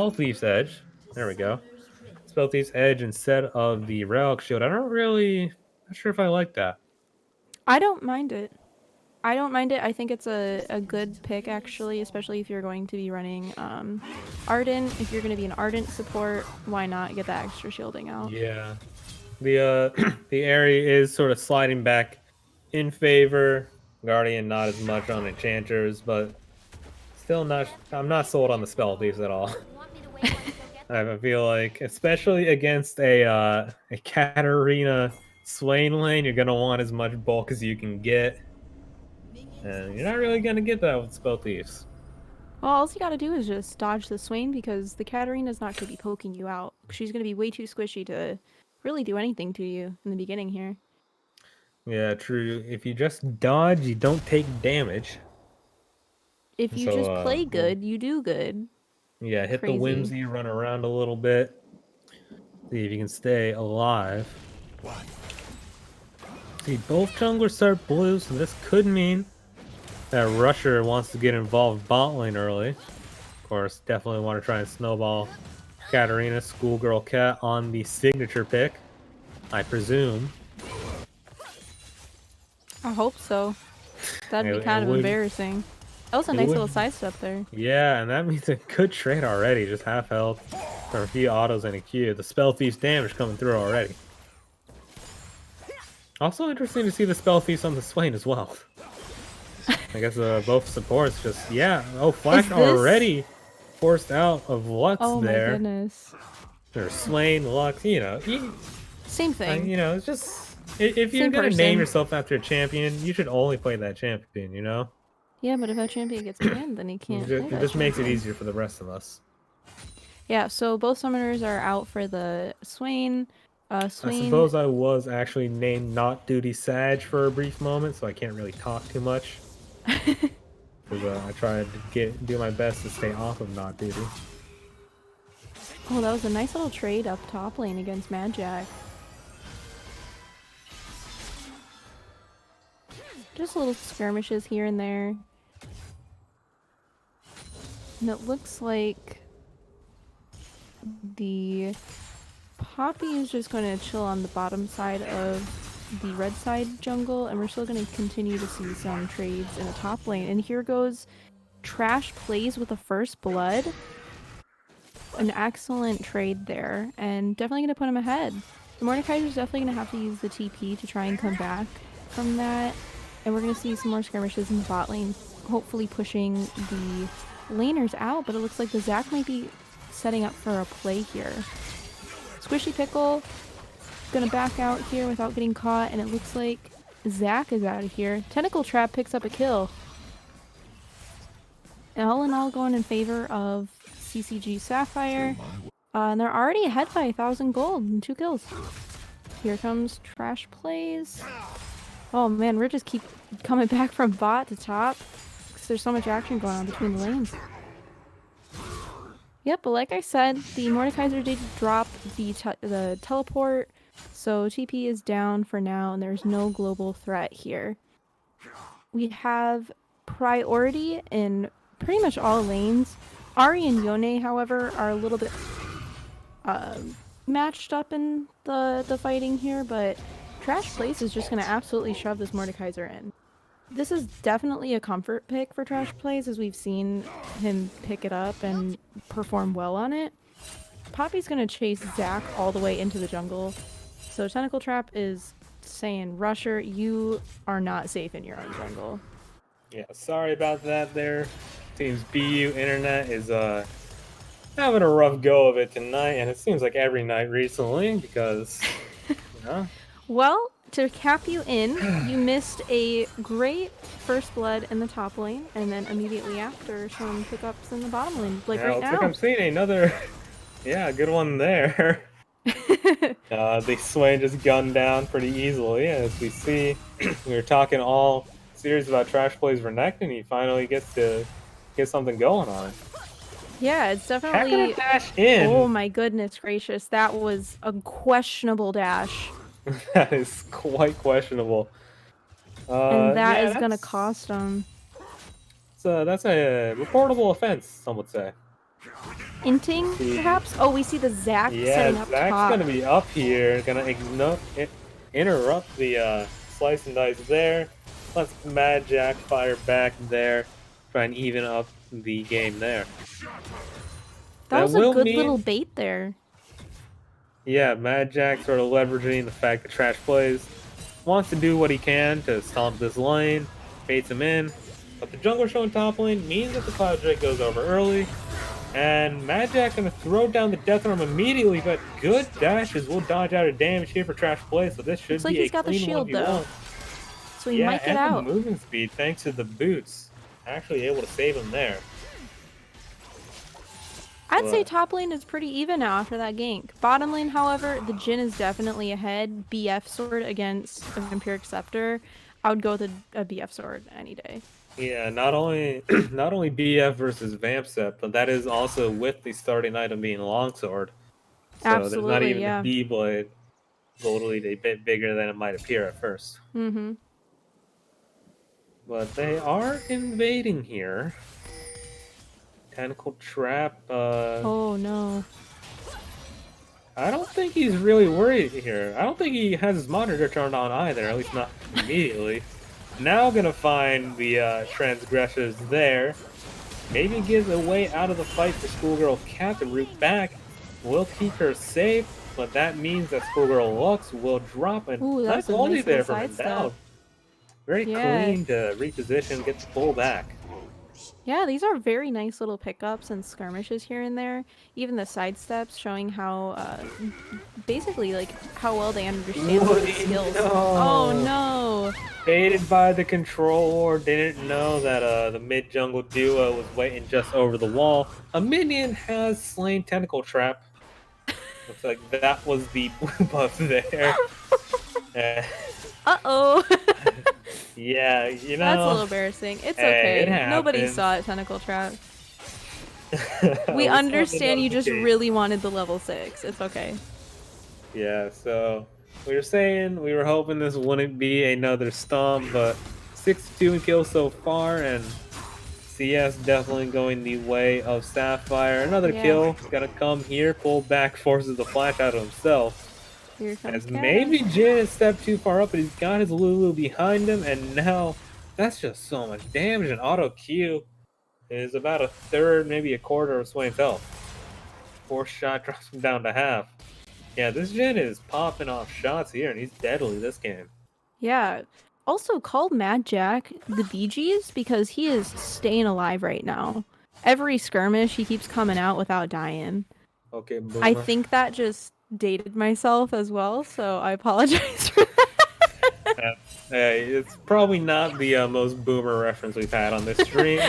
Thief's Edge. There we go. Spell Thief's Edge instead of the Relic Shield. Not sure if I like that. I don't mind it. I think it's a good pick, actually, especially if you're going to be running Ardent. If you're going to be an Ardent support, why not get that extra shielding out? Yeah. The the Airy is sort of sliding back in favor. Guardian not as much on Enchanters, but still not. I'm not sold on the Spell Thieves at all. I feel like, especially against a Katarina Swain lane, you're gonna want as much bulk as you can get, and you're not really gonna get that with Spell Thieves. Well, all you gotta do is just dodge the Swain, because the Katarina's not gonna be poking you out. She's gonna be way too squishy to really do anything to you in the beginning here. Yeah, true. If you just dodge, you don't take damage. If you So, just play we'll- good, you do good. Yeah, hit Crazy. the whimsy, run around a little bit. See if you can stay alive. See, both junglers start blue, so this could mean that Rusher wants to get involved bot lane early. Of course, definitely want to try and snowball Katarina, Schoolgirl Cat, on the signature pick, I presume. I hope so. That'd be It kind of would- embarrassing. That was a it nice would- little sidestep there. Yeah, and that means a good trade already. Just half health for a few autos and a Q. The Spell Feast damage coming through already. Also interesting to see the Spell Feast on the Swain as well. I guess both supports just, yeah. Oh, Flash this- already forced out of Lux Oh my there. goodness. There's Swain, Lux, you know. Same thing. You know, it's just, if you're Same going to name person. yourself after a champion, you should only play that champion, you know? Yeah, but if that champion gets banned, then he can't play It that just makes it champion. easier for the rest of us. Yeah, so both summoners are out for the Swain. I Swain. suppose I was actually named Not Duty Sag for a brief moment, so I can't really talk too much. Because I tried to do my best to stay off of Not Duty. Oh, that was a nice little trade up top lane against Mad Jack. Just little skirmishes here and there. And it looks like the Poppy is just going to chill on the bottom side of the red side jungle, and we're still going to continue to see some trades in the top lane. And here goes Trash plays with the first blood. An excellent trade there, and definitely going to put him ahead. The Mordekaiser's definitely going to have to use the TP to try and come back from that. And we're going to see some more skirmishes in the bot lane, hopefully pushing the laners out, but it looks like the Zac might be setting up for a play here. Squishy Pickle gonna back out here without getting caught, and it looks like Zac is out of here. Tentacle Trap picks up a kill. And all in all, going in favor of CCG Sapphire. And they're already ahead by 1,000 gold and 2 kills. Here comes Trash Plays. Oh man, we're just keep coming back from bot to top. Because there's so much action going on between the lanes. Yep, but like I said, the Mordekaiser did drop the teleport, so TP is down for now, and there's no global threat here. We have priority in pretty much all lanes. Ari and Yone, however, are a little bit matched up in the fighting here, but Trash Place is just going to absolutely shove this Mordekaiser in. This is definitely a comfort pick for Trash Plays, as we've seen him pick it up and perform well on it. Poppy's gonna chase Zac all the way into the jungle. So Tentacle Trap is saying, Rusher, you are not safe in your own jungle. Yeah, sorry about that there. Team's BU internet is having a rough go of it tonight, and it seems like every night recently because, you know. Well, to cap you in, you missed a great first blood in the top lane, and then immediately after some pickups in the bottom lane, like Yeah, right looks like now. I'm seeing another, yeah, good one there. The Swain just gunned down pretty easily, as we see. We were talking all series about Trash Plays Renekton, and he finally gets to get something going on it. Yeah, it's How can definitely... it dash in? Oh my goodness gracious, that was a questionable dash. That is quite questionable. And that yeah, is gonna that's- cost him. That's a reportable offense, some would say. Inting, perhaps? Oh, we see the Zac Yeah, setting up Zac's top. gonna be up here, gonna interrupt the slice and dice there. Let's Mad Jack fire back there, try and even up the game there. That was a will good mean- little bait there. Yeah, Mad Jack sort of leveraging the fact that Trash Plays wants to do what he can to stomp this lane, baits him in, but the jungler showing top lane means that the Cloud Drake goes over early, and Mad Jack gonna throw down the Death Arm immediately, but good dashes will dodge out of damage here for Trash Plays, so this should Looks like be he's a got the clean shield, 1v1. though. So he Yeah, might get and out. the movement speed thanks to the boots. Actually able to save him there. I'd say But- top lane is pretty even now after that gank. Bottom lane, however, the Jhin is definitely ahead. BF sword against a Vampiric Scepter. I would go with a BF sword any day. Yeah, not only BF versus Vamp Set, but that is also with the starting item being Longsword. So there's not Absolutely, even yeah. a B-Blade. Totally a bit bigger than it might appear at first. Mm-hmm. But they are invading here. Tentacle Trap, Oh no. I don't think he's really worried here. I don't think he has his monitor turned on either, at least not immediately. Now gonna find the transgressors there. Maybe gives a way out of the fight for Schoolgirl Cat to root back. Will keep her safe, but that means that Schoolgirl Lux will drop, and Ooh, that nice was a ulti nice there little from sidestep. Endowed. Very Yeah. clean to reposition, get the pull back. Yeah, these are very nice little pickups and skirmishes here and there. Even the sidesteps showing how, basically, like, how well they understand some of the Woody, skills. no. Oh no! Baited by the controller, didn't know that the mid jungle duo was waiting just over the wall. A minion has slain Tentacle Trap. Looks like that was the blue buff there. Uh-oh! Yeah, you know. That's a little embarrassing. It's Hey, okay. it Nobody happens. saw it, Tentacle Trap. We saw the understand you just notification. really wanted the level 6. It's okay. Yeah, so we were saying we were hoping this wouldn't be another stomp, but 62 in kills so far, and CS definitely going the way of Sapphire. Another Yeah. kill is gonna come here, pull back, forces the flash out of himself. Here comes As Cat. maybe Jin has stepped too far up, but he's got his Lulu behind him, and now that's just so much damage. And auto Q is about a third, maybe a quarter of Swain's health. Fourth shot drops him down to half. Yeah, this Jin is popping off shots here, and he's deadly this game. Yeah. Also, called Mad Jack the Bee Gees because he is staying alive right now. Every skirmish, he keeps coming out without dying. Okay, boomer. I think that just dated myself as well, so I apologize for that. Hey, it's probably not the most boomer reference we've had on this stream.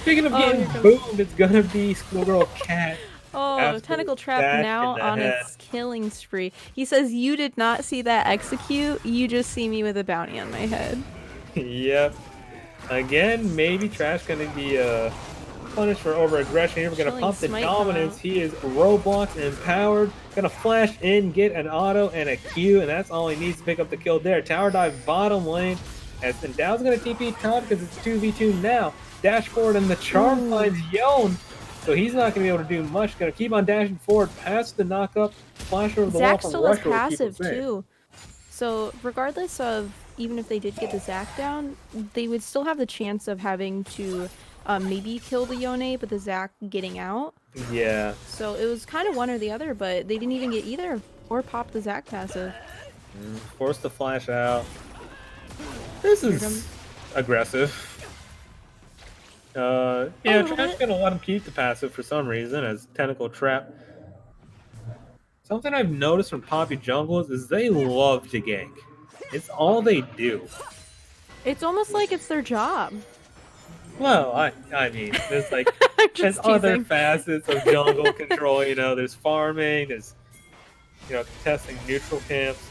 Speaking of Oh, getting here comes- boomed, it's gonna be Schoolgirl Cat. Oh, Absolute Tentacle Trap back now in the on head. its killing spree. He says, "You did not see that execute. You just see me with a bounty on my head." Yep. Again, maybe Trash gonna be punished for over-aggression here. We're gonna Chilling pump the smite dominance. out. He is Roblox empowered. Gonna flash in, get an auto and a Q, and that's all he needs to pick up the kill there. Tower dive bottom lane. As Endow's gonna TP top because it's 2v2 now. Dash forward and the charm finds Yon. So he's not going to be able to do much. Going to keep on dashing forward past the knock-up. Flash over the wall Zac from still has Rusher will keep him passive safe. too. So regardless of even if they did get the Zac down, they would still have the chance of having to maybe kill the Yone, but the Zac getting out. Yeah. So it was kind of one or the other, but they didn't even get either or pop the Zac passive. Force the flash out. This is comes- aggressive. A Yeah, little Trash bit. gonna let him keep the passive for some reason as Tentacle Trap. Something I've noticed from Poppy jungles is they love to gank. It's all they do. It's almost like it's their job. Well, I mean, there's like I'm there's just other teasing. facets of jungle control. You know, there's farming, there's contesting neutral camps.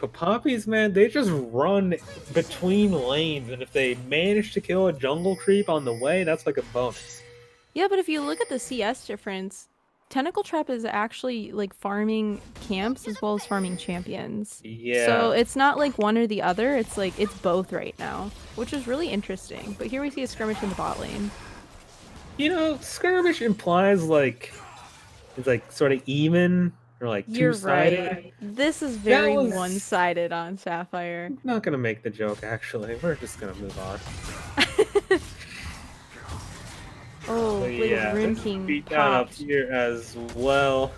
But Poppies, man, they just run between lanes, and if they manage to kill a jungle creep on the way, that's like a bonus. Yeah, but if you look at the CS difference, Tentacle Trap is actually like farming camps as well as farming champions. Yeah. So it's not like one or the other, it's like it's both right now, which is really interesting. But here we see a skirmish in the bot lane. Skirmish implies like it's like sort of even or like You're two-sided. right. This is very was- one-sided on Sapphire. I'm not gonna make the joke actually. We're just gonna move on. Oh, But little yeah, Rune this King beat down up popped. here as well.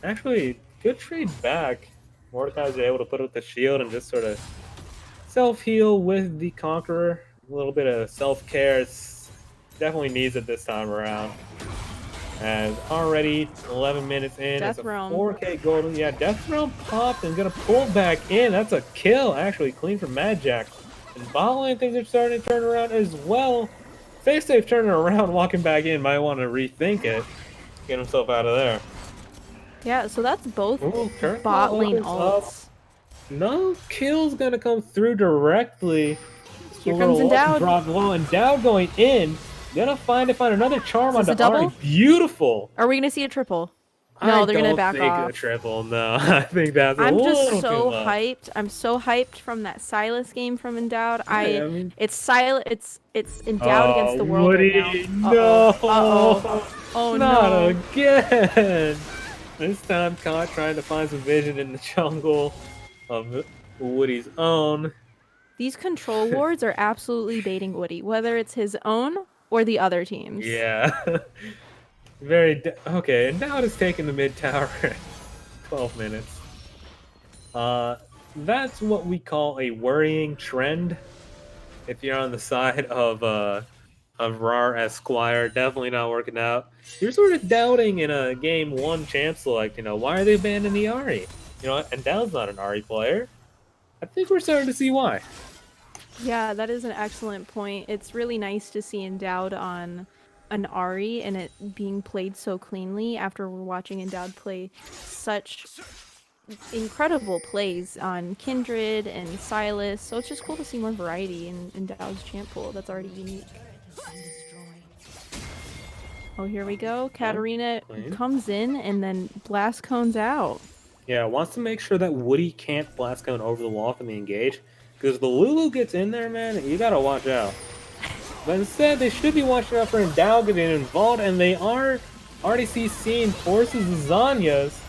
Actually, good trade back. Mordekai's able to put up the shield and just sort of self-heal with the Conqueror. A little bit of self-care. It's definitely needs it this time around. And already 11 minutes in, Death it's a Realm. 4K gold. Yeah, Death Realm popped and gonna pull back in. That's a kill, actually, clean from Mad Jack. And bot lane things are starting to turn around as well. Safe turning around, walking back in. Might want to rethink it. Get himself out of there. Yeah, so that's both Ooh, Curse bot Ball lane opens up. ults. No kill's gonna come through directly. Here comes Endowed. Drop low. Endowed going in. Gonna find another charm Is on this a the Ari. double? Beautiful. Are we gonna see a triple? No, they're gonna back I don't off. think a triple. No, I think that's a I'm little just too so much. hyped. I'm so hyped from that Silas game from Endowed. I mean- It's silent. It's Endowed against the world Woody, right no. now. Uh-oh. Oh Not no. again. This time, Caught trying to find some vision in the jungle of Woody's own. These control wards are absolutely baiting Woody, whether it's his own or the other teams. Yeah. Okay, and now it is taking the mid tower. 12 minutes. That's what we call a worrying trend. If you're on the side of RAWR Esquire, definitely not working out. You're sort of doubting in a game 1 champ select, why are they banning the Ahri? And Dow's not an Ahri player. I think we're starting to see why. Yeah, that is an excellent point. It's really nice to see Endowed on an Ahri and it being played so cleanly after we're watching Endowed play such incredible plays on Kindred and Silas. So it's just cool to see more variety in Endowed's champ pool that's already unique. Oh, here we go. Katarina comes in and then blast cones out. Yeah, wants to make sure that Woody can't blast cone over the wall from the engage. Because the Lulu gets in there, man, you gotta watch out. But instead, they should be watching out for Endowed getting involved, and they are already seeing forces the Zanyas.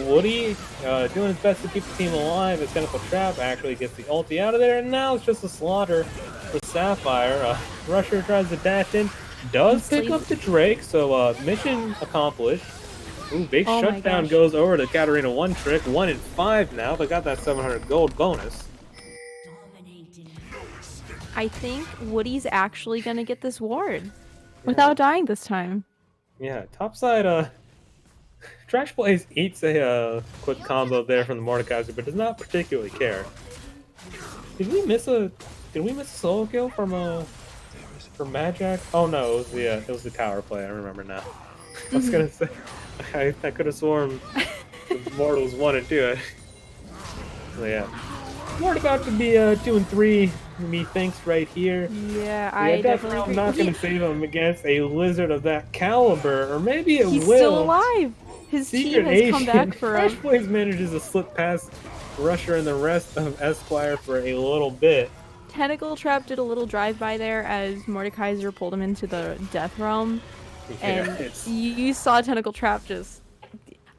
Woody doing his best to keep the team alive. It's Tentacle Trap actually gets the ulti out of there, and now it's just a slaughter for Sapphire. Rusher tries to dash in, does pick up the Drake, so mission accomplished. Ooh, big shutdown goes over to Katarina one trick, 1 in 5 now, but got that 700 gold bonus. I think Woody's actually gonna get this ward without dying this time. Yeah, topside, Trash Blaze eats a quick combo there from the Mordekaiser, but does not particularly care. Did we miss a solo kill from Magic? Oh no, it was the tower play. I remember now. I was gonna say I could have sworn Mortals 1 and 2. So yeah, Mort about to be 2 and 3. Methinks right here. Yeah, I definitely agree. I'm not gonna save him against a lizard of that caliber, or maybe it He's will. still alive. His team has come back for him. Trash Blaze manages to slip past Rusher and the rest of Esquire for a little bit. Tentacle Trap did a little drive-by there as Mordekaiser pulled him into the Death Realm. And you saw Tentacle Trap just,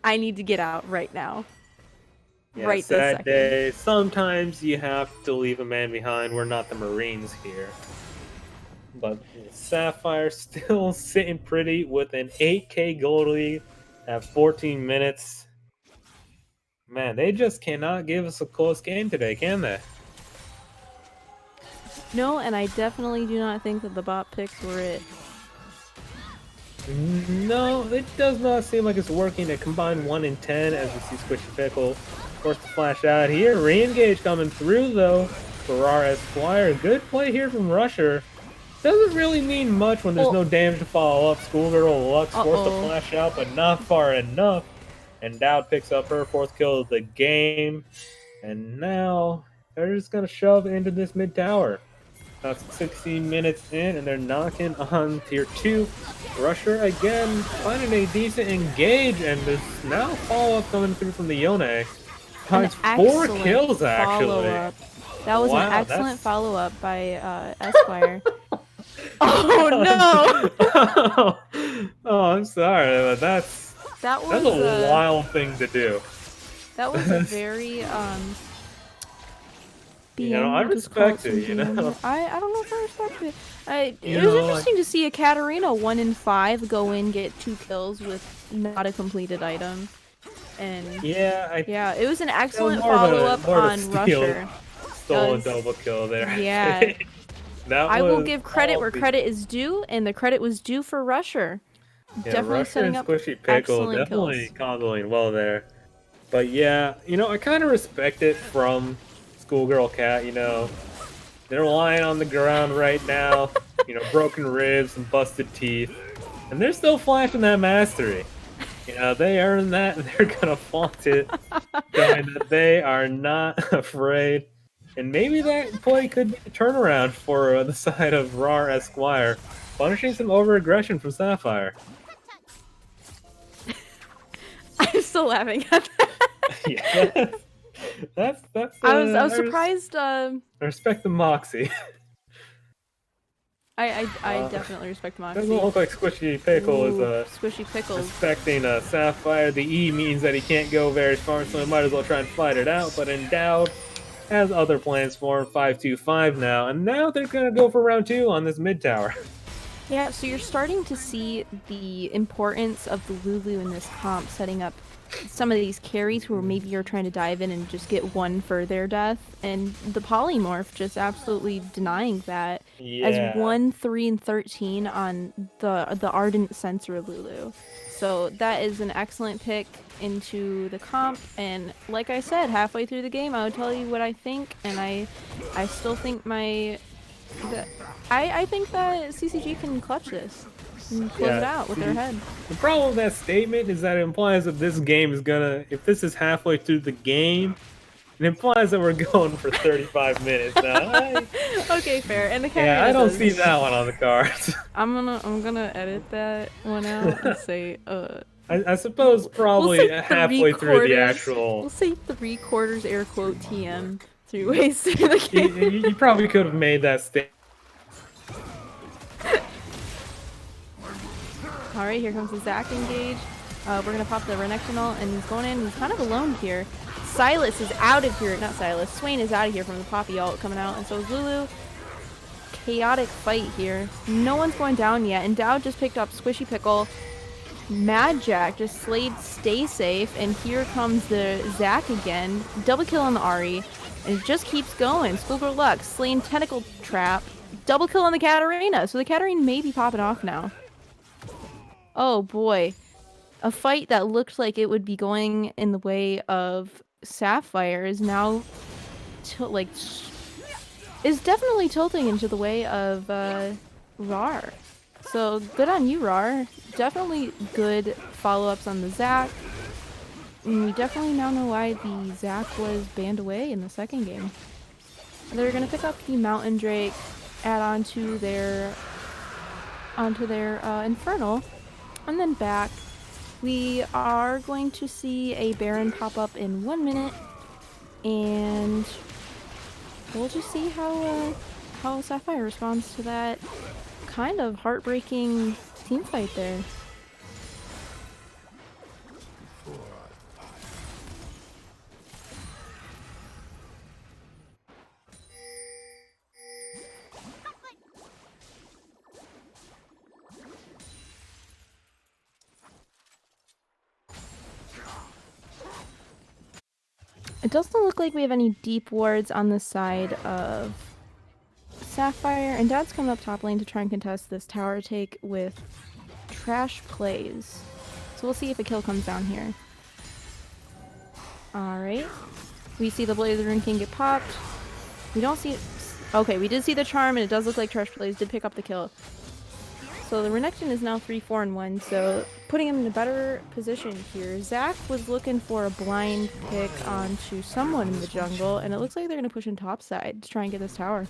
I need to get out right now. Yeah, right this sad second. day. Sometimes you have to leave a man behind. We're not the Marines here. But Sapphire still sitting pretty with an 8k gold lead at 14 minutes. Man, they just cannot give us a close game today, can they? No, and I definitely do not think that the bot picks were it. No, it does not seem like it's working. A combined 1 in 10 as we see Squishy Pickle forced to flash out here. Re-engage coming through though for RAWR Esquire. Good play here from Rusher. Doesn't really mean much when there's no damage to follow up. Schoolgirl Lux forced to flash out, but not far enough. And Dowd picks up her 4th kill of the game. And now they're just going to shove into this mid tower. That's 16 minutes in, and they're knocking on tier 2. Rusher again finding a decent engage, and there's now follow-up coming through from the Yone. Finds 4 kills actually. That was an excellent follow-up by Esquire. Oh no! Oh, I'm sorry, but that's a wild thing to do. That was a very I respect it, I don't know if I respect it. It was interesting to see a Katarina 1 in 5 go in, get 2 kills with not a completed item. And yeah, it was an excellent follow-up on Rusher. Stole a double kill there. Yeah. I will give credit where credit is due, and the credit was due for Rusher. Yeah, definitely Rusher setting and up Squishy Pickle definitely comboing well there. But yeah, I kind of respect it from Schoolgirl Cat. They're lying on the ground right now, broken ribs and busted teeth, and they're still flashing that mastery. They earned that, and they're gonna flaunt it, showing that they are not afraid. And maybe that play could be a turnaround for the side of RAWR Esquire, punishing some over-aggression from Sapphire. I'm still laughing at that. Yeah, that's. I was surprised. I respect the moxie. I definitely respect Moxie. Doesn't look like Squishy Pickle is Squishy Pickles. respecting Sapphire. The E means that he can't go very far, so he might as well try and fight it out. But Endowed has other plans for him. 5-2-5 now, and now they're gonna go for round 2 on this mid tower. Yeah, so you're starting to see the importance of the Lulu in this comp, setting up some of these carries who maybe are trying to dive in and just get one for their death, and the Polymorph just absolutely denying that as 1, 3, and 13 on the Ardent Sensor Lulu. So that is an excellent pick into the comp, and like I said, halfway through the game I would tell you what I think, and I still think I think that CCG can clutch this and close it out with their head. The problem with that statement is that it implies that this game is gonna, if this is halfway through the game, it implies that we're going for 35 minutes now. Okay, fair. And the I don't see that one on the cards. I'm gonna edit that one out and say I suppose probably we'll halfway through the actual. We'll say 3/4 air quote TM 3 ways through the game. You probably could have made that statement. Alright, here comes the Zac engage. We're gonna pop the Renektonal, and he's going in. He's kind of alone here. Silas is out of here. Not Silas. Swain is out of here from the Poppy ult coming out, and so is Lulu. Chaotic fight here. No one's going down yet, and Dowd just picked up Squishy Pickle. Mad Jack just slayed Stay Safe, and here comes the Zac again. Double kill on the Ahri, and it just keeps going. Schoolgirl Lux slaying Tentacle Trap. Double kill on the Katarina, so the Katarina may be popping off now. Oh boy. A fight that looked like it would be going in the way of Sapphire is now is definitely tilting into the way of RAWR. So good on you, RAWR. Definitely good follow-ups on the Zac. And we definitely now know why the Zac was banned away in the second game. They're gonna pick up the Mountain Drake, add onto their Infernal, and then back. We are going to see a Baron pop up in 1 minute, and we'll just see how Sapphire responds to that kind of heartbreaking team fight there. It doesn't look like we have any deep wards on the side of Sapphire, and Dad's coming up top lane to try and contest this tower take with trash plays. So we'll see if a kill comes down here. Alright. We see the Blaze of the Rune King get popped. We don't see it. Okay, we did see the charm, and it does look like trash plays did pick up the kill. So the Renekton is now 3-4-1, so putting him in a better position here. Zac was looking for a blind pick onto someone in the jungle, and it looks like they're going to push in topside to try and get this tower.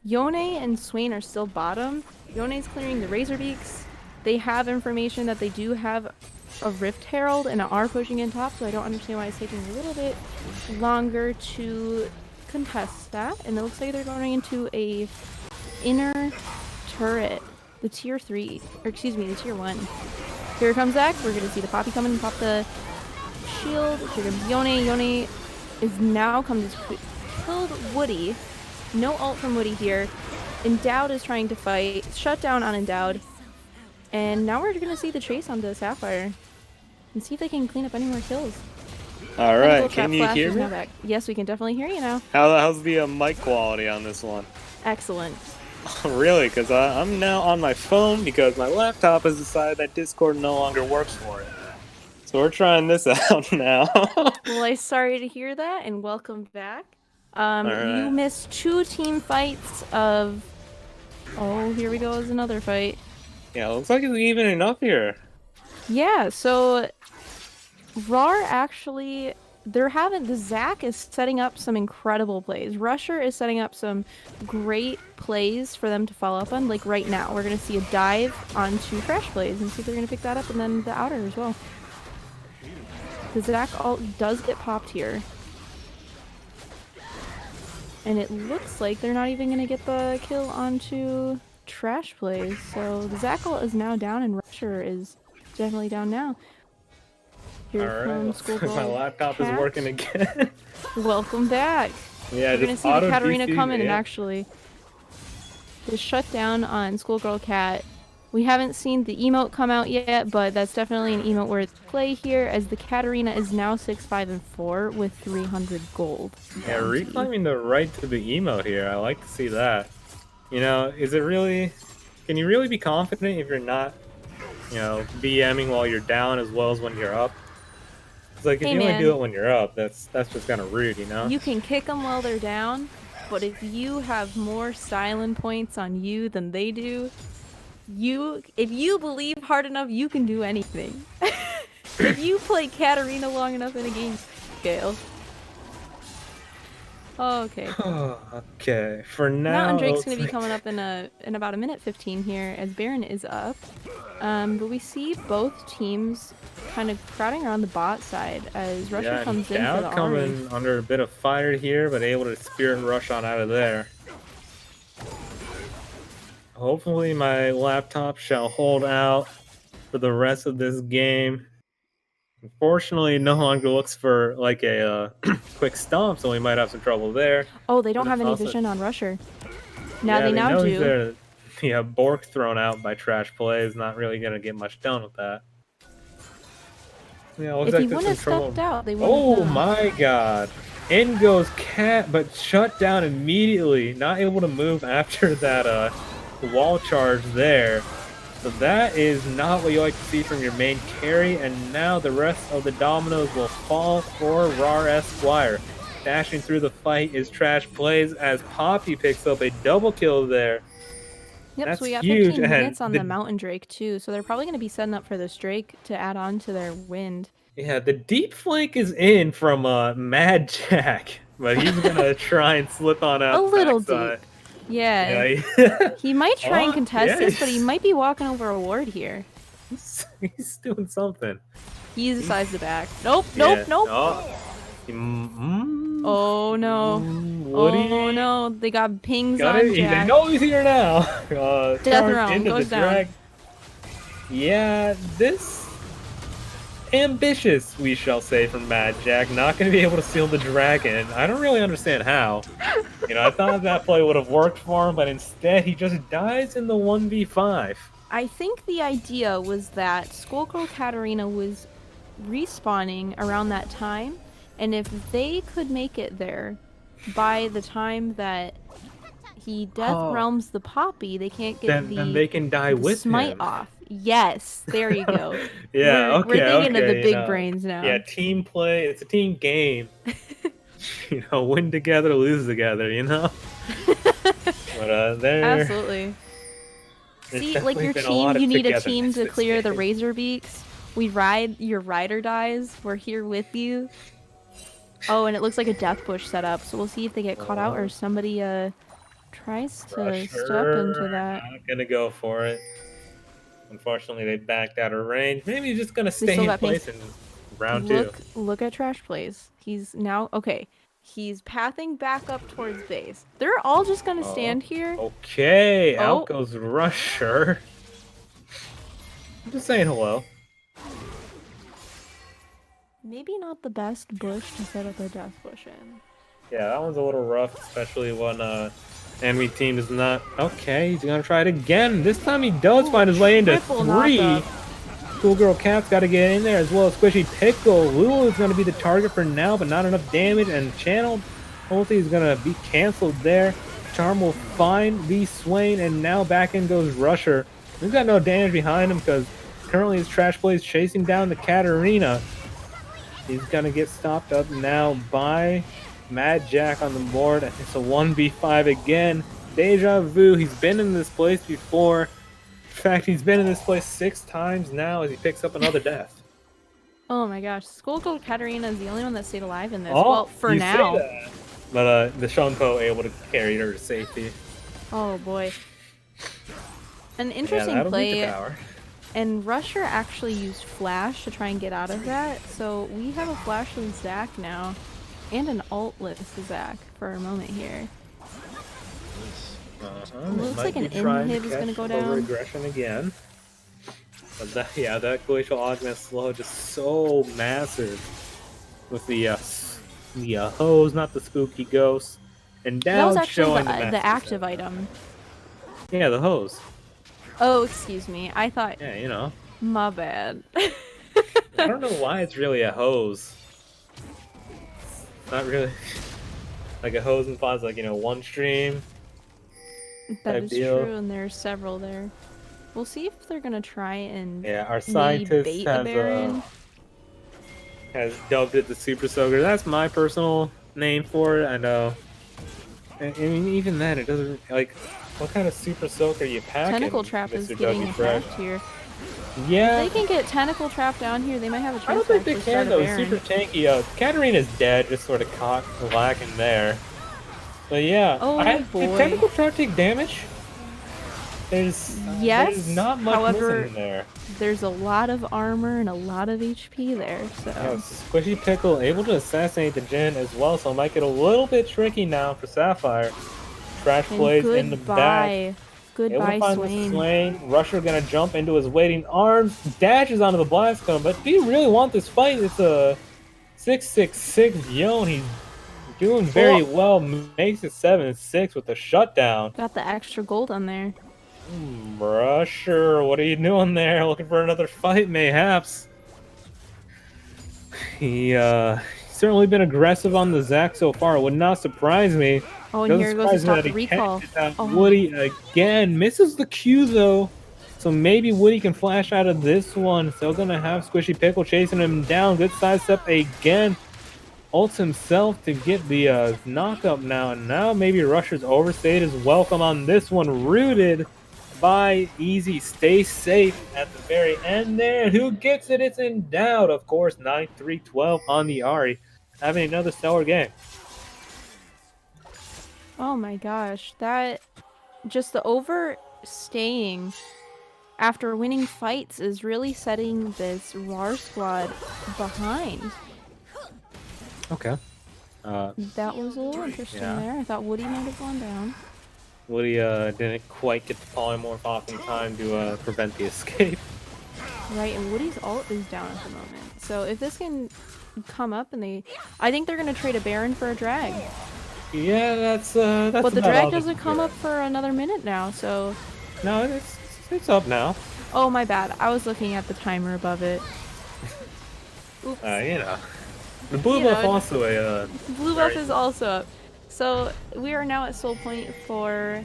Yone and Swain are still bottom. Yone's clearing the Razorbeaks. They have information that they do have a Rift Herald and are pushing in top, so I don't understand why it's taking a little bit longer to contest that. And it looks like they're going into a inner turret. The tier 3, or excuse me, the tier 1. Here comes Zac. We're going to see the Poppy come in and pop the shield. Here comes Yone. Yone is now come to killed Woody. No ult from Woody here. Endowed is trying to fight. Shut down on Endowed. And now we're going to see the chase onto Sapphire. And see if they can clean up any more kills. Alright, can you hear me? Yes, we can definitely hear you now. How's the mic quality on this one? Excellent. Really? Because I'm now on my phone because my laptop has decided that Discord no longer works for it. So we're trying this out now. Well, I'm sorry to hear that, and welcome back. You missed 2 team fights of... Oh, here we go, is another fight. Yeah, looks like it's even enough here. Yeah, so... RAWR actually... The Zac is setting up some incredible plays. Rusher is setting up some great plays for them to follow up on. Like right now, we're going to see a dive onto Crash Plays and see if they're going to pick that up, and then the outer as well. The Zac ult does get popped here. And it looks like they're not even going to get the kill onto Trash Plays. So the Zac ult is now down, and Rusher is definitely down now. Here All comes right, Schoolgirl my laptop is Cat. working again. Welcome back. Yeah, We're gonna just see the auto Katarina DC, come in and yeah. actually the shutdown on Schoolgirl Cat. We haven't seen the emote come out yet, but that's definitely an emote worth play here, as the Katarina is now 6, 5, and 4 with 300 gold. Yeah, bounty. reclaiming the right to the emote here. I like to see that. You know, is it really? Can you really be confident if you're not, you know, BMing while you're down as well as when you're up? It's like if Hey, you only man. do it when you're up, that's just kind of rude, you know? You can kick them while they're down, but if you have more styling points on you than they do, if you believe hard enough, you can do anything. If you play Katarina long enough in a game scale. Okay. Okay, for now. Mountain Drake's it gonna be looks coming up in about a minute 15 here, as Baron is up. But we see both teams kind of crowding around the bot side as Russia yeah, comes in for Dow the RE. coming under a bit of fire here, but able to spirit and rush on out of there. Hopefully my laptop shall hold out for the rest of this game. Unfortunately, no longer looks for like a quick stomp, so we might have some trouble there. Oh, they don't But have it's any also- vision on Rusher. Now yeah, they now know do. he's there. Yeah, Bork thrown out by trash play is not really gonna get much done with that. Yeah, looks If like he there's wouldn't some have trouble. stepped out, they wouldn't Oh have known. my god. In goes Cat, but shut down immediately. Not able to move after that wall charge there. So that is not what you like to see from your main carry, and now the rest of the dominoes will fall for RAWR Esquire. Dashing through the fight is Trash Plays as Poppy picks up a double kill there. Yep, That's so we got huge, 15 and minutes on the- the Mountain Drake too, so they're probably going to be setting up for this Drake to add on to their wind. Yeah, the deep flank is in from Mad Jack, but he's gonna try and slip on out A the little backside. deep. Yeah. Yeah, He might try and Oh, contest yeah, this, but he might be walking over a ward here. he's doing something. He decides to back. Nope, nope, Yeah. nope. Oh, Oh no. Woody Oh no, they got pings got on it. They Jack. know he's here now. Death Charged realm into goes the down. drag. Yeah, this ambitious, we shall say, from Mad Jack. Not going to be able to seal the dragon. I don't really understand how. You know, I thought that play would have worked for him, but instead he just dies in the 1v5. I think the idea was that Skullgirl Katarina was respawning around that time, and if they could make it there by the time that he death realms the Poppy, they can't get Then they can die the with smite him. off. Yes, there you go. Yeah, we're thinking of okay, the you big know. brains now. Yeah, team play. It's a team game. You know, win together, lose together. You know. But there. Absolutely. there's See, like definitely your been a lot team, of you need a togetherness team to this clear the game. razor beaks. We ride, your rider dies. We're here with you. Oh, and it looks like a death bush set up, so we'll see if they get caught out or somebody tries to step into that. Not gonna go for it. Unfortunately, they backed out of range. Maybe he's just gonna They stay still in got pings. place in round two. Look at Trash Plays. He's now okay. He's pathing back up towards base. They're all just gonna stand here. Okay, Oh. out goes Rusher. I'm just saying hello. Maybe not the best bush to set up a death bush in. Yeah, that one's a little rough, especially when enemy team is not. Okay, he's gonna try it again. This time he does find his way into triple 3. knockup. Schoolgirl Cat's got to get in there as well as Squishy Pickle. Lulu is going to be the target for now, but not enough damage, and Channel ulti is going to be canceled there. Charm will find the Swain, and now back in goes Rusher. He's got no damage behind him because currently his Trash Play is chasing down the Katarina. He's going to get stopped up now by Mad Jack on the board, and it's a 1v5 again. Deja vu, he's been in this place before. In fact, he's been in this place 6 times now as he picks up another death. Oh my gosh, Skullgirl Katarina is the only one that stayed alive in this. Oh, Well, for you say now. that. But the Shunpo able to carry her to safety. Oh boy. An Yeah, interesting that'll beat the play. tower. And Rusher actually used Flash to try and get out of that. So we have a flashless Zac now. And an altless Zac for a moment here. They Looks might like be an trying inhib is catch gonna go over down. aggression again. But that glacial augment slow just so massive with the hose, not the spooky ghost, and That was down actually showing the the massive active setup. item. Yeah, the hose. Oh, excuse me. I thought. Yeah, you know. My bad. I don't know why it's really a hose. It's not really like a hose implies like one stream That type is deal. true, and there's several there. We'll see if they're gonna try and Yeah, our maybe scientist bait a Baron. has dubbed it the Super Soaker. That's my personal name for it. I know. I mean, even then, it doesn't like. What kind of Super Soaker are you packing, Tentacle Trap is Mr. getting Dougie Fresh? attacked here. Yeah. If they can get Tentacle Trap down here, they might have a chance I don't to think they actually can start a though. Baron. Super tanky. Katarina's dead, just sort of caught lacking there. But yeah, Oh, did boy. Tentacle Trap take damage? There's Yes, not much however, missing there. There's a lot of armor and a lot of HP there, so. Yeah, Squishy Pickle able to assassinate the Jin as well, so it might get a little bit tricky now for Sapphire. Trash And Blades in the back. Goodbye, Able to find the Swain. Swain. Rusher gonna jump into his waiting arms, dashes onto the blast cone, but do you really want this fight? It's a 666 Yon. He's doing very well, makes it 7-6 with the shutdown. Got the extra gold on there. Rusher, what are you doing there? Looking for another fight, mayhaps. He certainly been aggressive on the Zac so far. It would not surprise me. Oh, and Doesn't here goes the surprise me stop that the he can't recall. get that Oh. Woody again. Misses the Q though. So maybe Woody can flash out of this one. Still gonna have Squishy Pickle chasing him down. Good sidestep again. Ults himself to get the knock up now. And now maybe Rusher's overstayed his welcome on this one. Rooted by Easy. Stay safe at the very end there. And who gets it? It's Endowed, of course. 9-3-12 on the Ari. Having another stellar game. Oh my gosh, that just the overstaying after winning fights is really setting this RAWR squad behind. Okay. That was a little interesting there. I thought Woody might have gone down. Woody didn't quite get the polymorph off in time to prevent the escape. Right, and Woody's ult is down at the moment. So if this can come up and I think they're gonna trade a Baron for a drag. Yeah, that's But the about drag all they doesn't can come do. up for another minute now, so. No, it's up now. Oh my bad, I was looking at the timer above it. Oops. You know, the blue You buff know, also a Blue buff is also up. So we are now at soul point for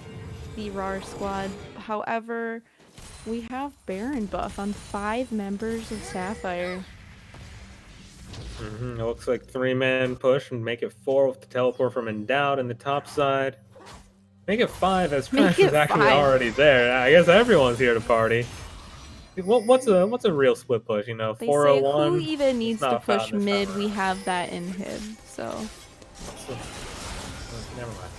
the RAWR squad. However, we have Baron buff on 5 members of Sapphire. It looks like 3-man push and make it 4 with the teleport from Endowed in the top side. Make it 5 as Make Trash is it actually 5. already there. I guess everyone's here to party. What's a real split push? You know, They 401. say who even needs to not found push this mid, time we around. have that in him, so. Never mind.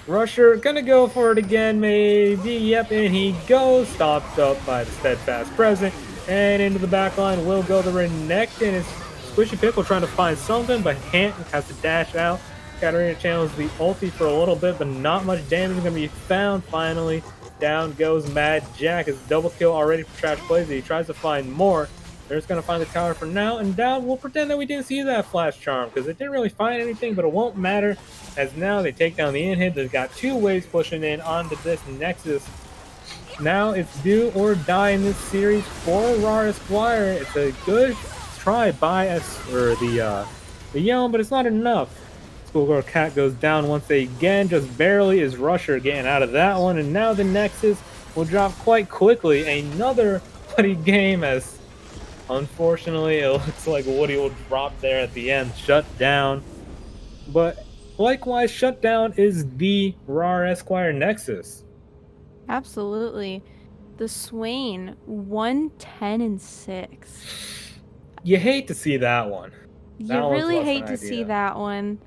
Rusher gonna go for it again, maybe. Yep, and he goes. Stopped up by the steadfast present. And into the back line will go the Renekton. It's Squishy Pickle trying to find something, but can't. Has to dash out. Katarina channels the ulti for a little bit, but not much damage is gonna be found. Finally, down goes Mad Jack. His double kill already for Trash Blaze. He tries to find more. They're just gonna find the tower for now, and down. We'll pretend that we didn't see that flash charm because it didn't really find anything, but it won't matter as now they take down the inhib. They've got 2 waves pushing in onto this Nexus. Now it's do or die in this series for RAWR Esquire. It's a good try by the Yelm, but it's not enough. Schoolgirl Cat goes down once again, just barely is Rusher getting out of that one, and now the Nexus will drop quite quickly. Another bloody game as unfortunately it looks like Woody will drop there at the end, shut down. But likewise, shut down is the RAWR Esquire Nexus. Absolutely. The Swain, 110-6. You hate to see that one. You That one's really less hate than to see ideal. that one.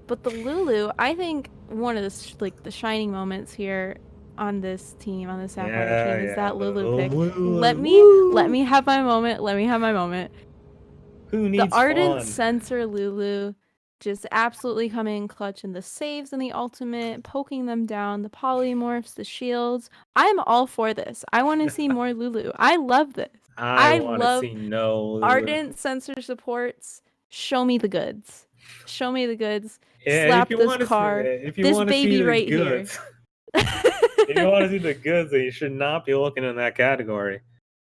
But the Lulu, I think one of the shining moments here on this team, on the Sapphire team, is that Lulu pick. Let me have my moment. Let me have my moment. Who needs The Ardent fun? Sensor Lulu just absolutely come in clutch in the saves and the ultimate, poking them down, the polymorphs, the shields. I'm all for this. I want to see more Lulu. I love this. I want to love see no Lulu. ardent sensor supports. Show me the goods. Show me the goods. Yeah, Slap if you this want to car. if you This want to see baby the right goods, here. if you want to see the goods, then you should not be looking in that category.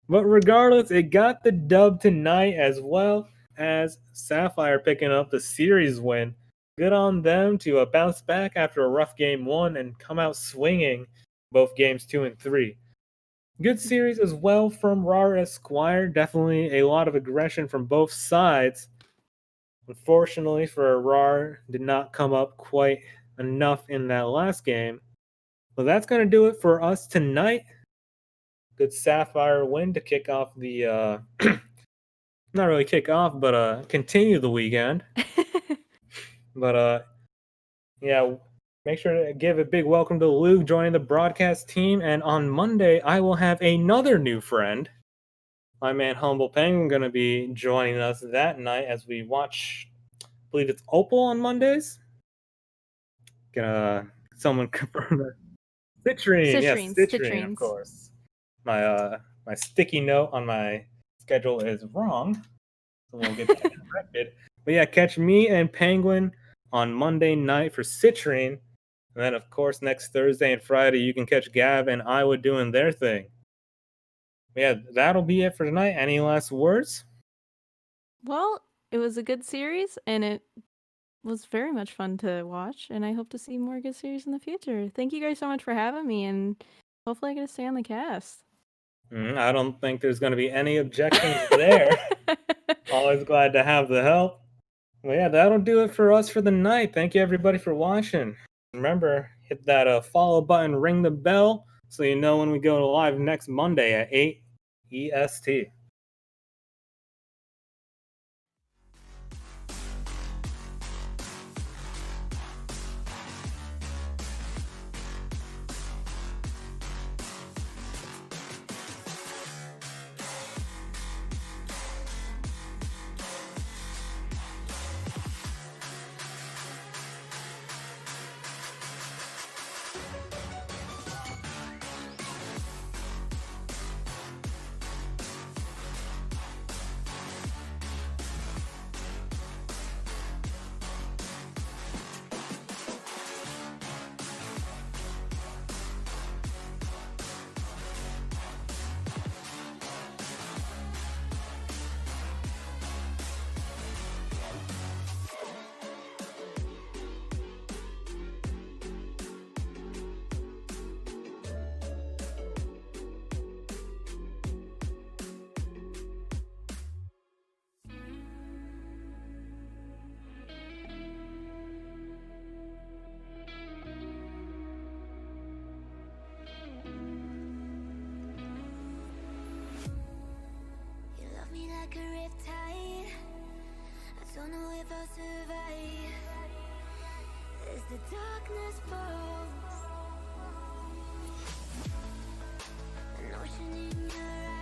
But regardless, it got the dub tonight, as well as Sapphire picking up the series win. Good on them to bounce back after a rough game 1 and come out swinging both games 2 and 3. Good series as well from RAWR Esquire. Definitely a lot of aggression from both sides. Unfortunately for RAWR, did not come up quite enough in that last game. But that's going to do it for us tonight. Good Sapphire win to kick off the not really kick off, but continue the weekend. But yeah, make sure to give a big welcome to Luke joining the broadcast team. And on Monday, I will have another new friend. My man Humble Penguin going to be joining us that night as we watch, I believe it's Opal on Mondays. Gonna someone confirm that. Citrine, yes, Citrine, of course. My sticky note on my schedule is wrong, so we'll get that corrected. But yeah, catch me and Penguin on Monday night for Citrine, and then of course next Thursday and Friday you can catch Gav and Iowa doing their thing. But yeah, that'll be it for tonight. Any last words? Well, it was a good series, and it was very much fun to watch, and I hope to see more good series in the future. Thank you guys so much for having me, and hopefully I get to stay on the cast. I don't think there's going to be any objections there. Always glad to have the help. Well, yeah, that'll do it for us for the night. Thank you, everybody, for watching. Remember, hit that follow button, ring the bell, so you know when we go live next Monday at 8 EST. You love me like a riptide. I don't know if I'll survive as the darkness falls. An ocean in your eyes.